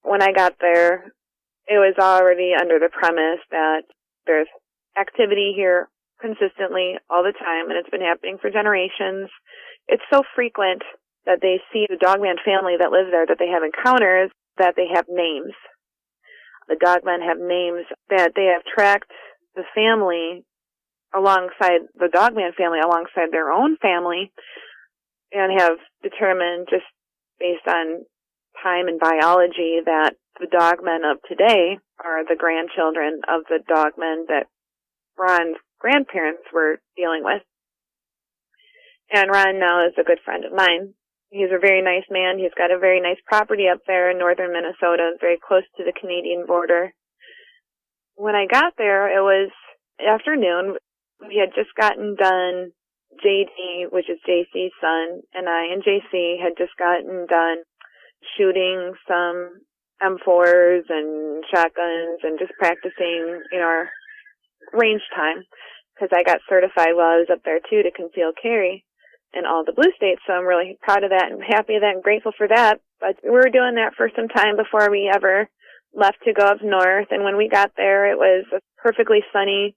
when I got there, it was already under the premise that there's activity here consistently all the time, and it's been happening for generations. It's so frequent that they see the Dogman family that lives there, that they have encounters, that they have names. The Dogmen have names that they have tracked the family alongside the Dogman family, alongside their own family, and have determined, just based on time and biology, that the Dogmen of today are the grandchildren of the Dogmen that Ron's grandparents were dealing with. And Ron now is a good friend of mine. He's a very nice man. He's got a very nice property up there in northern Minnesota, very close to the Canadian border. When I got there, it was afternoon. We had just gotten done, JD, which is JC's son, and I and JC had just gotten done shooting some M4s and shotguns and just practicing, our range time, because I got certified while I was up there too to conceal carry in all the blue states. So I'm really proud of that and happy of that and grateful for that. But we were doing that for some time before we ever left to go up north. And when we got there, it was a perfectly sunny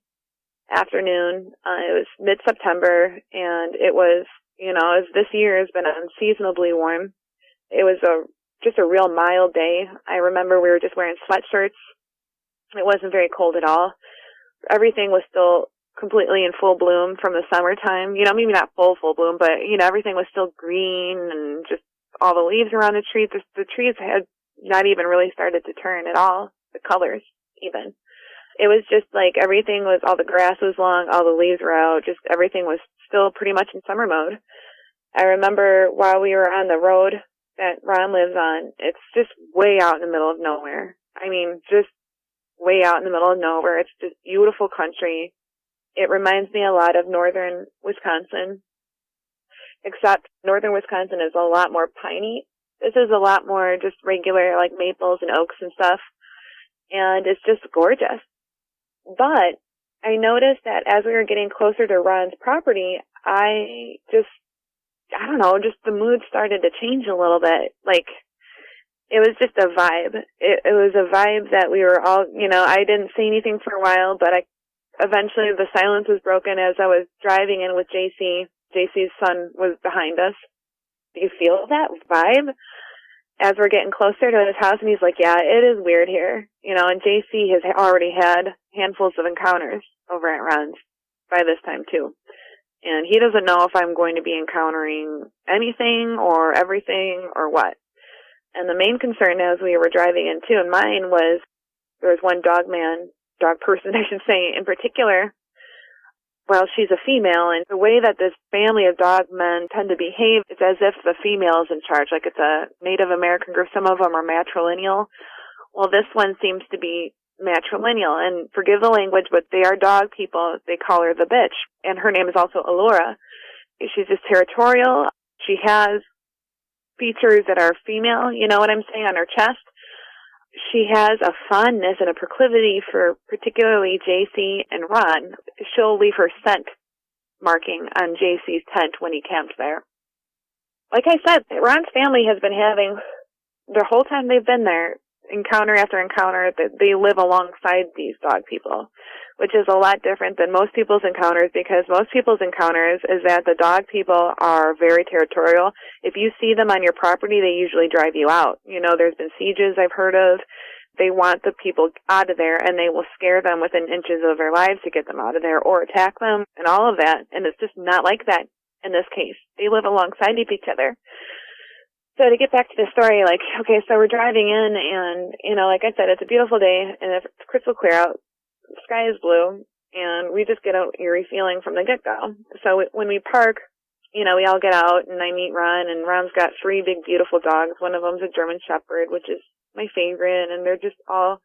afternoon. It was mid-September, and it was, as this year has been unseasonably warm. It was just a real mild day. I remember we were just wearing sweatshirts. It wasn't very cold at all. Everything was still completely in full bloom from the summertime. Maybe not full bloom, but, everything was still green and just all the leaves around the trees. The trees had not even really started to turn at all, the colors even. It was just like everything was, all the grass was long, all the leaves were out, just everything was still pretty much in summer mode. I remember while we were on the road that Ron lives on, it's just way out in the middle of nowhere. I mean, just way out in the middle of nowhere. It's just beautiful country. It reminds me a lot of northern Wisconsin, except northern Wisconsin is a lot more piney. This is a lot more just regular, like maples and oaks and stuff, and it's just gorgeous. But I noticed that as we were getting closer to Ron's property, just the mood started to change a little bit. Like, it was just a vibe. It was a vibe that we were all, I didn't say anything for a while, but eventually the silence was broken as I was driving in with JC. JC's son was behind us. Do you feel that vibe? As we're getting closer to his house, and he's like, yeah, it is weird here. And JC has already had handfuls of encounters over at Ron's by this time too. And he doesn't know if I'm going to be encountering anything or everything or what. And the main concern as we were driving in too, and mine was, there was one dog person, I should say, in particular. Well, she's a female, and the way that this family of dog men tend to behave, it's as if the female is in charge, like it's a Native American group. Some of them are matrilineal. Well, this one seems to be matrilineal, and forgive the language, but they are dog people. They call her the bitch, and her name is also Allura. She's just territorial. She has features that are female, you know what I'm saying, on her chest. She has a fondness and a proclivity for particularly JC and Ron. She'll leave her scent marking on JC's tent when he camps there. Like I said, Ron's family has been having, the whole time they've been there, encounter after encounter that they live alongside these dog people, which is a lot different than most people's encounters, because most people's encounters is that the dog people are very territorial. If you see them on your property, they usually drive you out. You know, there's been sieges I've heard of. They want the people out of there, and they will scare them within inches of their lives to get them out of there or attack them and all of that. And it's just not like that in this case. They live alongside of each other. So to get back to the story, like, okay, so we're driving in and, you know, like I said, it's a beautiful day and it's crystal clear out. The sky is blue and we just get an eerie feeling from the get-go. So when we park, you know, we all get out and I meet Ron, and Ron's got 3 big, beautiful dogs. One of them's a German Shepherd, which is my favorite, and they're just all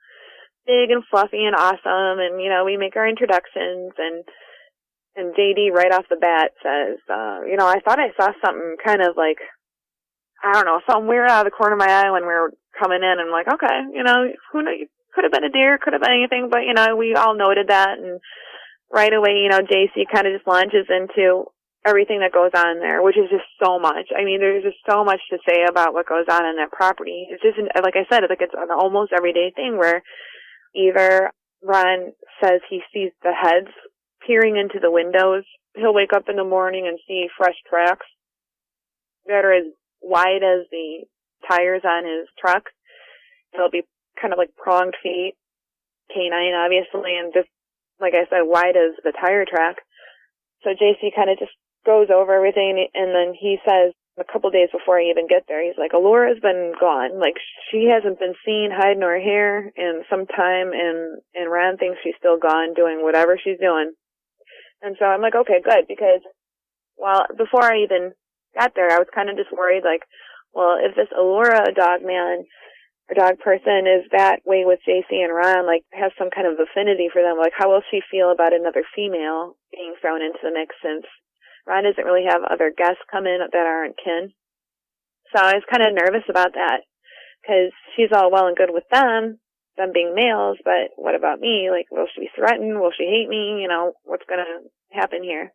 big and fluffy and awesome. And, you know, we make our introductions, and JD right off the bat says, you know, I thought I saw something kind of like, I don't know, something weird out of the corner of my eye when we were coming in. And I'm like, okay, you know, who knows? Could have been a deer, could have been anything, but, you know, we all noted that. And right away, you know, JC kind of just launches into everything that goes on there, which is just so much. I mean, there's just so much to say about what goes on in that property. It's just, like I said, it's an almost everyday thing where either Ron says he sees the heads peering into the windows. He'll wake up in the morning and see fresh tracks that are as wide as the tires on his truck. They'll be kind of like pronged feet, canine obviously, and just, like I said, wide as the tire track. So JC kind of just goes over everything, and then he says a couple days before I even get there, he's like, Alora's been gone. Like, she hasn't been seen hiding her hair in some time, and Ron thinks she's still gone doing whatever she's doing. And so I'm like, okay, good, because, well, before I even got there, I was kind of just worried, like, well, if this Alora Dogman or dog person is that way with JC and Ron, like, has some kind of affinity for them, like, how will she feel about another female being thrown into the mix, since Ron doesn't really have other guests come in that aren't kin? So I was kind of nervous about that, because she's all well and good with them being males, but what about me? Like, will she be threatened? Will she hate me? You know, what's going to happen here?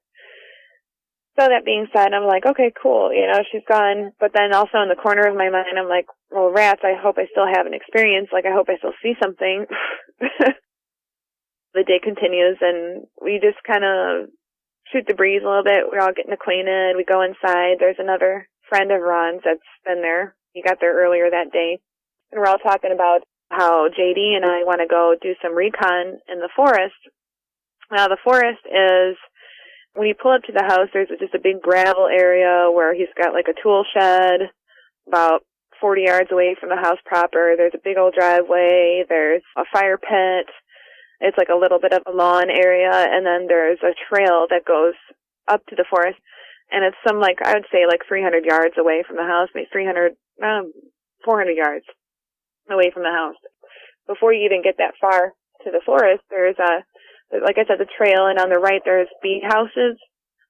So that being said, I'm like, okay, cool, you know, she's gone. But then also in the corner of my mind, I'm like, well, rats, I hope I still have an experience. Like, I hope I still see something. The day continues, and we just kind of shoot the breeze a little bit. We're all getting acquainted. We go inside. There's another friend of Ron's that's been there. He got there earlier that day. And we're all talking about how JD and I want to go do some recon in the forest. Now, the forest is, when you pull up to the house, there's just a big gravel area where he's got like a tool shed about 40 yards away from the house proper. There's a big old driveway. There's a fire pit. It's like a little bit of a lawn area. And then there's a trail that goes up to the forest. And it's some, like, I would say like 300 yards away from the house, maybe 400 yards away from the house. Before you even get that far to the forest, there's like I said, the trail, and on the right there's bee houses.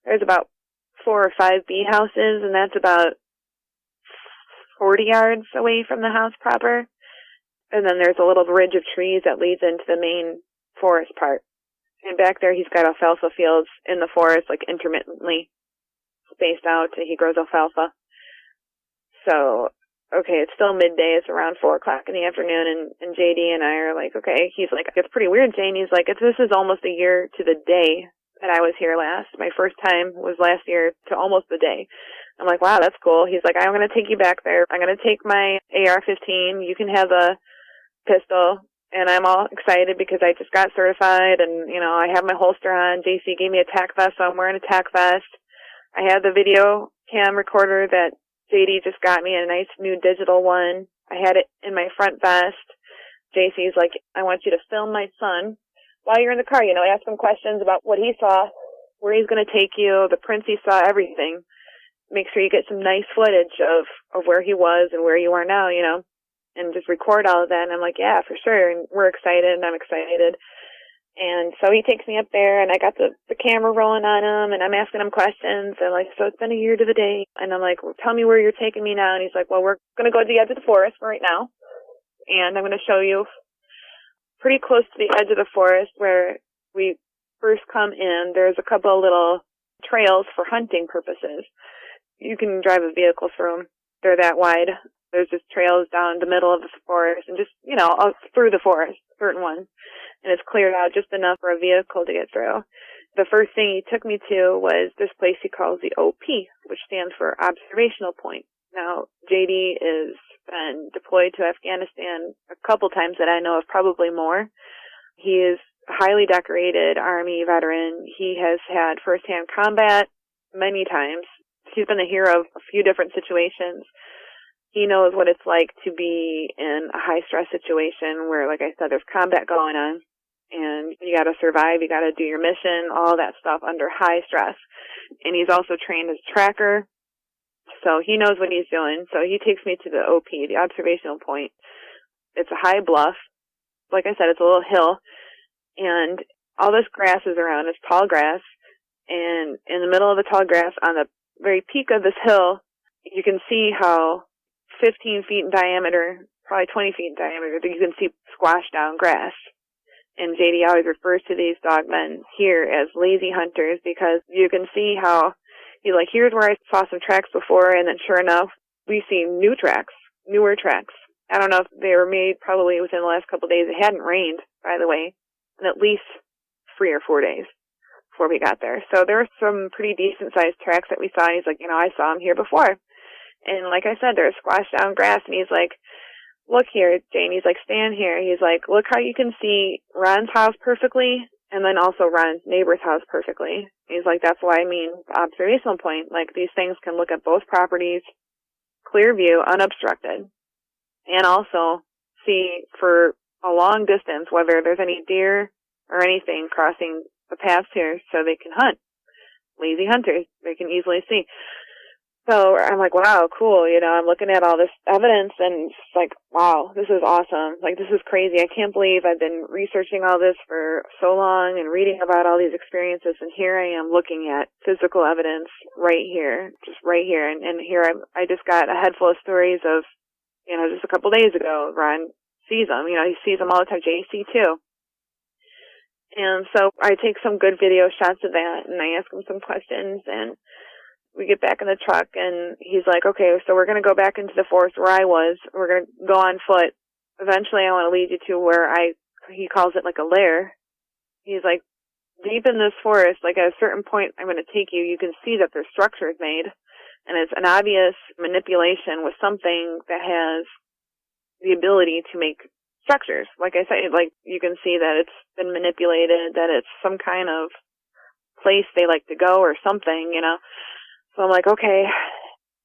There's about 4 or 5 bee houses, and that's about 40 yards away from the house proper. And then there's a little ridge of trees that leads into the main forest part. And back there he's got alfalfa fields in the forest, like intermittently spaced out. He grows alfalfa. So, okay, it's still midday. It's around 4 o'clock in the afternoon, and JD and I are like, okay. He's like, it's pretty weird, Jane. He's like, this is almost a year to the day that I was here last. My first time was last year to almost the day. I'm like, wow, that's cool. He's like, I'm going to take you back there. I'm going to take my AR-15. You can have the pistol. And I'm all excited because I just got certified, and, you know, I have my holster on. JC gave me a tac vest, so I'm wearing a tac vest. I have the video cam recorder that JD just got me, a nice new digital one. I had it in my front vest. JC's like, I want you to film my son while you're in the car, you know, ask him questions about what he saw, where he's going to take you, the prints he saw, everything. Make sure you get some nice footage of where he was and where you are now, you know, and just record all of that. And I'm like, yeah, for sure. And we're excited, and I'm excited. And so he takes me up there, and I got the camera rolling on him, and I'm asking him questions. And like, so it's been a year to the day. And I'm like, well, tell me where you're taking me now. And he's like, well, we're going to go to the edge of the forest right now. And I'm going to show you pretty close to the edge of the forest where we first come in. There's a couple of little trails for hunting purposes. You can drive a vehicle through them. They're that wide. There's just trails down the middle of the forest and just, through the forest, certain ones. And it's cleared out just enough for a vehicle to get through. The first thing he took me to was this place he calls the OP, which stands for Observational Point. Now, JD has been deployed to Afghanistan a couple times that I know of, probably more. He is a highly decorated Army veteran. He has had firsthand combat many times. He's been the hero of a few different situations. He knows what it's like to be in a high-stress situation where, like I said, there's combat going on, and you got to survive, you got to do your mission, all that stuff under high stress. And he's also trained as a tracker, so he knows what he's doing. So he takes me to the OP, the observational point. It's a high bluff. Like I said, it's a little hill, and all this grass is around. It's tall grass, and in the middle of the tall grass, on the very peak of this hill, you can see how 15 feet in diameter, probably 20 feet in diameter, you can see squashed down grass. And JD always refers to these dogmen here as lazy hunters because you can see how he's like, here's where I saw some tracks before, and then sure enough, we see newer tracks. I don't know if they were made probably within the last couple of days. It hadn't rained, by the way, in at least 3 or 4 days before we got there. So there were some pretty decent-sized tracks that we saw, and he's like, I saw them here before. And like I said, there's squashed down grass, and he's like, look here, Jane. He's like, stand here. He's like, look how you can see Ron's house perfectly, and then also Ron's neighbor's house perfectly. He's like, that's why I mean the observational point. Like, these things can look at both properties, clear view, unobstructed, and also see for a long distance whether there's any deer or anything crossing the paths here so they can hunt. Lazy hunters, they can easily see. So I'm like, wow, cool. I'm looking at all this evidence and it's like, wow, this is awesome. Like, this is crazy. I can't believe I've been researching all this for so long and reading about all these experiences. And here I am looking at physical evidence right here, just right here. And here I just got a head full of stories of, just a couple days ago, Ron sees them. He sees them all the time. JC too. And so I take some good video shots of that and I ask him some questions, and we get back in the truck, and he's like, okay, so we're going to go back into the forest where I was. We're going to go on foot. Eventually, I want to lead you to where he calls it like a lair. He's like, deep in this forest, like at a certain point I'm going to take you, you can see that there's structures made, and it's an obvious manipulation with something that has the ability to make structures. Like I said, like you can see that it's been manipulated, that it's some kind of place they like to go or something, So I'm like, okay,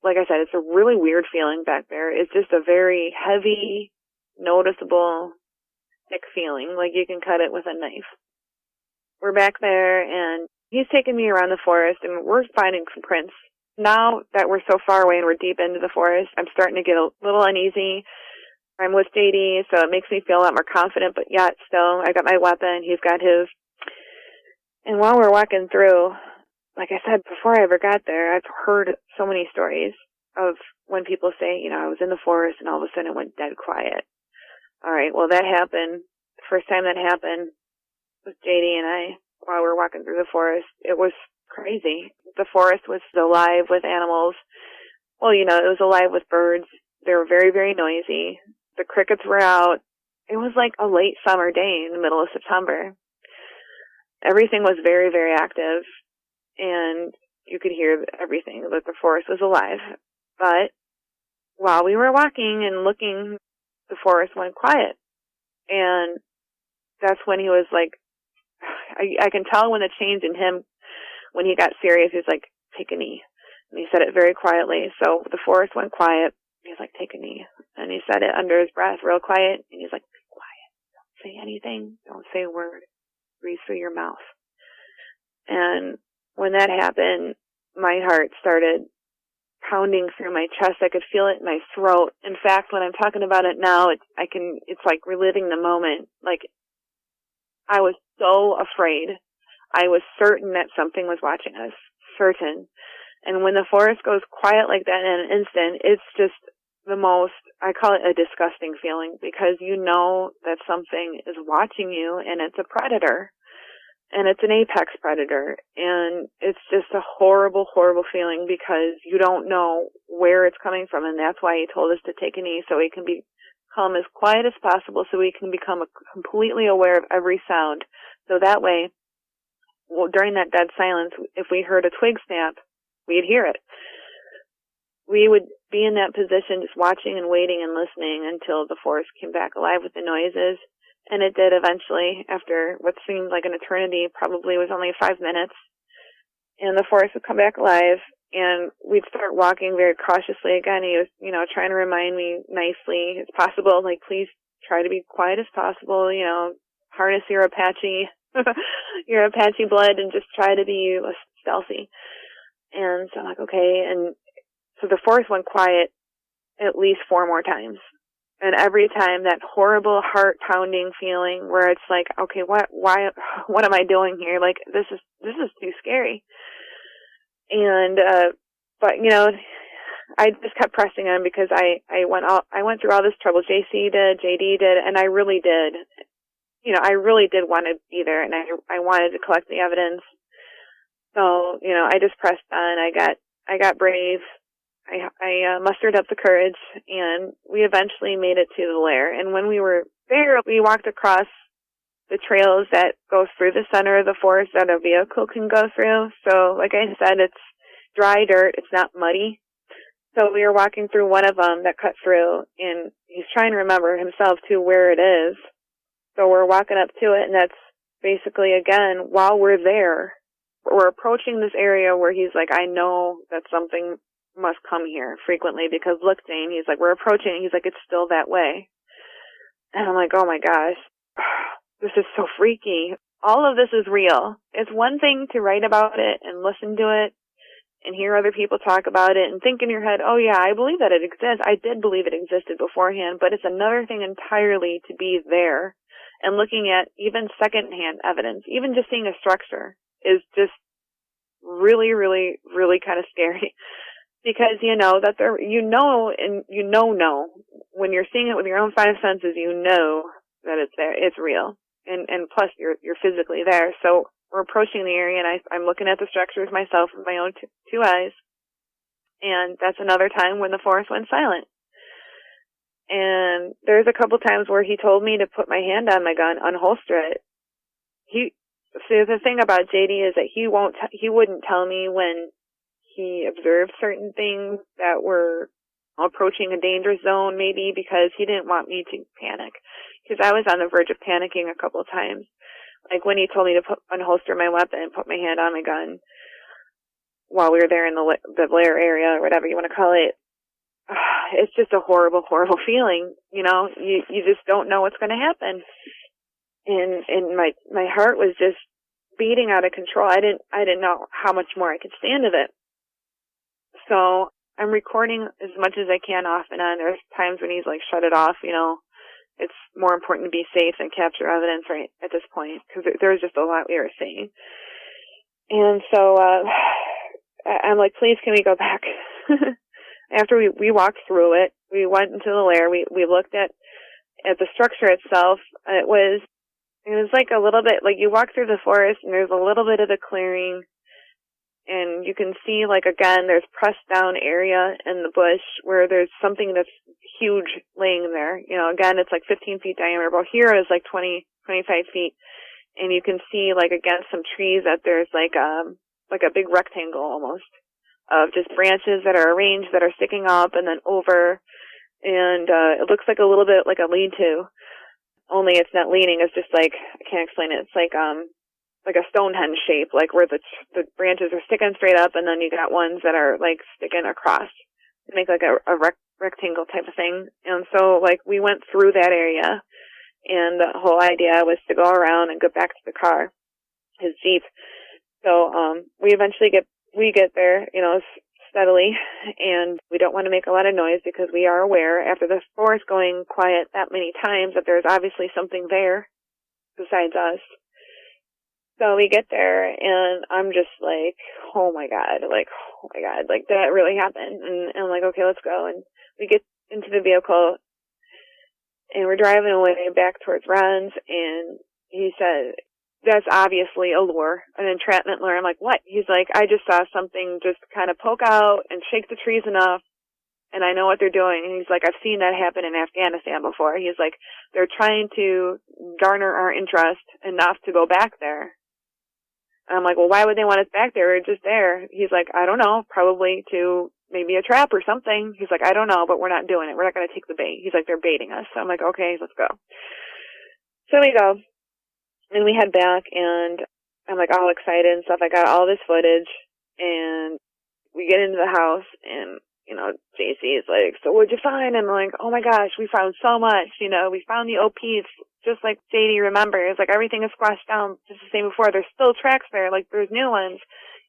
like I said, it's a really weird feeling back there. It's just a very heavy, noticeable, thick feeling, like you can cut it with a knife. We're back there, and he's taking me around the forest, and we're finding some prints. Now that we're so far away and we're deep into the forest, I'm starting to get a little uneasy. I'm with JD, so it makes me feel a lot more confident, but yet still, I got my weapon, he's got his. And while we're walking through, like I said, before I ever got there, I've heard so many stories of when people say, I was in the forest and all of a sudden it went dead quiet. All right, well, that happened. The first time that happened with JD and I, while we were walking through the forest, it was crazy. The forest was alive with animals. Well, it was alive with birds. They were very, very noisy. The crickets were out. It was like a late summer day in the middle of September. Everything was very, very active. And you could hear everything, that the forest was alive. But while we were walking and looking, the forest went quiet. And that's when he was like, I can tell when the change in him, when he got serious, he's like, take a knee. And he said it very quietly. So the forest went quiet. He's like, take a knee. And he said it under his breath, real quiet. And he's like, be quiet. Don't say anything. Don't say a word. Breathe through your mouth. And when that happened, my heart started pounding through my chest. I could feel it in my throat. In fact, when I'm talking about it now, it's like reliving the moment. Like, I was so afraid. I was certain that something was watching us. Certain. And when the forest goes quiet like that in an instant, it's just the most, I call it a disgusting feeling, because you know that something is watching you and it's a predator. and it's an apex predator, and it's just a horrible, horrible feeling because you don't know where it's coming from, and that's why he told us to take a knee so we can become as quiet as possible, so we can become completely aware of every sound. So that way, during that dead silence, if we heard a twig snap, we'd hear it. We would be in that position just watching and waiting and listening until the forest came back alive with the noises. And it did eventually, after what seemed like an eternity, probably was only 5 minutes. And the forest would come back alive, and we'd start walking very cautiously again. He was, trying to remind me nicely as possible, like, please try to be quiet as possible, harness your Apache, your Apache blood, and just try to be stealthy. And so I'm like, okay. And so the forest went quiet at least 4 more times. And every time that horrible heart-pounding feeling where it's like, okay, what am I doing here? Like, this is too scary. And, but, I just kept pressing on because I went through all this trouble. JC did, JD did, and I really did. I really did want to be there, and I wanted to collect the evidence. So, I just pressed on. I got brave. I mustered up the courage, and we eventually made it to the lair. And when we were there, we walked across the trails that go through the center of the forest that a vehicle can go through. So, like I said, it's dry dirt. It's not muddy. So we were walking through one of them that cut through, and he's trying to remember himself, too, where it is. So we're walking up to it, and that's basically, again, while we're there, we're approaching this area where he's like, I know that something must come here frequently because look, Jane, he's like, we're approaching, he's like, it's still that way. And I'm like, oh my gosh, this is so freaky. All of this is real. It's one thing to write about it and listen to it and hear other people talk about it and think in your head, oh yeah, I believe that it exists. I did believe it existed beforehand, but it's another thing entirely to be there and looking at even secondhand evidence. Even just seeing a structure is just really, really, really kind of scary. Because that when you're seeing it with your own 5 senses, that it's there, it's real, and plus you're physically there. So we're approaching the area, and I'm looking at the structures myself with my own two eyes, and that's another time when the forest went silent. And there's a couple times where he told me to put my hand on my gun, unholster it. See, the thing about JD is that he wouldn't tell me when he observed certain things that were approaching a danger zone, maybe because he didn't want me to panic. Because I was on the verge of panicking a couple of times. Like when he told me to unholster my weapon and put my hand on my gun while we were there in the lair area, or whatever you want to call it. It's just a horrible, horrible feeling. You just don't know what's going to happen. And my heart was just beating out of control. I didn't know how much more I could stand of it. So I'm recording as much as I can off and on. There's times when he's like, shut it off, it's more important to be safe than capture evidence right at this point, because there's just a lot we were seeing. And so I'm like, please, can we go back? After we walked through it, we went into the lair, we looked at the structure itself. It was like a little bit, like you walk through the forest and there's a little bit of a clearing, and you can see, like, again, there's pressed down area in the bush where there's something that's huge laying there. Again, it's like 15 feet diameter, but here it's like 20, 25 feet. And you can see, like, against some trees that there's like a big rectangle almost of just branches that are arranged that are sticking up and then over. And, it looks like a little bit like a lean-to, only it's not leaning. It's just like, I can't explain it. It's like a Stonehenge shape, like where the branches are sticking straight up, and then you got ones that are like sticking across to make like a rectangle type of thing. And so like we went through that area, and the whole idea was to go around and go back to the car, his Jeep. So we eventually get there, steadily, and we don't want to make a lot of noise because we are aware after the forest going quiet that many times that there's obviously something there besides us. So we get there, and I'm just like, oh my God, like that really happened. And I'm like, okay, let's go. And we get into the vehicle, and we're driving away back towards Ron's, and he said, that's obviously a lure, an entrapment lure. I'm like, what? He's like, I just saw something just kind of poke out and shake the trees enough, and I know what they're doing. And he's like, I've seen that happen in Afghanistan before. He's like, they're trying to garner our interest enough to go back there. And I'm like, well, why would they want us back there? We're just there. He's like, I don't know, probably to maybe a trap or something. He's like, I don't know, but we're not doing it. We're not going to take the bait. He's like, they're baiting us. So I'm like, okay, let's go. So we go. And we head back, and I'm like all excited and stuff. I got all this footage, and we get into the house, and, you know, JC is like, so what'd you find? And I'm like, oh my gosh, we found so much. You know, we found the OPs, just like JD remembers. Like, everything is squashed down just the same before. There's still tracks there. Like, there's new ones.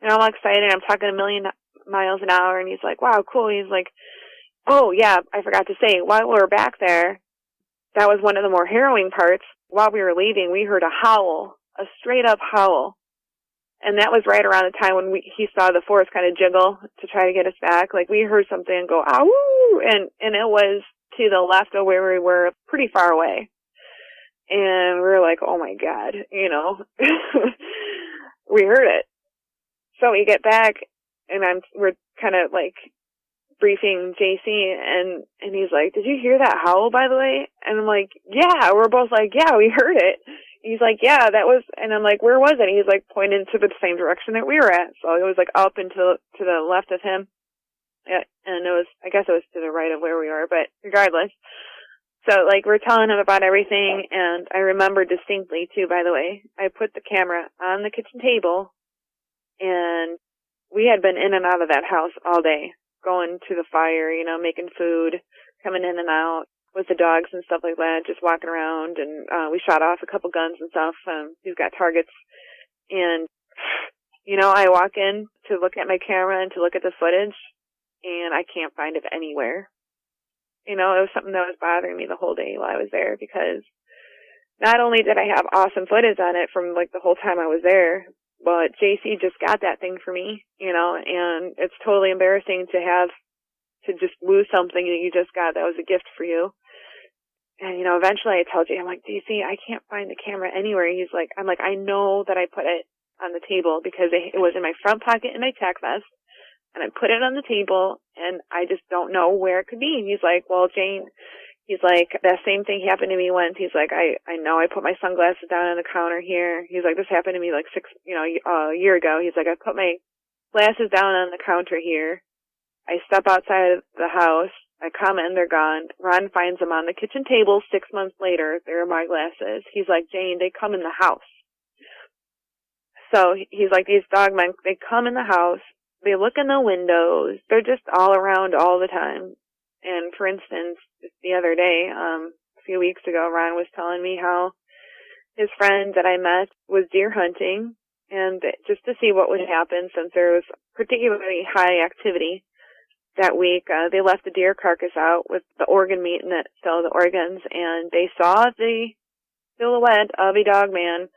And I'm all excited. I'm talking a million miles an hour, and he's like, wow, cool. He's like, oh, yeah, I forgot to say, while we were back there, that was one of the more harrowing parts. While we were leaving, we heard a howl, a straight-up howl. And that was right around the time when he saw the forest kind of jiggle to try to get us back. Like, we heard something go, ow! And it was to the left of where we were, pretty far away. And we were like, oh, my God, you know. We heard it. So we get back, and we're kind of, like, briefing JC, and he's like, did you hear that howl, by the way? And I'm like, yeah. We're both like, yeah, we heard it. He's like, yeah, that was, and I'm like, where was it? And he's like pointing to the same direction that we were at. So it was like up and to the left of him. Yeah, and I guess it was to the right of where we were, but regardless. So like we're telling him about everything, and I remember distinctly too, by the way, I put the camera on the kitchen table, and we had been in and out of that house all day. Going to the fire, you know, making food, coming in and out with the dogs and stuff like that, just walking around. And we shot off a couple guns and stuff. He's got targets. And, you know, I walk in to look at my camera and to look at the footage, and I can't find it anywhere. You know, it was something that was bothering me the whole day while I was there, because not only did I have awesome footage on it from, like, the whole time I was there, but JC just got that thing for me, you know, and it's totally embarrassing to just lose something that you just got that was a gift for you. And, you know, eventually I tell Jay, I'm like, JC, I can't find the camera anywhere. I'm like, I know that I put it on the table because it was in my front pocket in my tack vest, and I put it on the table, and I just don't know where it could be. And he's like, well, Jane, he's like, that same thing happened to me once. He's like, I know I put my sunglasses down on the counter here. He's like, this happened to me like a year ago. He's like, I put my glasses down on the counter here. I step outside of the house. I come in, they're gone. Ron finds them on the kitchen table 6 months later. They're my glasses. He's like, Jane, they come in the house. So he's like, these dogmen, they come in the house. They look in the windows. They're just all around all the time. And for instance, the other day, a few weeks ago, Ron was telling me how his friend that I met was deer hunting, and just to see what would happen since there was particularly high activity that week, they left the deer carcass out with the organ meat in it, so the organs, and they saw the silhouette of a dogman.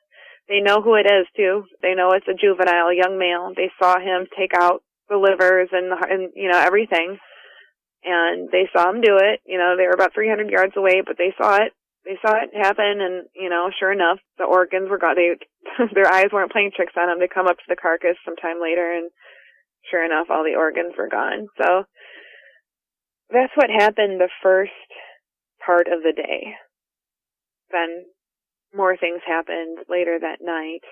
They know who it is too. They know it's a juvenile, a young male. They saw him take out the livers and you know, everything. And they saw him do it. You know, they were about 300 yards away, but they saw it. They saw it happen, and, you know, sure enough, the organs were gone. Their eyes weren't playing tricks on them. They come up to the carcass sometime later, and sure enough, all the organs were gone. So that's what happened the first part of the day. Then more things happened later that night,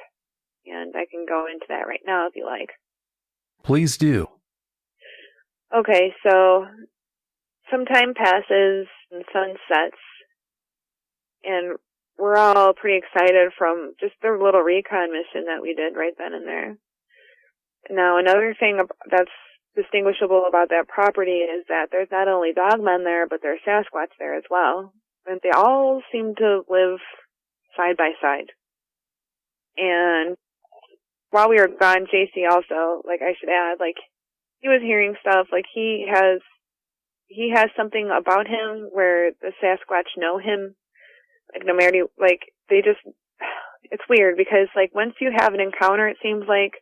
and I can go into that right now if you like. Please do. Okay, so some time passes and sun sets, and we're all pretty excited from just the little recon mission that we did right then and there. Now, another thing that's distinguishable about that property is that there's not only dogmen there, but there's Sasquatch there as well. And they all seem to live side by side. And while we were gone, JC also, like I should add, like he was hearing stuff, like he has something about him where the Sasquatch know him, like no matter, like they just, it's weird because like once you have an encounter, it seems like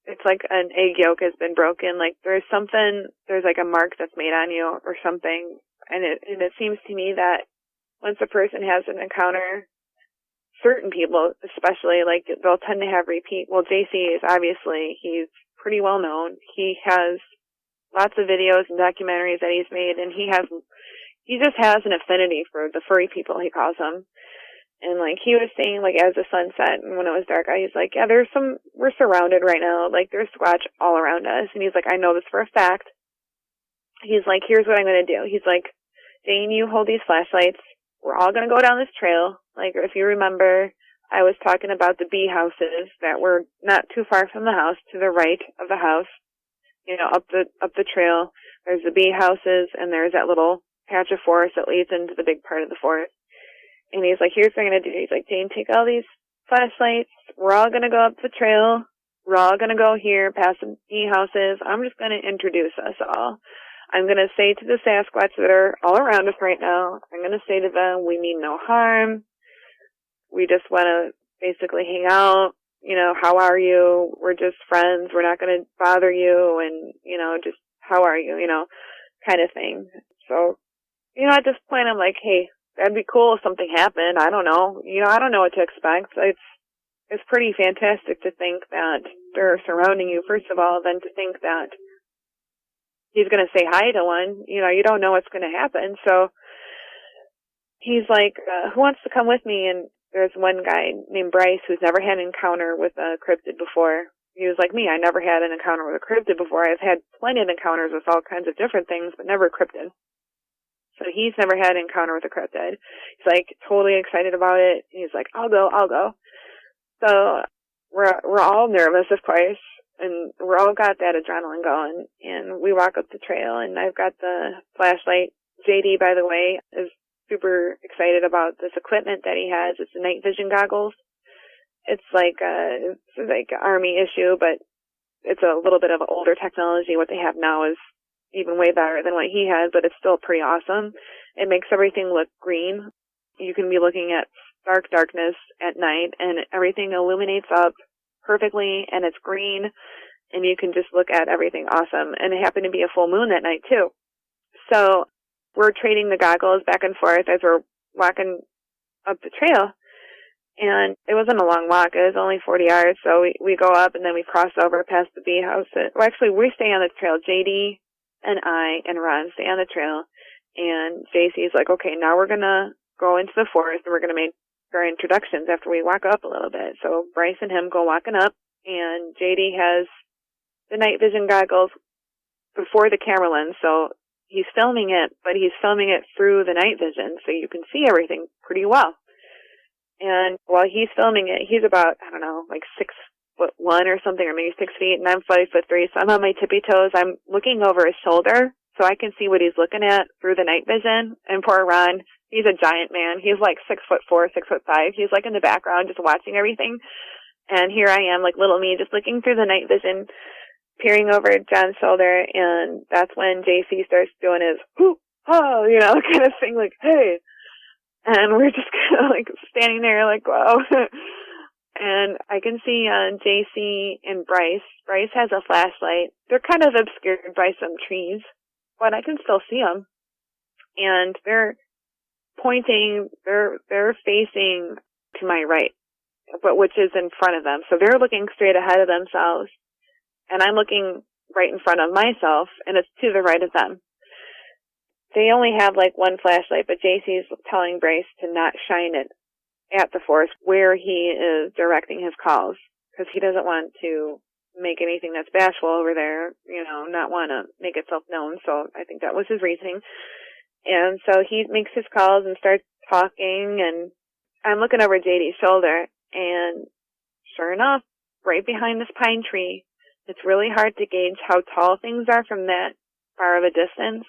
it's like an egg yolk has been broken, like there's like a mark that's made on you or something, and it seems to me that once a person has an encounter, certain people, especially, like, they'll tend to have repeat. Well, JC is obviously, he's pretty well known. He has lots of videos and documentaries that he's made, and he just has an affinity for the furry people, he calls them. And, like, he was saying, like, as the sun set and when it was dark out, he's like, yeah, we're surrounded right now. Like, there's Squatch all around us. And he's like, I know this for a fact. He's like, here's what I'm going to do. He's like, Jane, you hold these flashlights. We're all going to go down this trail. Like, if you remember, I was talking about the bee houses that were not too far from the house, to the right of the house, you know, up the trail. There's the bee houses, and there's that little patch of forest that leads into the big part of the forest. And he's like, here's what I'm going to do. He's like, Jane, take all these flashlights. We're all going to go up the trail. We're all going to go here past the bee houses. I'm just going to introduce us all. I'm going to say to the Sasquatch that are all around us right now, I'm going to say to them, we mean no harm. We just want to basically hang out. You know, how are you? We're just friends. We're not going to bother you. And, you know, just how are you? You know, kind of thing. So, you know, at this point, I'm like, hey, that'd be cool if something happened. I don't know. You know, I don't know what to expect. It's pretty fantastic to think that they're surrounding you, first of all, then to think that he's going to say hi to one. You know, you don't know what's going to happen. So he's like, who wants to come with me? And there's one guy named Bryce who's never had an encounter with a cryptid before. He was like me. I never had an encounter with a cryptid before. I've had plenty of encounters with all kinds of different things, but never a cryptid. So he's never had an encounter with a cryptid. He's like totally excited about it. He's like, I'll go. So we're all nervous, of course, and we're all got that adrenaline going. And we walk up the trail, and I've got the flashlight. JD, by the way, is super excited about this equipment that he has. It's the night vision goggles. It's like an Army issue, but it's a little bit of older technology. What they have now is even way better than what he had, but it's still pretty awesome. It makes everything look green. You can be looking at stark darkness at night, and everything illuminates up perfectly, and it's green, and you can just look at everything awesome. And it happened to be a full moon that night, too. So we're trading the goggles back and forth as we're walking up the trail, and it wasn't a long walk. It was only 40 yards, so we go up, and then we cross over past the bee house. Well, actually, we stay on the trail. JD and I and Ron stay on the trail, and JC's like, okay, now we're going to go into the forest, and we're going to make our introductions after we walk up a little bit. So Bryce and him go walking up, and JD has the night vision goggles before the camera lens, so he's filming it, but he's filming it through the night vision, so you can see everything pretty well. And while he's filming it, he's about, I don't know, like 6'1" or something, or maybe 6 feet, and I'm 5'3", so I'm on my tippy toes. I'm looking over his shoulder so I can see what he's looking at through the night vision. And poor Ron, he's a giant man. He's like 6'4", 6'5". He's like in the background just watching everything. And here I am, like little me, just looking through the night vision, peering over John's shoulder, and that's when JC starts doing his whoo, oh, you know, kind of thing, like, hey. And we're just kind of like standing there like, wow. And I can see JC and Bryce. Bryce has a flashlight. They're kind of obscured by some trees, but I can still see them. And they're pointing, they're facing to my right, but which is in front of them. So they're looking straight ahead of themselves. And I'm looking right in front of myself, and it's to the right of them. They only have like one flashlight, but JC's telling Bryce to not shine it at the forest where he is directing his calls, because he doesn't want to make anything that's bashful over there, you know, not want to make itself known. So I think that was his reasoning. And so he makes his calls and starts talking, and I'm looking over JD's shoulder, and sure enough, right behind this pine tree, it's really hard to gauge how tall things are from that far of a distance,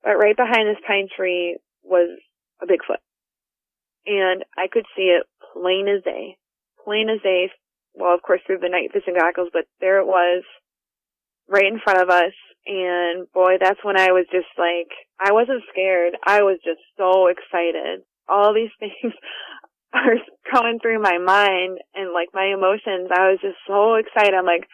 but right behind this pine tree was a Bigfoot. And I could see it plain as day. Plain as day. Well, of course, through the night vision goggles, but there it was right in front of us. And boy, that's when I was just like, I wasn't scared. I was just so excited. All these things are going through my mind, and like my emotions. I was just so excited. I'm like,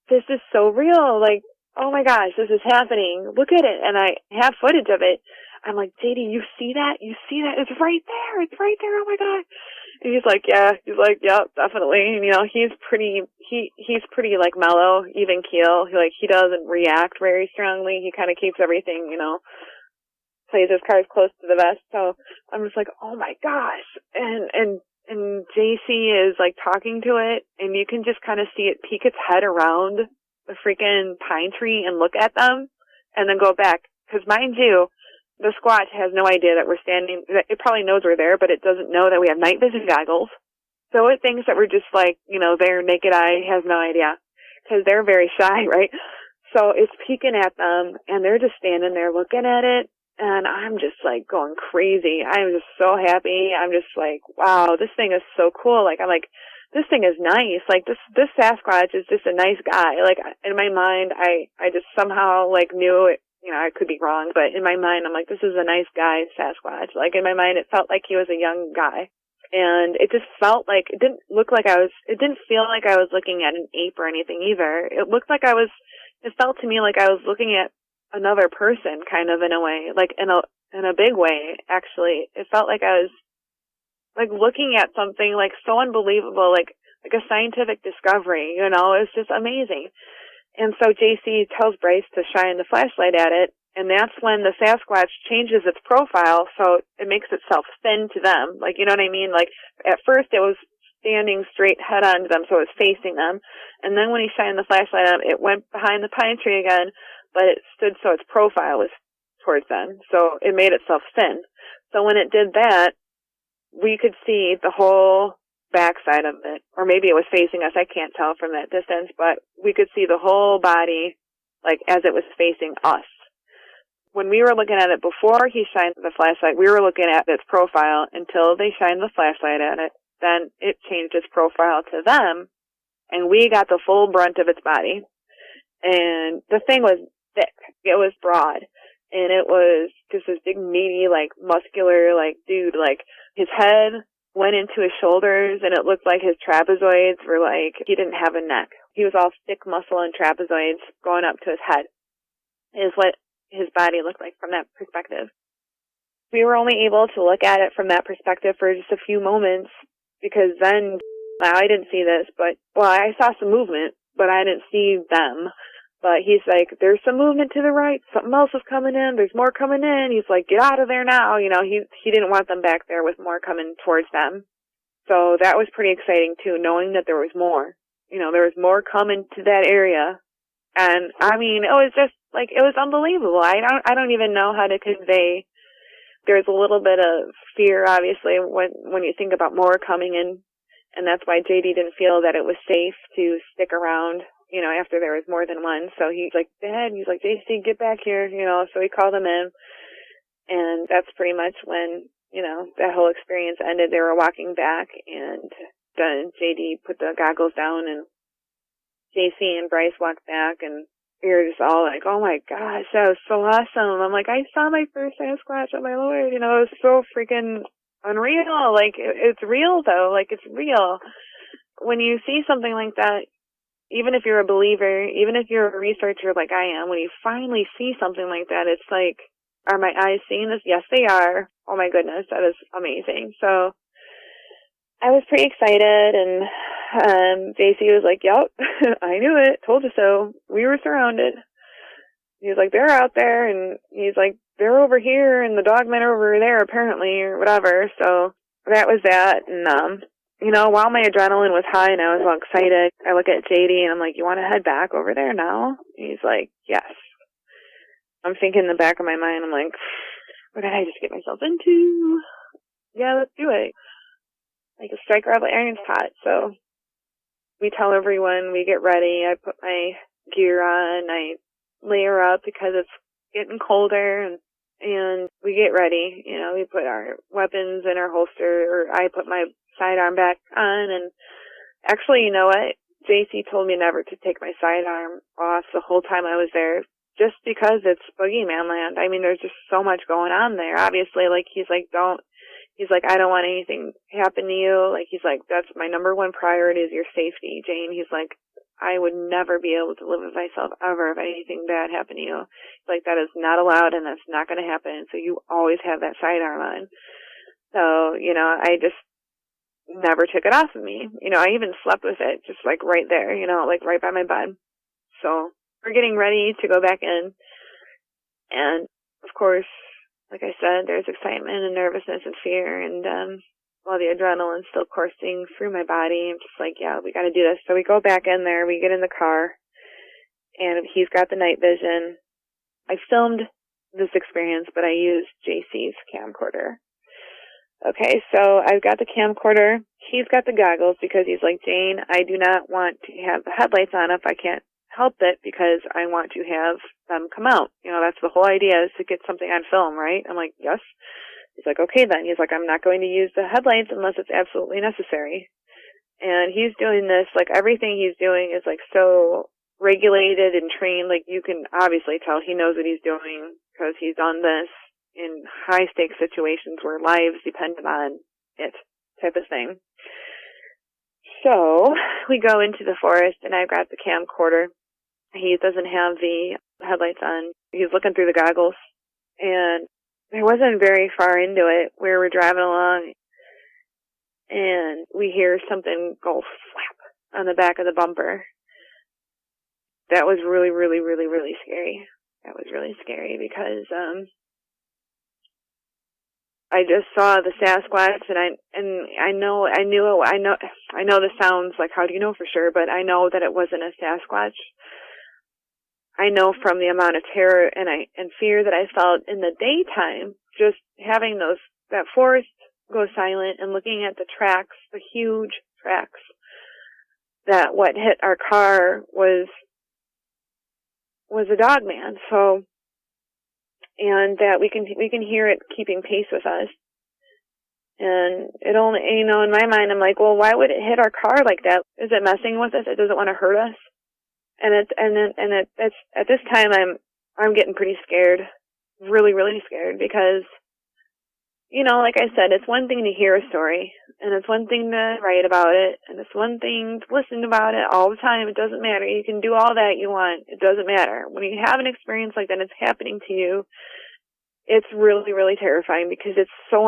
this is so real. Like, oh my gosh, this is happening. Look at it. And I have footage of it. I'm like, JD, you see that? You see that? It's right there. It's right there. Oh my God. And he's like, yeah. He's like, yep, definitely. And, he's pretty like mellow, even keel. He doesn't react very strongly. He kind of keeps everything, plays his cards close to the vest. So I'm just like, oh my gosh. And JC is like talking to it, and you can just kind of see it peek its head around the freaking pine tree and look at them and then go back. Because mind you, the Squatch has no idea that we're standing. It probably knows we're there, but it doesn't know that we have night vision goggles. So it thinks that we're just like, their naked eye. Has no idea because they're very shy, right? So it's peeking at them, and they're just standing there looking at it, and I'm just like going crazy. I'm just so happy. I'm just like, wow, this thing is so cool. Like, I'm like, this thing is nice. Like, this Sasquatch is just a nice guy. Like, in my mind, I just somehow like knew it. I could be wrong, but in my mind, I'm like, this is a nice guy, Sasquatch. Like, in my mind, it felt like he was a young guy. And it just felt like, it didn't feel like I was looking at an ape or anything either. It felt to me like I was looking at another person, kind of, in a way, like in a big way, actually. It felt like I was like looking at something like so unbelievable, like a scientific discovery, it was just amazing. And so JC tells Bryce to shine the flashlight at it, and that's when the Sasquatch changes its profile, so it makes itself thin to them. Like, you know what I mean? Like, at first it was standing straight head on to them, so it was facing them. And then when he shined the flashlight on it went behind the pine tree again, but it stood so its profile was towards them, so it made itself thin. So when it did that, we could see the whole backside of it, or maybe it was facing us. I can't tell from that distance, but we could see the whole body, like as it was facing us. When we were looking at it before he shined the flashlight, we were looking at its profile until they shined the flashlight at it. Then it changed its profile to them, and we got the full brunt of its body. And the thing was thick. It was broad. And it was just this big, meaty, like, muscular, like, dude. Like, his head went into his shoulders, and it looked like his trapezoids were like, he didn't have a neck. He was all thick muscle and trapezoids going up to his head, is what his body looked like from that perspective. We were only able to look at it from that perspective for just a few moments, because then, now I didn't see this, but, well, I saw some movement, but I didn't see them. But he's like, there's some movement to the right. Something else is coming in. There's more coming in. He's like, get out of there now. He didn't want them back there with more coming towards them. So that was pretty exciting too, knowing that there was more. There was more coming to that area. And I mean, it was just like, it was unbelievable. I don't even know how to convey. There's a little bit of fear, obviously, when you think about more coming in. And that's why JD didn't feel that it was safe to stick around, after there was more than one. So he's like, Dad, he's like, JC, get back here, so he called him in. And that's pretty much when, that whole experience ended. They were walking back, and then JD put the goggles down, and JC and Bryce walked back, and we were just all like, oh my gosh, that was so awesome. I'm like, I saw my first Sasquatch, oh my Lord, it was so freaking unreal. Like, it's real though, like, it's real. When you see something like that, even if you're a believer, even if you're a researcher like I am, when you finally see something like that, it's like, are my eyes seeing this? Yes, they are. Oh my goodness, that is amazing. So I was pretty excited, and JC was like, yep, I knew it, told you so. We were surrounded. He was like, they're out there, and he's like, they're over here, and the Dogman are over there, apparently, or whatever. So that was that, and while my adrenaline was high and I was all excited, I look at JD and I'm like, you want to head back over there now? He's like, yes. I'm thinking in the back of my mind, I'm like, what did I just get myself into? Yeah, let's do it. Like a strike while the iron's hot. So we tell everyone, we get ready. I put my gear on. I layer up because it's getting colder, and we get ready. We put our weapons in our holster, or I put my sidearm back on, and actually, you know what? JC told me never to take my sidearm off the whole time I was there, just because it's Boogeyman Land. I mean, there's just so much going on there. Obviously, like, he's like, I don't want anything to happen to you. Like, he's like, that's my number one priority is your safety, Jane. He's like, I would never be able to live with myself ever if anything bad happened to you. Like, that is not allowed, and that's not going to happen. So you always have that sidearm on. So, never took it off of me. I even slept with it just like right there, like right by my bed. So we're getting ready to go back in. And of course, like I said, there's excitement and nervousness and fear. And while the adrenaline's still coursing through my body, I'm just like, yeah, we got to do this. So we go back in there. We get in the car. And he's got the night vision. I filmed this experience, but I used JC's camcorder. Okay, so I've got the camcorder. He's got the goggles because he's like, Jane, I do not want to have the headlights on if I can't help it because I want to have them come out. That's the whole idea, is to get something on film, right? I'm like, yes. He's like, okay then. He's like, I'm not going to use the headlights unless it's absolutely necessary. And he's doing this, like everything he's doing is like so regulated and trained. Like you can obviously tell he knows what he's doing because he's done this in high stakes situations where lives depend on it, type of thing. So we go into the forest and I've got the camcorder. He doesn't have the headlights on. He's looking through the goggles, and I wasn't very far into it where we're driving along and we hear something go flap on the back of the bumper. That was really, really, really, really scary. That was really scary because I just saw the Sasquatch, and I know this sounds like, how do you know for sure? But I know that it wasn't a Sasquatch. I know from the amount of terror and fear that I felt in the daytime, just having that forest go silent and looking at the tracks, the huge tracks, that what hit our car was a Dogman. So, and that we can hear it keeping pace with us. And it only, in my mind, I'm like, well, why would it hit our car like that? Is it messing with us? It doesn't want to hurt us. And it's at this time I'm getting pretty scared, really, really scared, because, like I said, it's one thing to hear a story, and it's one thing to write about it, and it's one thing to listen about it all the time. It doesn't matter. You can do all that you want. It doesn't matter. When you have an experience like that and it's happening to you, it's really, really terrifying because it's so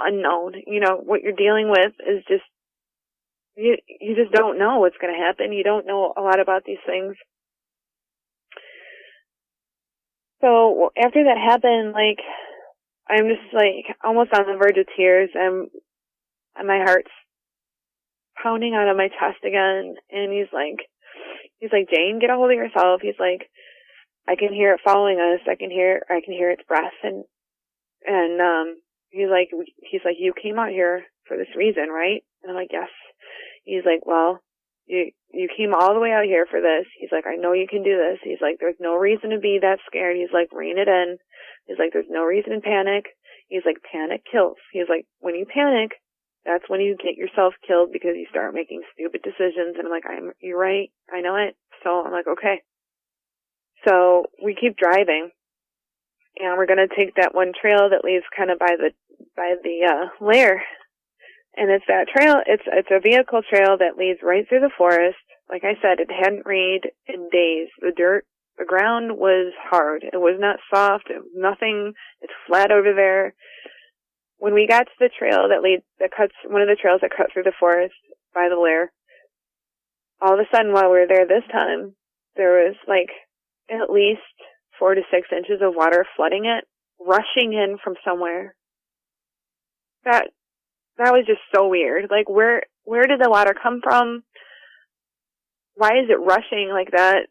unknown. What you're dealing with is just, you just don't know what's going to happen. You don't know a lot about these things. So after that happened, like, I'm just like almost on the verge of tears, and my heart's pounding out of my chest again. And he's like, Jane, get a hold of yourself. He's like, I can hear it following us. I can hear its breath. And he's like, you came out here for this reason, right? And I'm like, yes. He's like, well, you came all the way out here for this. He's like, I know you can do this. He's like, there's no reason to be that scared. He's like, rein it in. He's like, there's no reason to panic. He's like, panic kills. He's like, when you panic, that's when you get yourself killed because you start making stupid decisions. And I'm like, you're right. I know it. So I'm like, okay. So we keep driving, and we're going to take that one trail that leads kind of by the lair. And it's that trail, it's a vehicle trail that leads right through the forest. Like I said, it hadn't rained in days. The ground was hard. It was not soft. It was nothing. It's flat over there. When we got to the trail one of the trails that cut through the forest by the lair, all of a sudden while we were there this time, there was like at least 4 to 6 inches of water flooding it, rushing in from somewhere. That was just so weird. Like, where did the water come from? Why is it rushing like that?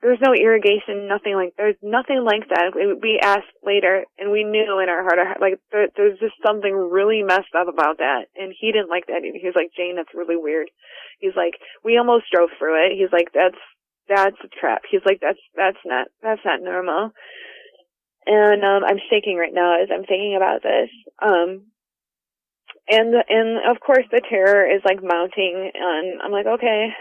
There's no irrigation, there's nothing like that. We asked later, and we knew in our heart, like, there's just something really messed up about that. And he didn't like that either. He was like, Jane, that's really weird. He's like, we almost drove through it. He's like, that's a trap. He's like, that's not normal. And I'm shaking right now as I'm thinking about this. And of course the terror is like mounting, and I'm like, okay,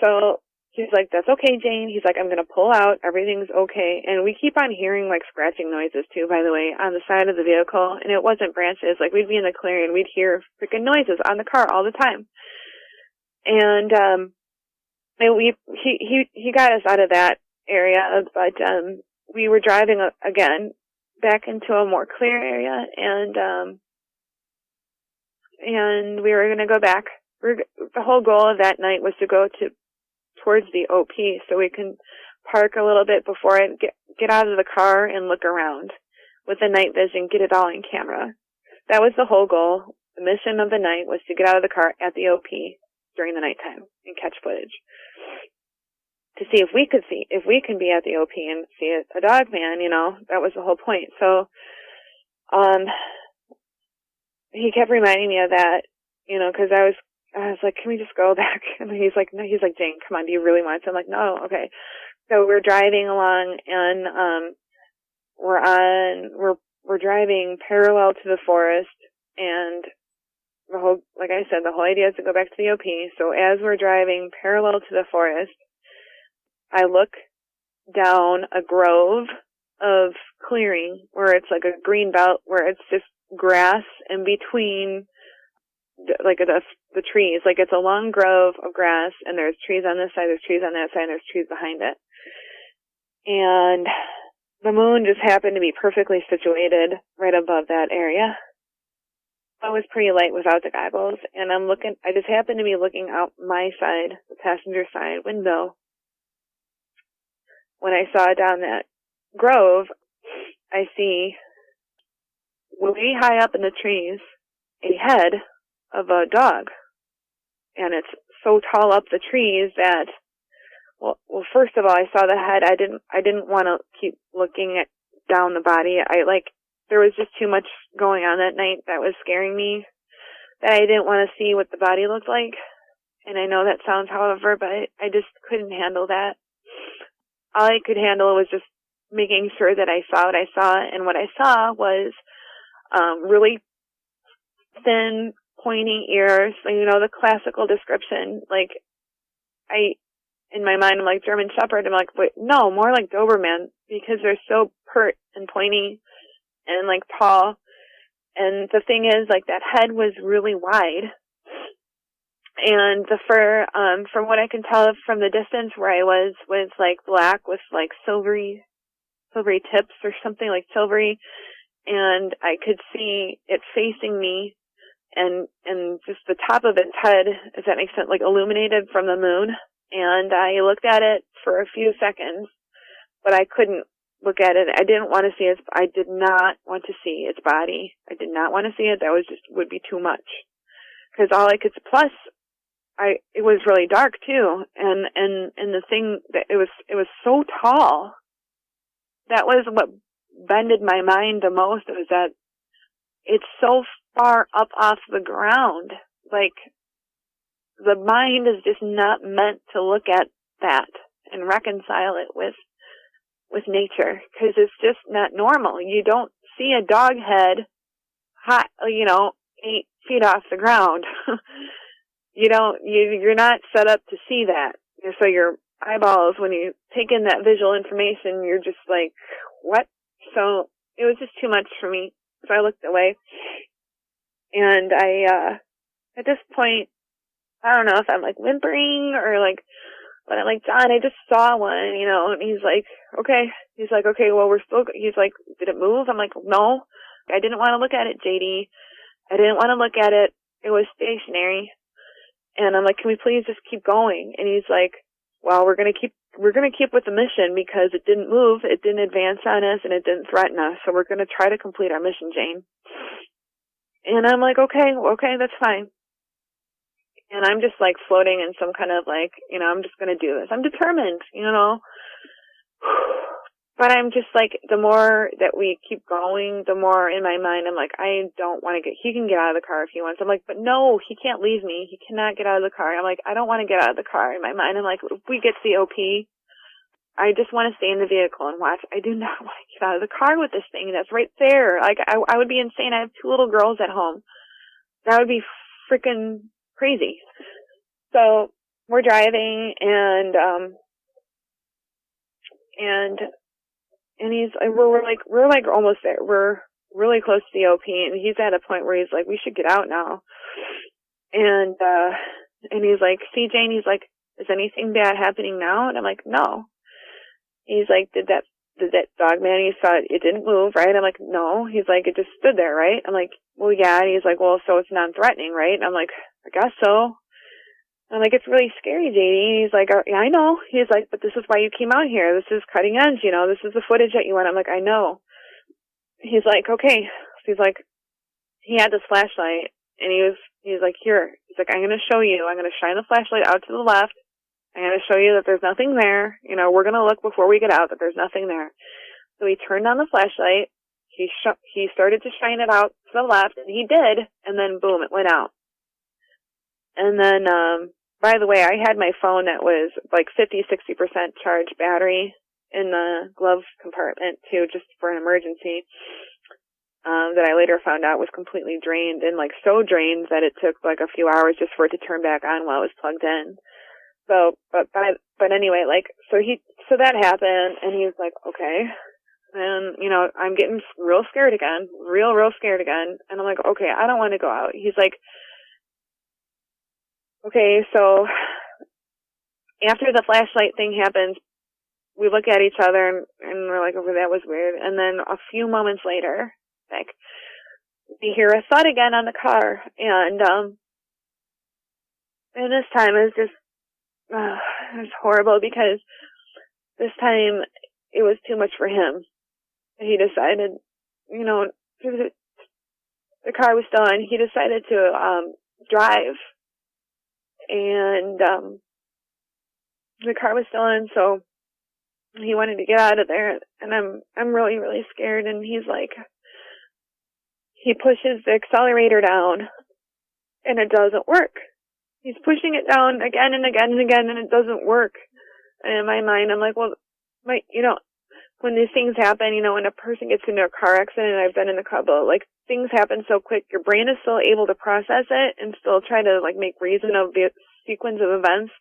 so he's like, that's okay, Jane. He's like, I'm going to pull out. Everything's okay. And we keep on hearing like scratching noises too, by the way, on the side of the vehicle. And it wasn't branches. Like, we'd be in the clearing and we'd hear freaking noises on the car all the time. And he got us out of that area, but we were driving again back into a more clear area, and and we were going to go back. The whole goal of that night was to go towards the OP so we can park a little bit before I get out of the car and look around with the night vision, get it all in camera. That was the whole goal. The mission of the night was to get out of the car at the OP during the nighttime and catch footage to see if we can be at the OP and see a Dogman. That was the whole point. So, he kept reminding me of that, because I was like, can we just go back? And he's like, no, Jane, come on, do you really want to? I'm like, no, okay. So we're driving along, and we're driving parallel to the forest, and like I said, the whole idea is to go back to the OP. So as we're driving parallel to the forest, I look down a grove of clearing where it's like a green belt, where it's just grass in between the trees. Like, it's a long grove of grass, and there's trees on this side, there's trees on that side, and there's trees behind it. And the moon just happened to be perfectly situated right above that area. It was pretty light without the goggles, and I just happened to be looking out my side, the passenger side window, when I saw down that grove, I see way high up in the trees a head of a dog. And it's so tall up the trees that, well, first of all, I saw the head. I didn't want to keep looking down the body. There was just too much going on that night that was scaring me, that I didn't want to see what the body looked like. And I know that sounds however, but I just couldn't handle that. All I could handle was just making sure that I saw what I saw. And what I saw was really thin, pointy ears, the classical description. In my mind, I'm like, German Shepherd. I'm like, wait, no, more like Doberman, because they're so pert and pointy and tall. And the thing is, that head was really wide. And the fur, from what I can tell from the distance where I was black with silvery tips or something, silvery. And I could see it facing me, and just the top of its head, if that makes sense, illuminated from the moon. And I looked at it for a few seconds, but I couldn't look at it. I didn't want to see I did not want to see its body. I did not want to see it. That would be too much. Because all I could, plus, it was really dark too. And the thing that it was so tall. That was what bended my mind the most, was that it's so far up off the ground. The mind is just not meant to look at that and reconcile it with nature, because it's just not normal. You don't see a dog head high, 8 feet off the ground. You're not set up to see that. So your eyeballs, when you take in that visual information, you're just like, what? So it was just too much for me. So I looked away. And at this point, I don't know if I'm whimpering or but I'm like, John, I just saw one, and he's like, okay. He's like, okay, well, he's like, did it move? I'm like, no. I didn't want to look at it, JD. I didn't want to look at it. It was stationary. And I'm like, can we please just keep going? And he's like, well, we're going to keep with the mission, because it didn't move, it didn't advance on us, and it didn't threaten us. So we're going to try to complete our mission, Jane. And I'm like, okay, that's fine. And I'm just floating in some kind of I'm just going to do this. I'm determined, But I'm just the more that we keep going, the more in my mind I'm like, I don't want to he can get out of the car if he wants. I'm like, but no, he can't leave me. He cannot get out of the car. I'm like, I don't want to get out of the car. In my mind, I'm like, if we get to the OP, I just want to stay in the vehicle and watch. I do not want to get out of the car with this thing that's right there. I would be insane. I have 2 little girls at home. That would be freaking crazy. So we're driving, and we're almost there. We're really close to the OP, and he's at a point where he's like, we should get out now. And he's like, see, Jane, he's like, is anything bad happening now? And I'm like, no. He's like, did that that Dogman, he saw it didn't move, right? I'm like, no. He's like, it just stood there, right? I'm like, well, yeah. And he's like, well, so it's non-threatening, right? And I'm like, I guess so. I'm like, it's really scary, JD. And he's like, yeah, I know. He's like, but this is why you came out here. This is cutting edge, you know. This is the footage that you want. I'm like, I know. He's like, okay. He's like, he had this flashlight, and he's like, here. He's like, I'm going to show you. I'm going to shine the flashlight out to the left. I'm going to show you that there's nothing there. You know, we're going to look before we get out that there's nothing there. So he turned on the flashlight. He started to shine it out to the left, and he did, and then boom, it went out. And then, by the way, I had my phone that was like 50-60% charged battery in the glove compartment too, just for an emergency. That I later found out was completely drained, and like so drained that it took like a few hours just for it to turn back on while it was plugged in. So, but anyway, like, so that happened, and he was like, okay. And, you know, I'm getting real scared again, real scared again. And I'm like, okay, I don't want to go out. He's like, okay, so after the flashlight thing happens, we look at each other and we're like, oh, that was weird. And then a few moments later, like, we hear a thud again on the car. And this time it was just, it was horrible because this time it was too much for him. He decided, you know, the car was still on. He decided to drive, and the car was still on, so he wanted to get out of there. And I'm really scared. And he's like, he pushes the accelerator down, and it doesn't work. He's pushing it down again and again and again, and it doesn't work. And in my mind, I'm like, well, you know, when these things happen, you know, when a person gets into a car accident, and I've been in a couple, like, things happen so quick, your brain is still able to process it and still try to, like, make reason of the sequence of events.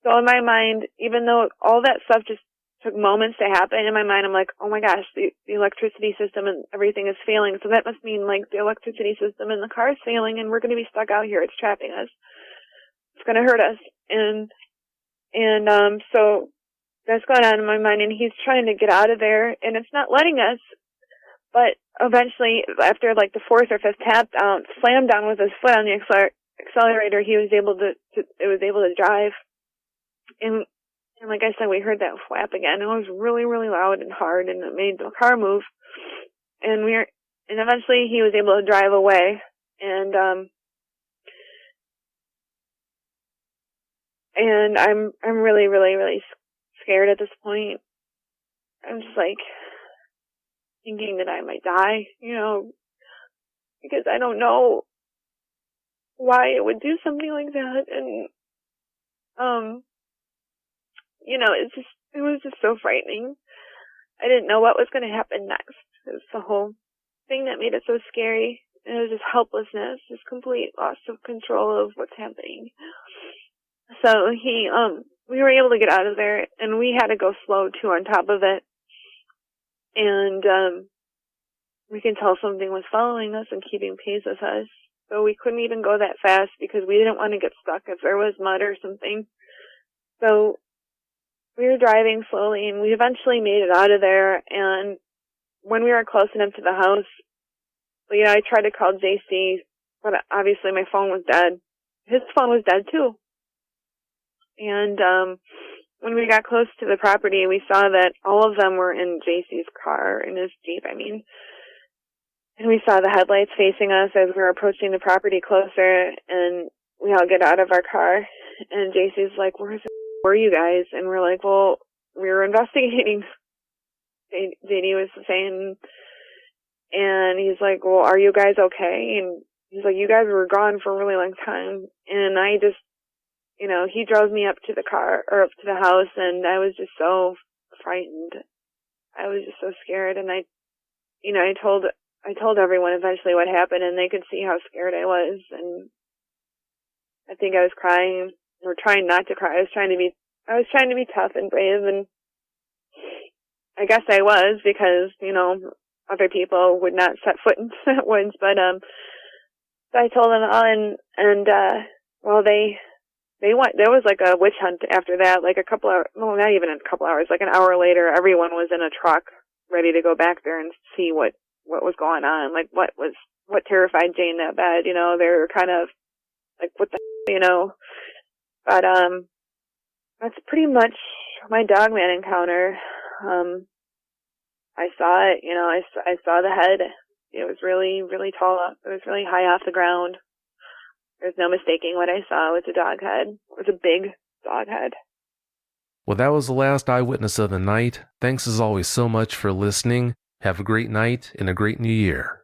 So in my mind, even though all that stuff just took moments to happen, in my mind, I'm like, oh my gosh, the electricity system and everything is failing. So that must mean, like, the electricity system in the car is failing, and we're going to be stuck out here. It's trapping us. It's going to hurt us. And so that's going on in my mind, and he's trying to get out of there, and it's not letting us. But eventually, after like the fourth or fifth tap down, slammed down with his foot on the accelerator, he was able to drive. And like I said, we heard that flap again. It was really loud and hard, and it made the car move. And eventually he was able to drive away. And I'm really scared at this point. I'm just like thinking that I might die, you know, because I don't know why it would do something like that. And, you know, it was just so frightening. I didn't know what was going to happen next. It was the whole thing that made it so scary. And it was just helplessness, just complete loss of control of what's happening. So we were able to get out of there, and we had to go slow too on top of it. And we can tell something was following us and keeping pace with us. So we couldn't even go that fast because we didn't want to get stuck if there was mud or something. So we were driving slowly, and we eventually made it out of there. And when we were close enough to the house, you know, I tried to call JC, but obviously my phone was dead. His phone was dead too. And when we got close to the property, we saw that all of them were in JC's car, in his Jeep, I mean. And we saw the headlights facing us as we were approaching the property closer, and we all get out of our car. And JC's like, where were you guys? And we're like, well, we were investigating, JD was saying. And he's like, well, are you guys okay? And he's like, you guys were gone for a really long time. And I just, you know, he drove me up to the car, or up to the house, and I was just so frightened. I was just so scared. And I told everyone eventually what happened, and they could see how scared I was. And I think I was crying, or trying not to cry. I was trying to be tough and brave, and I guess I was, because, you know, other people would not set foot in that woods. But so I told them all, and well, they there was like a witch hunt after that, like a couple hours, well, not even a couple hours, like an hour later, everyone was in a truck ready to go back there and see what was going on, like what terrified Jane that bad, you know. They were kind of like, what the, you know. But that's pretty much my Dogman encounter. I saw it, you know, I saw the head. It was really, really tall. It was really high off the ground. There's no mistaking what I saw. It was a dog head. It was a big dog head. Well, that was the last eyewitness of the night. Thanks as always so much for listening. Have a great night and a great new year.